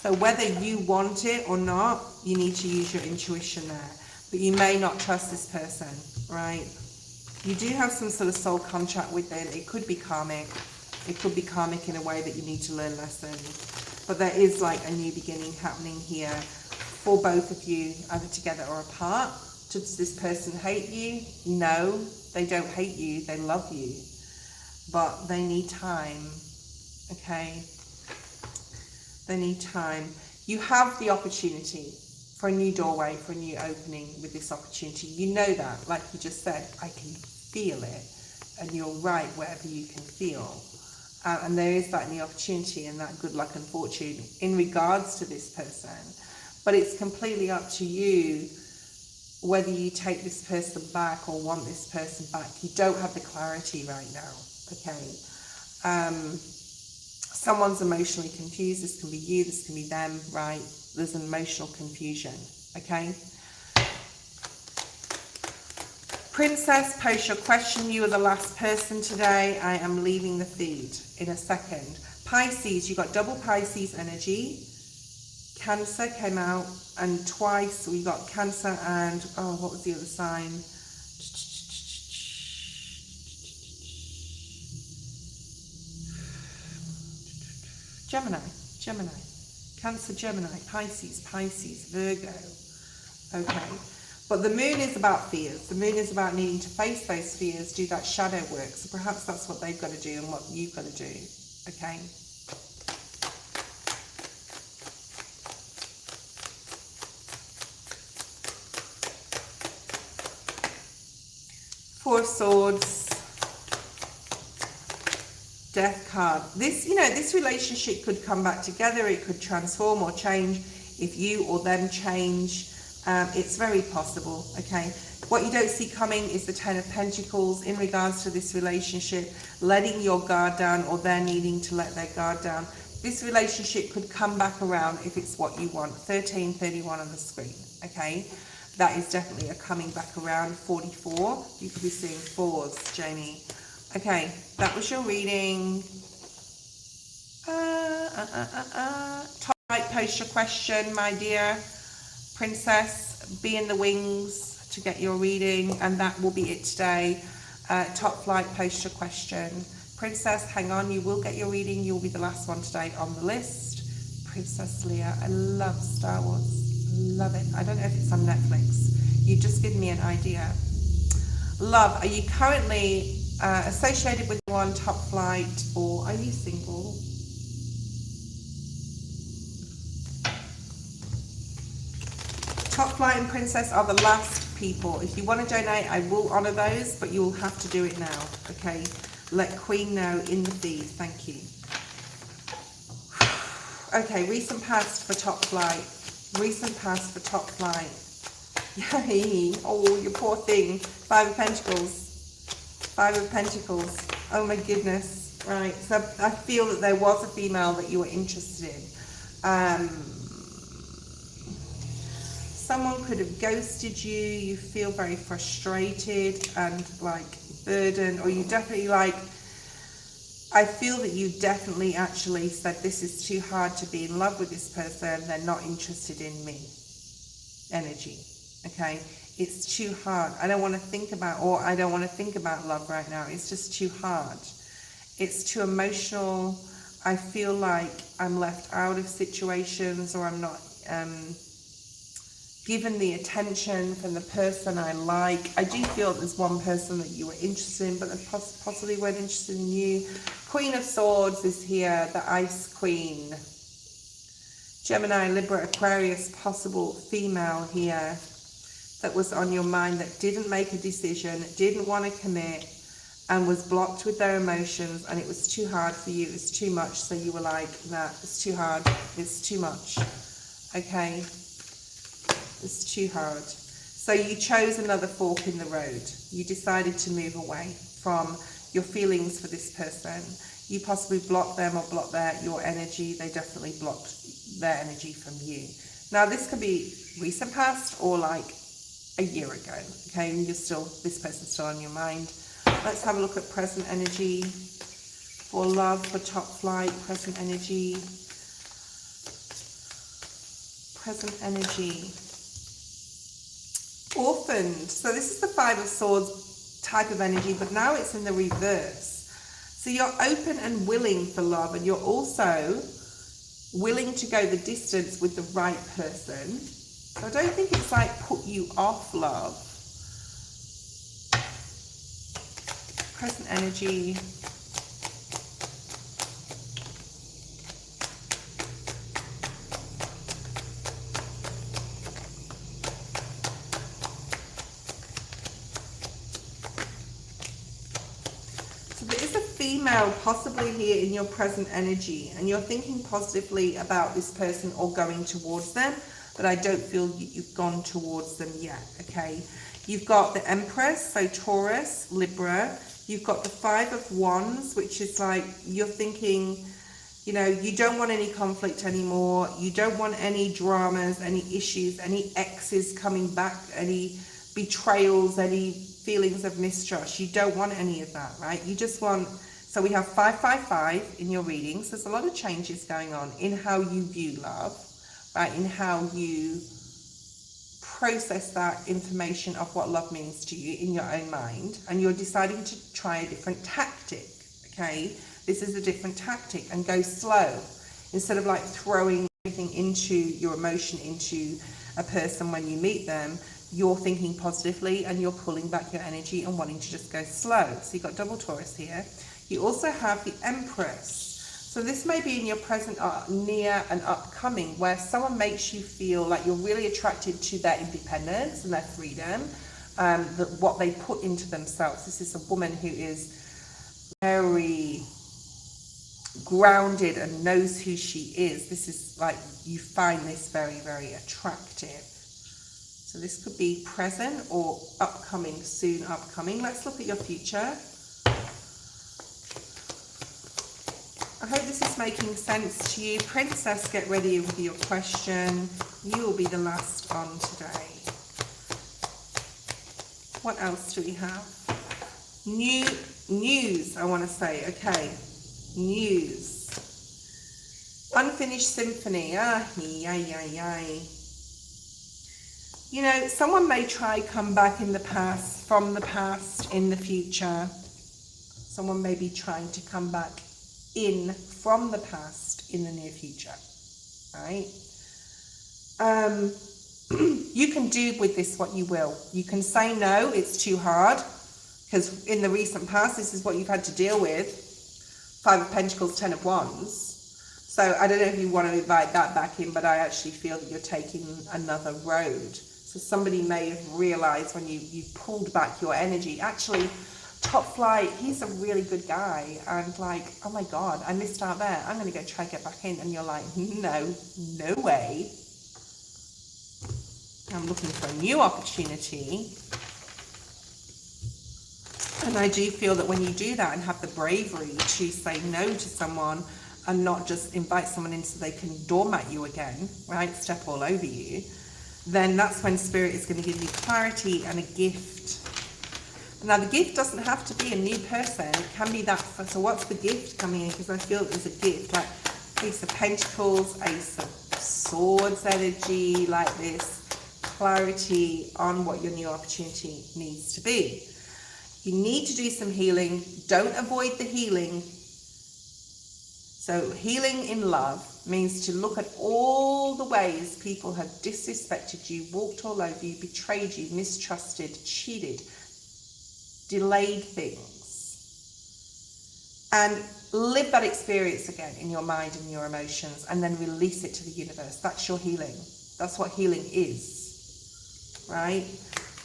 So whether you want it or not, you need to use your intuition there. But you may not trust this person, right? You do have some sort of soul contract with them. It could be karmic. It could be karmic in a way that you need to learn lessons. But there is like a new beginning happening here for both of you, either together or apart. Does this person hate you? No, they don't hate you. They love you. But they need time, okay? They need time. You have the opportunity for a new doorway, for a new opening with this opportunity. You know that, like you just said, I can feel it. And you're right, wherever you can feel. And there is that new opportunity and that good luck and fortune in regards to this person. But it's completely up to you whether you take this person back or want this person back. You don't have the clarity right now, okay? Someone's emotionally confused. This can be you, this can be them, right? There's an emotional confusion, okay? Princess, post your question. You are the last person today. I am leaving the feed in a second. Pisces, you got double Pisces energy. Cancer came out, and twice we got Cancer and, oh, what was the other sign? Gemini. Cancer, Gemini, Pisces, Virgo. Okay. But the moon is about fears. The moon is about needing to face those fears, do that shadow work. So perhaps that's what they've got to do and what you've got to do. Okay. Four of Swords. Death card. This, you know, this relationship could come back together. It could transform or change if you or them change. It's very possible, okay? What you don't see coming is the Ten of Pentacles in regards to this relationship, letting your guard down or they're needing to let their guard down. This relationship could come back around if it's what you want. 1331 on the screen, okay? That is definitely a coming back around. 44. You could be seeing fours, Jamie. Okay, that was your reading. Top right, post your question, my dear princess. Be in the wings to get your reading, and that will be it today. Top flight, post your question. Princess, hang on, you will get your reading. You will be the last one today on the list. Princess Leah, I love Star Wars. Love it. I don't know if it's on Netflix. You just give me an idea. Love, are you currently associated with one, top flight, or are you single? Top flight and princess are the last people. If you want to donate, I will honour those, but you will have to do it now, okay? Let Queen know in the feed. Thank you. Okay, recent past for top flight. Recent past for top flight. Yay. Oh, you poor thing. Five of Pentacles. Five of Pentacles. Oh my goodness. Right. So I feel that there was a female that you were interested in. someone could have ghosted you, you feel very frustrated and like burdened, or you definitely like, I feel that you definitely actually said, this is too hard to be in love with this person, they're not interested in me energy. Okay, it's too hard. I don't want to think about, or I don't want to think about love right now. It's just too hard. It's too emotional. I feel like I'm left out of situations, or I'm not given the attention from the person I like. I do feel there's one person that you were interested in, but they possibly weren't interested in you. Queen of Swords is here, the Ice Queen. Gemini, Libra, Aquarius, possible female here that was on your mind, that didn't make a decision, didn't want to commit, and was blocked with their emotions, and it was too hard for you, it was too much, so you were like, nah, it's too hard, it's too much, okay, it's too hard. So you chose another fork in the road. You decided to move away from your feelings for this person. You possibly blocked them or blocked your energy. They definitely blocked their energy from you. Now this could be recent past or like a year ago, okay, and you're still, this person's still on your mind. Let's have a look at present energy for love, for top flight, present energy. Present energy. Orphaned. So this is the Five of Swords type of energy, but now it's in the reverse. So you're open and willing for love, and you're also willing to go the distance with the right person. So I don't think it's like put you off love. Present energy. So there is a female possibly here in your present energy, and you're thinking positively about this person or going towards them, but I don't feel you've gone towards them yet, okay? You've got the Empress, so Taurus, Libra. You've got the Five of Wands, which is like, you're thinking, you know, you don't want any conflict anymore. You don't want any dramas, any issues, any exes coming back, any betrayals, any feelings of mistrust. You don't want any of that, right? You just want, so we have 555 in your readings. There's a lot of changes going on in how you view love, right? In how you process that information of what love means to you in your own mind, and you're deciding to try a different tactic, okay? This is a different tactic, and go slow. Instead of like throwing everything into your emotion into a person when you meet them, you're thinking positively and you're pulling back your energy and wanting to just go slow. So you've got double Taurus here. You also have the Empress. So this may be in your present, near and upcoming, where someone makes you feel like you're really attracted to their independence and their freedom, what they put into themselves. This is a woman who is very grounded and knows who she is. This is like, you find this very, very attractive. So this could be present or upcoming, soon upcoming. Let's look at your future. I hope this is making sense to you. Princess, get ready with your question. You will be the last on today. What else do we have? News, I want to say. Okay, news. Unfinished symphony. You know, someone may try come back in the past, from the past, in the future. Someone may be trying to come back in from the past in the near future, right? You can do with this what you will. You can say no, it's too hard, because in the recent past, this is what you've had to deal with. Five of Pentacles, Ten of Wands. So I don't know if you want to invite that back in, but I actually feel that you're taking another road. So somebody may have realized when you've pulled back your energy, actually, top flight, he's a really good guy, and like, oh my god, I missed out there, I'm gonna go try and get back in, and you're like, no way, I'm looking for a new opportunity. And I do feel that when you do that and have the bravery to say no to someone and not just invite someone in so they can doormat you again, right, step all over you, then that's when Spirit is going to give you clarity and a gift. Now, the gift doesn't have to be a new person. It can be that. So what's the gift coming in? Because I feel there's a gift, like Ace of Pentacles, Ace of Swords energy, like this. Clarity on what your new opportunity needs to be. You need to do some healing. Don't avoid the healing. So healing in love means to look at all the ways people have disrespected you, walked all over you, betrayed you, mistrusted, cheated, delayed things, and live that experience again in your mind and your emotions, and then release it to the universe. That's your healing. That's what healing is, right?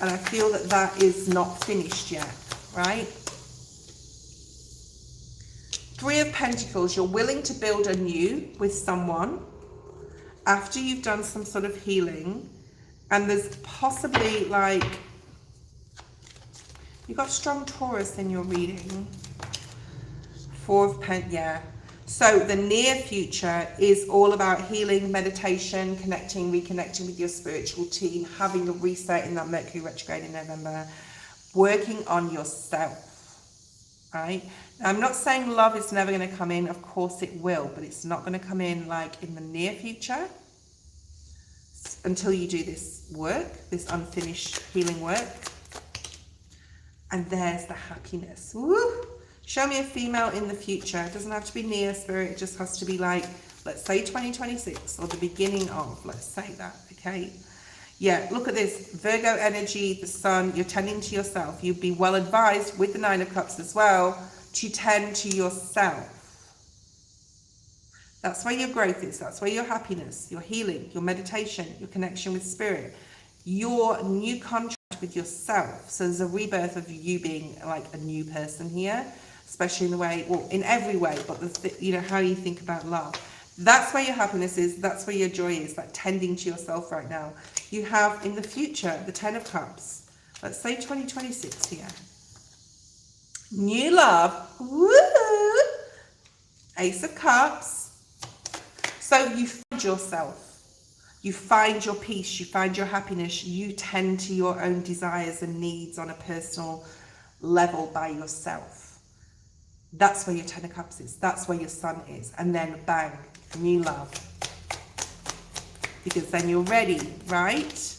And I feel that that is not finished yet, right? Three of Pentacles, you're willing to build anew with someone after you've done some sort of healing, and there's possibly like, you've got strong Taurus in your reading. Four of Pentacles, yeah. So the near future is all about healing, meditation, connecting, reconnecting with your spiritual team, having a reset in that Mercury retrograde in November, working on yourself, right? Now, I'm not saying love is never going to come in. Of course it will, but it's not going to come in like in the near future until you do this work, this unfinished healing work. And there's the happiness. Woo! Show me a female in the future. It doesn't have to be near, Spirit. It just has to be like, let's say 2026 or the beginning of, let's say that, okay? Yeah, look at this. Virgo energy, the sun, you're tending to yourself. You'd be well advised with the Nine of Cups as well to tend to yourself. That's where your growth is. That's where your happiness, your healing, your meditation, your connection with Spirit, your new contract with yourself. So there's a rebirth of you being like a new person here, especially in the way, well, in every way, but you know, how you think about love. That's where your happiness is. That's where your joy is, like tending to yourself right now. You have in the future the Ten of Cups. Let's say 2026 here. New love. Woo! Ace of Cups. So you find yourself. You find your peace, you find your happiness, you tend to your own desires and needs on a personal level by yourself. That's where your Ten of Cups is. That's where your sun is. And then bang, new love. Because then you're ready, right?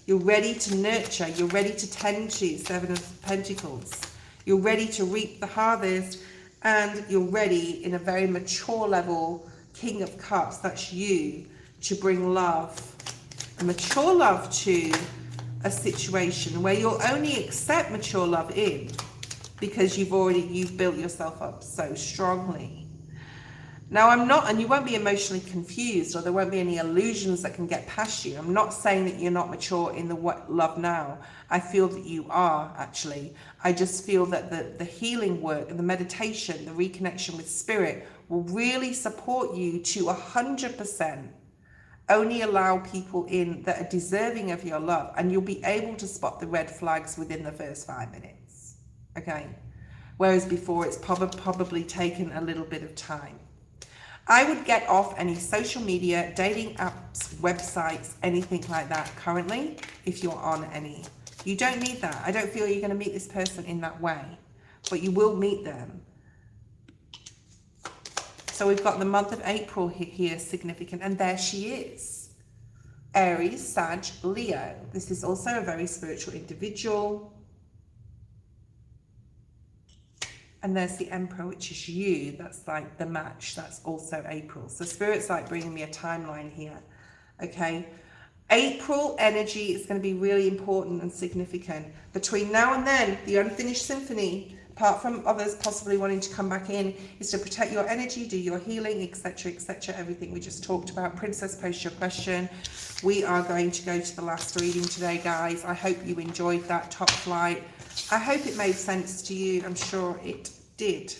You're ready to nurture. You're ready to tend to. Seven of Pentacles. You're ready to reap the harvest. And you're ready in a very mature level, King of Cups. That's you. To bring love, a mature love to a situation where you'll only accept mature love in because you've built yourself up so strongly. Now I'm not, and you won't be emotionally confused, or there won't be any illusions that can get past you. I'm not saying that you're not mature in the love now. I feel that you are, actually. I just feel that the healing work and the meditation, the reconnection with Spirit will really support you to 100%. Only allow people in that are deserving of your love, and you'll be able to spot the red flags within the first 5 minutes, okay? Whereas before it's probably taken a little bit of time. I would get off any social media, dating apps, websites, anything like that currently, if you're on any. You don't need that. I don't feel you're going to meet this person in that way, but you will meet them. So we've got the month of April here, significant, and there she is. Aries, Sag, Leo. This is also a very spiritual individual. And there's the Emperor, which is you. That's like the match. That's also April. So Spirit's like bringing me a timeline here. Okay. April energy is going to be really important and significant. Between now and then, the unfinished symphony, apart from others possibly wanting to come back in, is to protect your energy, do your healing, etc., etc., everything we just talked about. Princess, post your question. We are going to go to the last reading today, guys. I hope you enjoyed that top flight. I hope it made sense to you. I'm sure it did.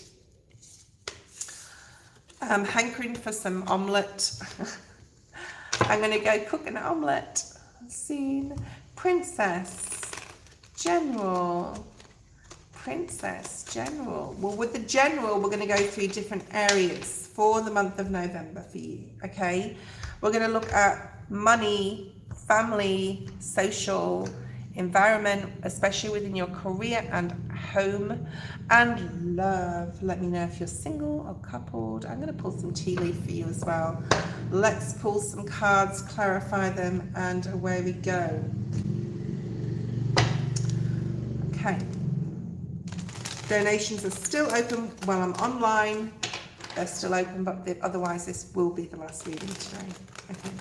I'm hankering for some omelette. I'm going to go cook an omelette. Scene. Princess, General. Princess, General. Well, with the General, we're going to go through different areas for the month of November for you, okay? We're going to look at money, family, social, environment, especially within your career and home, and love. Let me know if you're single or coupled. I'm going to pull some tea leaf for you as well. Let's pull some cards, clarify them, and away we go. Okay. Donations are still open while I'm online. They're still open, but otherwise this will be the last reading today. Okay.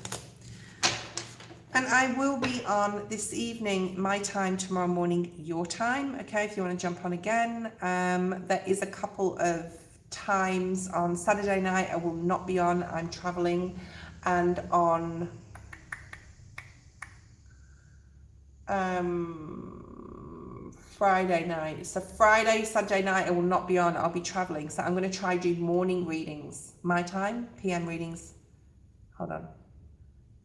And I will be on this evening, my time, tomorrow morning, your time. Okay, if you want to jump on again. There is a couple of times on Saturday night I will not be on. I'm traveling. And on Friday night. So Friday, Saturday night, I will not be on. I'll be traveling. So I'm going to try do morning readings, my time, PM readings. Hold on.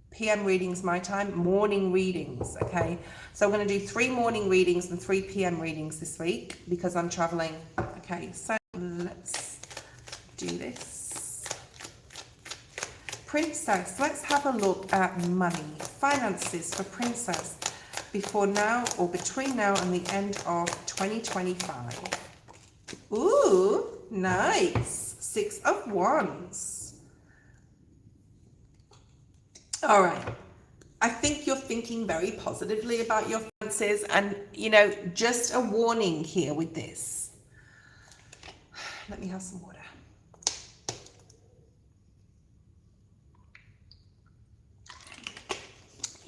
PM readings, my time, morning readings. Okay. So I'm going to do 3 morning readings and 3 PM readings this week because I'm traveling. Okay. So let's do this. Princess, let's have a look at money, finances for Princess. Before now or between now and the end of 2025. Ooh, nice. 6 of Wands. All right. I think you're thinking very positively about your finances, and, you know, just a warning here with this. Let me have some water.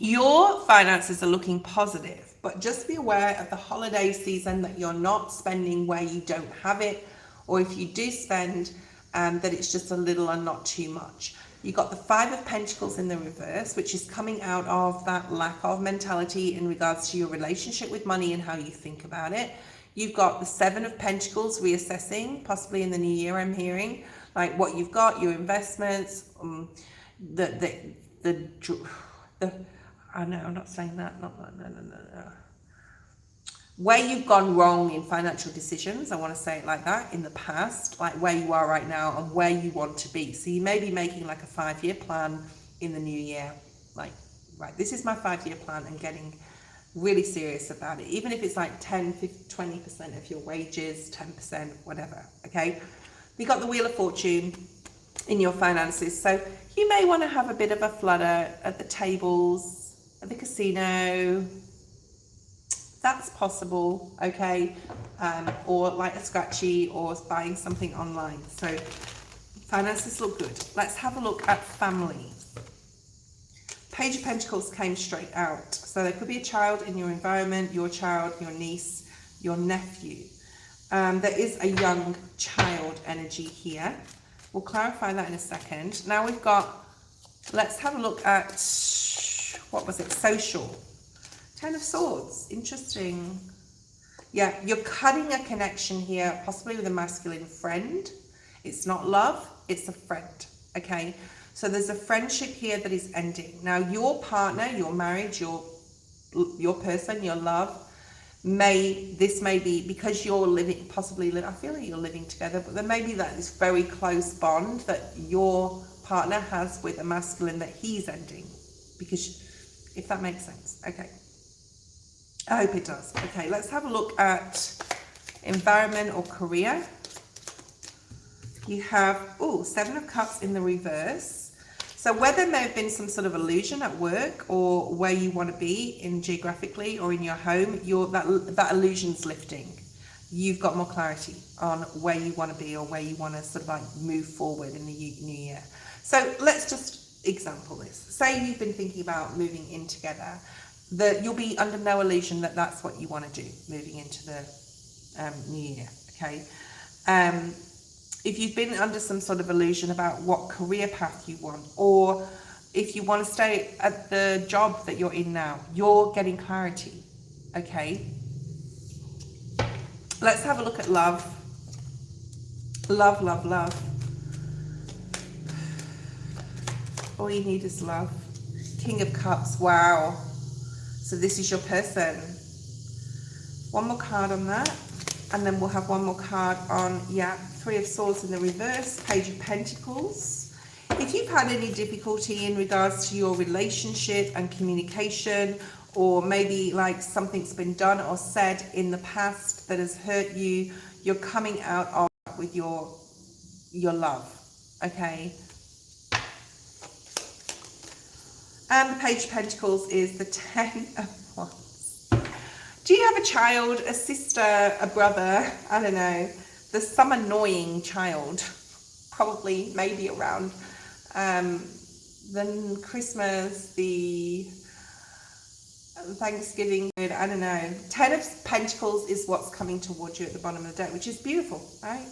Your finances are looking positive, but just be aware of the holiday season that you're not spending where you don't have it, or if you do spend, that it's just a little and not too much. You got the 5 of Pentacles in the reverse, which is coming out of that lack of mentality in regards to your relationship with money and how you think about it. You've got the 7 of Pentacles reassessing, possibly in the new year, I'm hearing, like what you've got, your investments, I know, I'm not saying that. No. Where you've gone wrong in financial decisions, I want to say it like that, in the past, like where you are right now and where you want to be. So you may be making like a 5-year plan in the new year. Like, right, this is my 5-year plan, and getting really serious about it. Even if it's like 10, 15, 20% of your wages, 10%, whatever, okay? You got the Wheel of Fortune in your finances. So you may want to have a bit of a flutter at the tables, at the casino. That's possible, okay? Or like a scratchy, or buying something online. So finances look good. Let's have a look at family. Page of Pentacles came straight out. So there could be a child in your environment, your child, your niece, your nephew. There is a young child energy here. We'll clarify that in a second. Now we've got, let's have a look at, what was it? Social. 10 of Swords. Interesting. Yeah, you're cutting a connection here, possibly with a masculine friend. It's not love, it's a friend. Okay, so there's a friendship here that is ending. Now your partner, your marriage, your person, your love, this may be because you're living, I feel like you're living together, but there may be that this very close bond that your partner has with a masculine that he's ending, because if that makes sense. Okay, I hope it does. Okay, let's have a look at environment or career. You have 7 of Cups in the reverse. So where there may have been some sort of illusion at work, or where you want to be in geographically or in your home, that illusion's lifting. You've got more clarity on where you want to be, or where you want to sort of like move forward in the new year. So let's just example this. Say you've been thinking about moving in together. You'll be under no illusion that that's what you want to do moving into the new year. Okay. If you've been under some sort of illusion about what career path you want, or if you want to stay at the job that you're in now, you're getting clarity. Okay. Let's have a look at love. Love, love, love. All you need is love. King of Cups. Wow. So this is your person. One more card on that. And then we'll have one more card on, 3 of Swords in the reverse, Page of Pentacles If you've had any difficulty in regards to your relationship and communication, or maybe like something's been done or said in the past that has hurt you, you're coming out of with your love, okay? And the Page of Pentacles is the 10 of Wands. Do you have a child, a sister, a brother? I don't know. There's some annoying child, probably, maybe around then Christmas, the Thanksgiving, I don't know. 10 of Pentacles is what's coming towards you at the bottom of the deck, which is beautiful, right?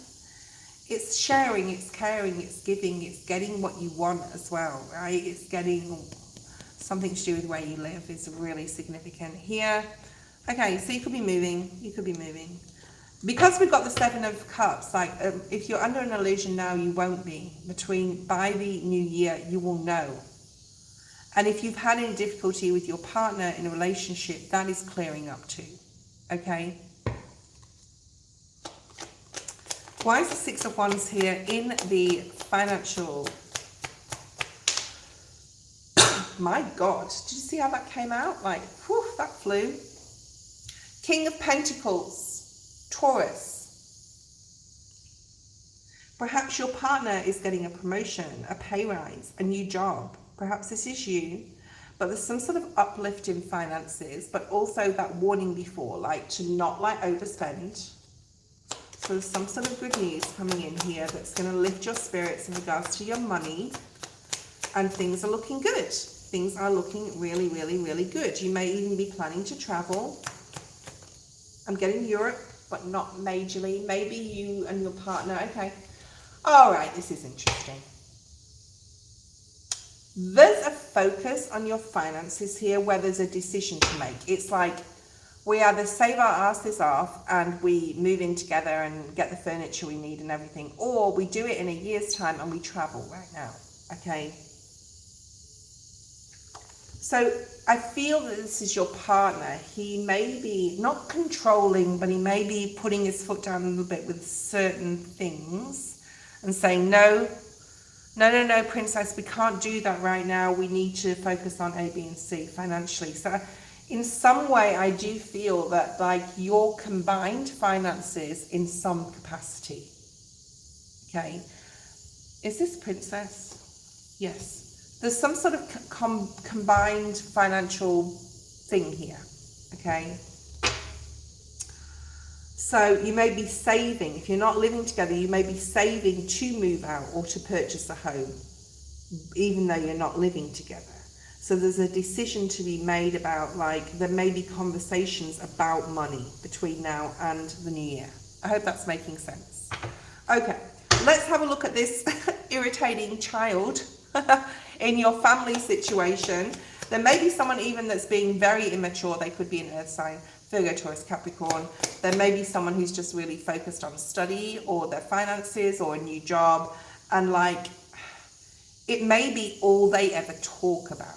It's sharing, it's caring, it's giving, it's getting what you want as well, right? It's getting something to do with where you live is really significant here. Okay, so you could be moving, Because we've got the 7 of Cups, like if you're under an illusion now, you won't be. By the new year, you will know. And if you've had any difficulty with your partner in a relationship, that is clearing up too, okay? Why is the 6 of Wands here in the financial? My God, did you see how that came out? Like, whew, that flew. King of Pentacles, Taurus. Perhaps your partner is getting a promotion, a pay rise, a new job. Perhaps this is you, but there's some sort of uplift in finances, but also that warning before, like to not like overspend. So there's some sort of good news coming in here that's going to lift your spirits in regards to your money, and things are looking good. Things are looking really, really, really good. You may even be planning to travel. I'm getting Europe, but not majorly. Maybe you and your partner. Okay. All right, this is interesting. There's a focus on your finances here where there's a decision to make. It's like we either save our asses off and we move in together and get the furniture we need and everything, or we do it in a year's time and we travel right now, okay? So I feel that this is your partner. He may be not controlling, but he may be putting his foot down a little bit with certain things and saying, no, princess, we can't do that right now. We need to focus on A, B, and C financially. So in some way, I do feel that like your combined finances in some capacity, okay? Is this princess? Yes. There's some sort of combined financial thing here, okay? So you may be saving. If you're not living together, you may be saving to move out or to purchase a home, even though you're not living together. So there's a decision to be made about, like, there may be conversations about money between now and the new year. I hope that's making sense. Okay, let's have a look at this irritating child in your family situation. There may be someone even that's being very immature. They could be an earth sign, Virgo, Taurus, Capricorn. There may be someone who's just really focused on study or their finances or a new job. And like, it may be all they ever talk about.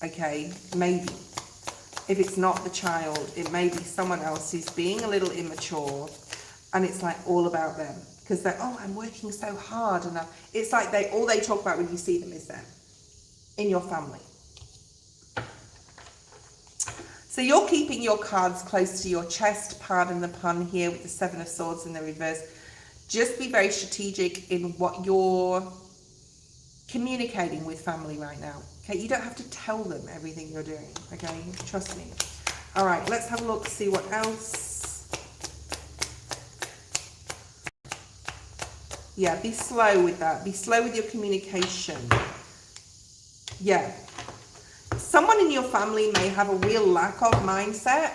Okay, maybe. If it's not the child, it may be someone else who's being a little immature and it's like all about them. Because they're, oh, I'm working so hard. And it's like all they talk about when you see them is them in your family. So you're keeping your cards close to your chest, pardon the pun here with the 7 of Swords in the reverse. Just be very strategic in what you're communicating with family right now. Okay, you don't have to tell them everything you're doing. Okay, trust me. All right, let's have a look, see what else. Yeah, be slow with that. Be slow with your communication. Yeah. Someone in your family may have a real lack of mindset.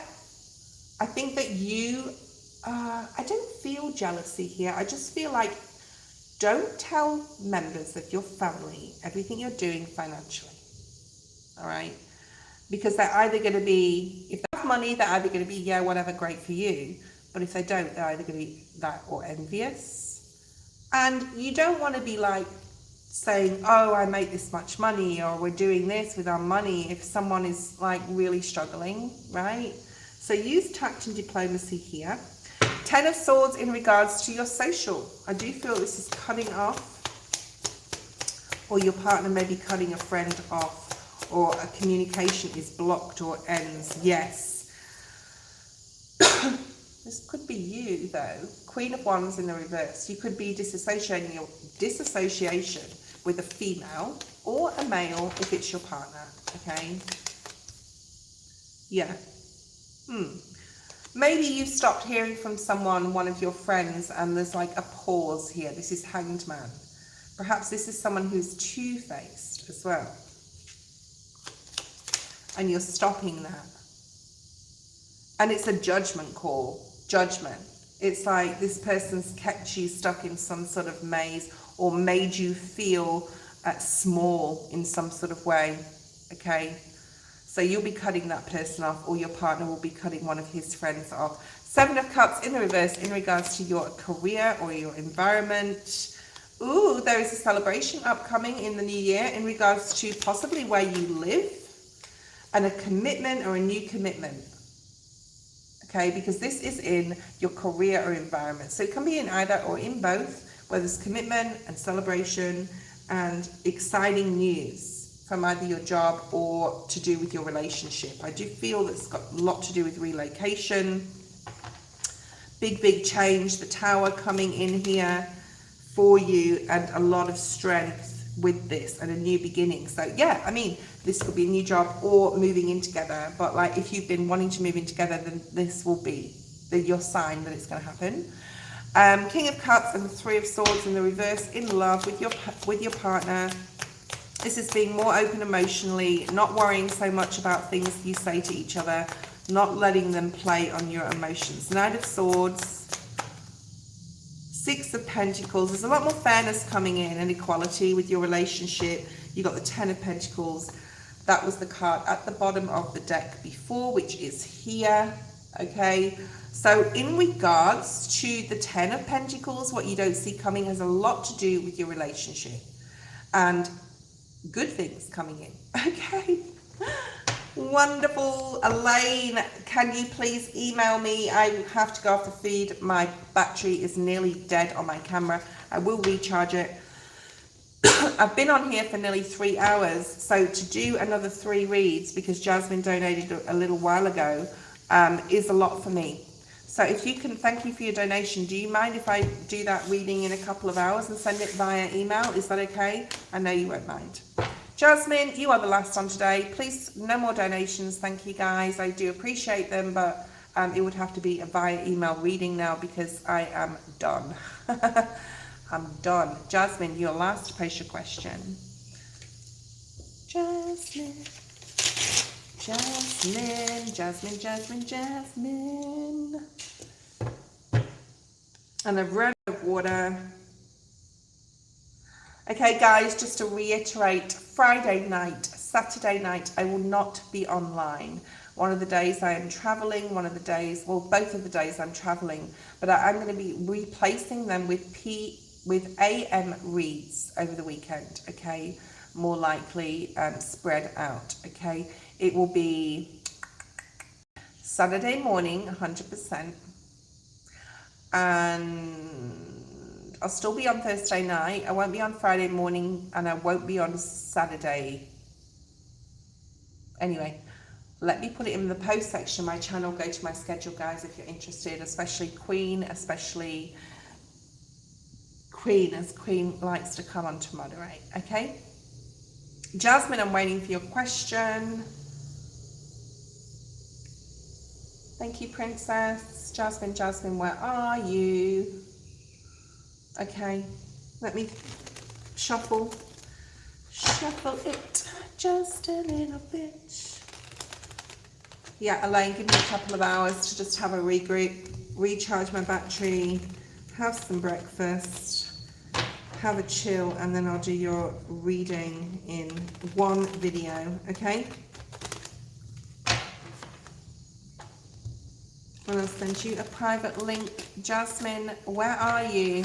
I think that you, I don't feel jealousy here. I just feel like don't tell members of your family everything you're doing financially. All right? Because they're either going to be, if they have money, they're either going to be, yeah, whatever, great for you. But if they don't, they're either going to be that or envious. And you don't want to be like, saying, oh, I make this much money, or we're doing this with our money, if someone is like really struggling, right? So use tact and diplomacy here. 10 of Swords in regards to your social. I do feel this is cutting off or your partner may be cutting a friend off, or a communication is blocked or ends. Yes. This could be you though. Queen of Wands in the reverse. You could be disassociating your disassociation with a female or a male if it's your partner. Okay. Yeah. Maybe you've stopped hearing from someone, one of your friends, and there's like a pause here. This is Hanged Man. Perhaps this is someone who's two-faced as well. And you're stopping that. And it's a judgment call. Judgment. It's like this person's kept you stuck in some sort of maze, or made you feel small in some sort of way. Okay. So you'll be cutting that person off, or your partner will be cutting one of his friends off. 7 of Cups in the reverse in regards to your career or your environment. Ooh, there is a celebration upcoming in the new year in regards to possibly where you live, and a commitment or a new commitment. Okay, because this is in your career or environment. So it can be in either or in both, where there's commitment and celebration and exciting news from either your job or to do with your relationship. I do feel that it's got a lot to do with relocation, big change, the Tower coming in here for you, and a lot of strength with this and a new beginning. So yeah, I mean, this could be a new job or moving in together, but like if you've been wanting to move in together, then this will be your sign that it's going to happen. King of Cups and the 3 of Swords in the reverse in love with your partner. This is being more open emotionally, not worrying so much about things you say to each other, not letting them play on your emotions. Knight of Swords, 6 of Pentacles. There's a lot more fairness coming in and equality with your relationship. You got the 10 of Pentacles. That was the card at the bottom of the deck before, which is here. Okay. So in regards to the 10 of Pentacles, what you don't see coming has a lot to do with your relationship. And good things coming in. Okay. Wonderful. Elaine, can you please email me? I have to go off the feed. My battery is nearly dead on my camera. I will recharge it. I've been on here for nearly 3 hours, so to do another 3 reads, because Jasmine donated a little while ago, is a lot for me. So if you can, thank you for your donation. Do you mind if I do that reading in a couple of hours and send it via email? Is that okay? I know you won't mind. Jasmine, you are the last on today. Please, no more donations. Thank you, guys. I do appreciate them, but it would have to be a via email reading now, because I am done. I'm done. Jasmine, you're last to place your question. Jasmine. Jasmine, Jasmine, Jasmine, Jasmine. And a red of water. Okay, guys, just to reiterate, Friday night, Saturday night, I will not be online. One of the days I am traveling, one of the days, well, both of the days I'm traveling, but I'm going to be replacing them with AM reads over the weekend, okay? More likely spread out, okay? It will be Saturday morning, 100%. And I'll still be on Thursday night. I won't be on Friday morning, and I won't be on Saturday. Anyway, let me put it in the post section of my channel. Go to my schedule, guys, if you're interested, especially Queen, as Queen likes to come on to moderate, okay? Jasmine, I'm waiting for your question. Thank you, Princess. Jasmine, Jasmine, where are you? Okay, let me shuffle it just a little bit. Yeah, Elaine, give me a couple of hours to just have a regroup, recharge my battery, have some breakfast, have a chill, and then I'll do your reading in one video, okay? And I'll send you a private link. Jasmine, where are you?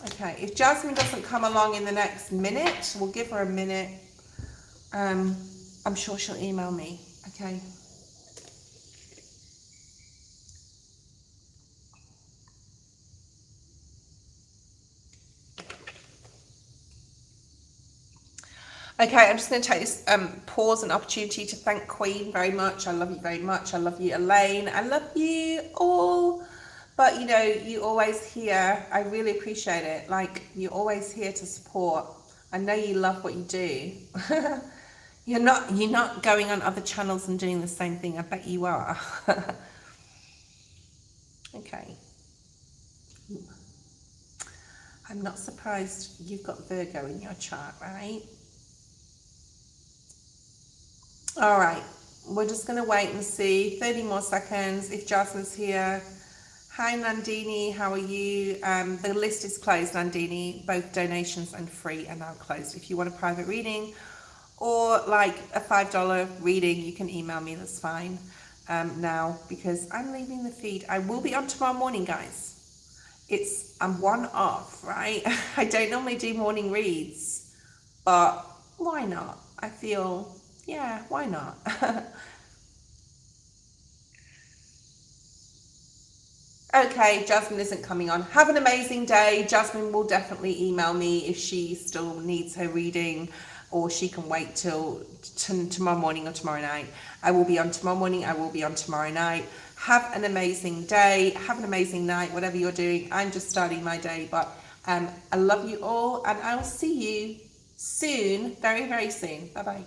Okay, if Jasmine doesn't come along in the next minute, we'll give her a minute. I'm sure she'll email me, okay? Okay, I'm just going to take this pause and opportunity to thank Queen very much. I love you very much. I love you, Elaine. I love you all. But you know, you always here. I really appreciate it. Like, you're always here to support. I know you love what you do. You're not going on other channels and doing the same thing. I bet you are. Okay. I'm not surprised you've got Virgo in your chart, right? All right, we're just going to wait and see 30 more seconds if Jasmine's here. Hi Nandini, how are you? The list is closed, Nandini. Both donations and free are now closed. If you want a private reading or like a $5 reading, you can email me, that's fine now, because I'm leaving the feed. I will be on tomorrow morning, guys. I'm one off, right? I don't normally do morning reads, but why not? I feel, yeah, why not? Okay, Jasmine isn't coming on. Have an amazing day. Jasmine will definitely email me if she still needs her reading, or she can wait till tomorrow morning or tomorrow night. I will be on tomorrow morning. I will be on tomorrow night. Have an amazing day. Have an amazing night, whatever you're doing. I'm just starting my day, but I love you all, and I'll see you soon, very, very soon. Bye-bye.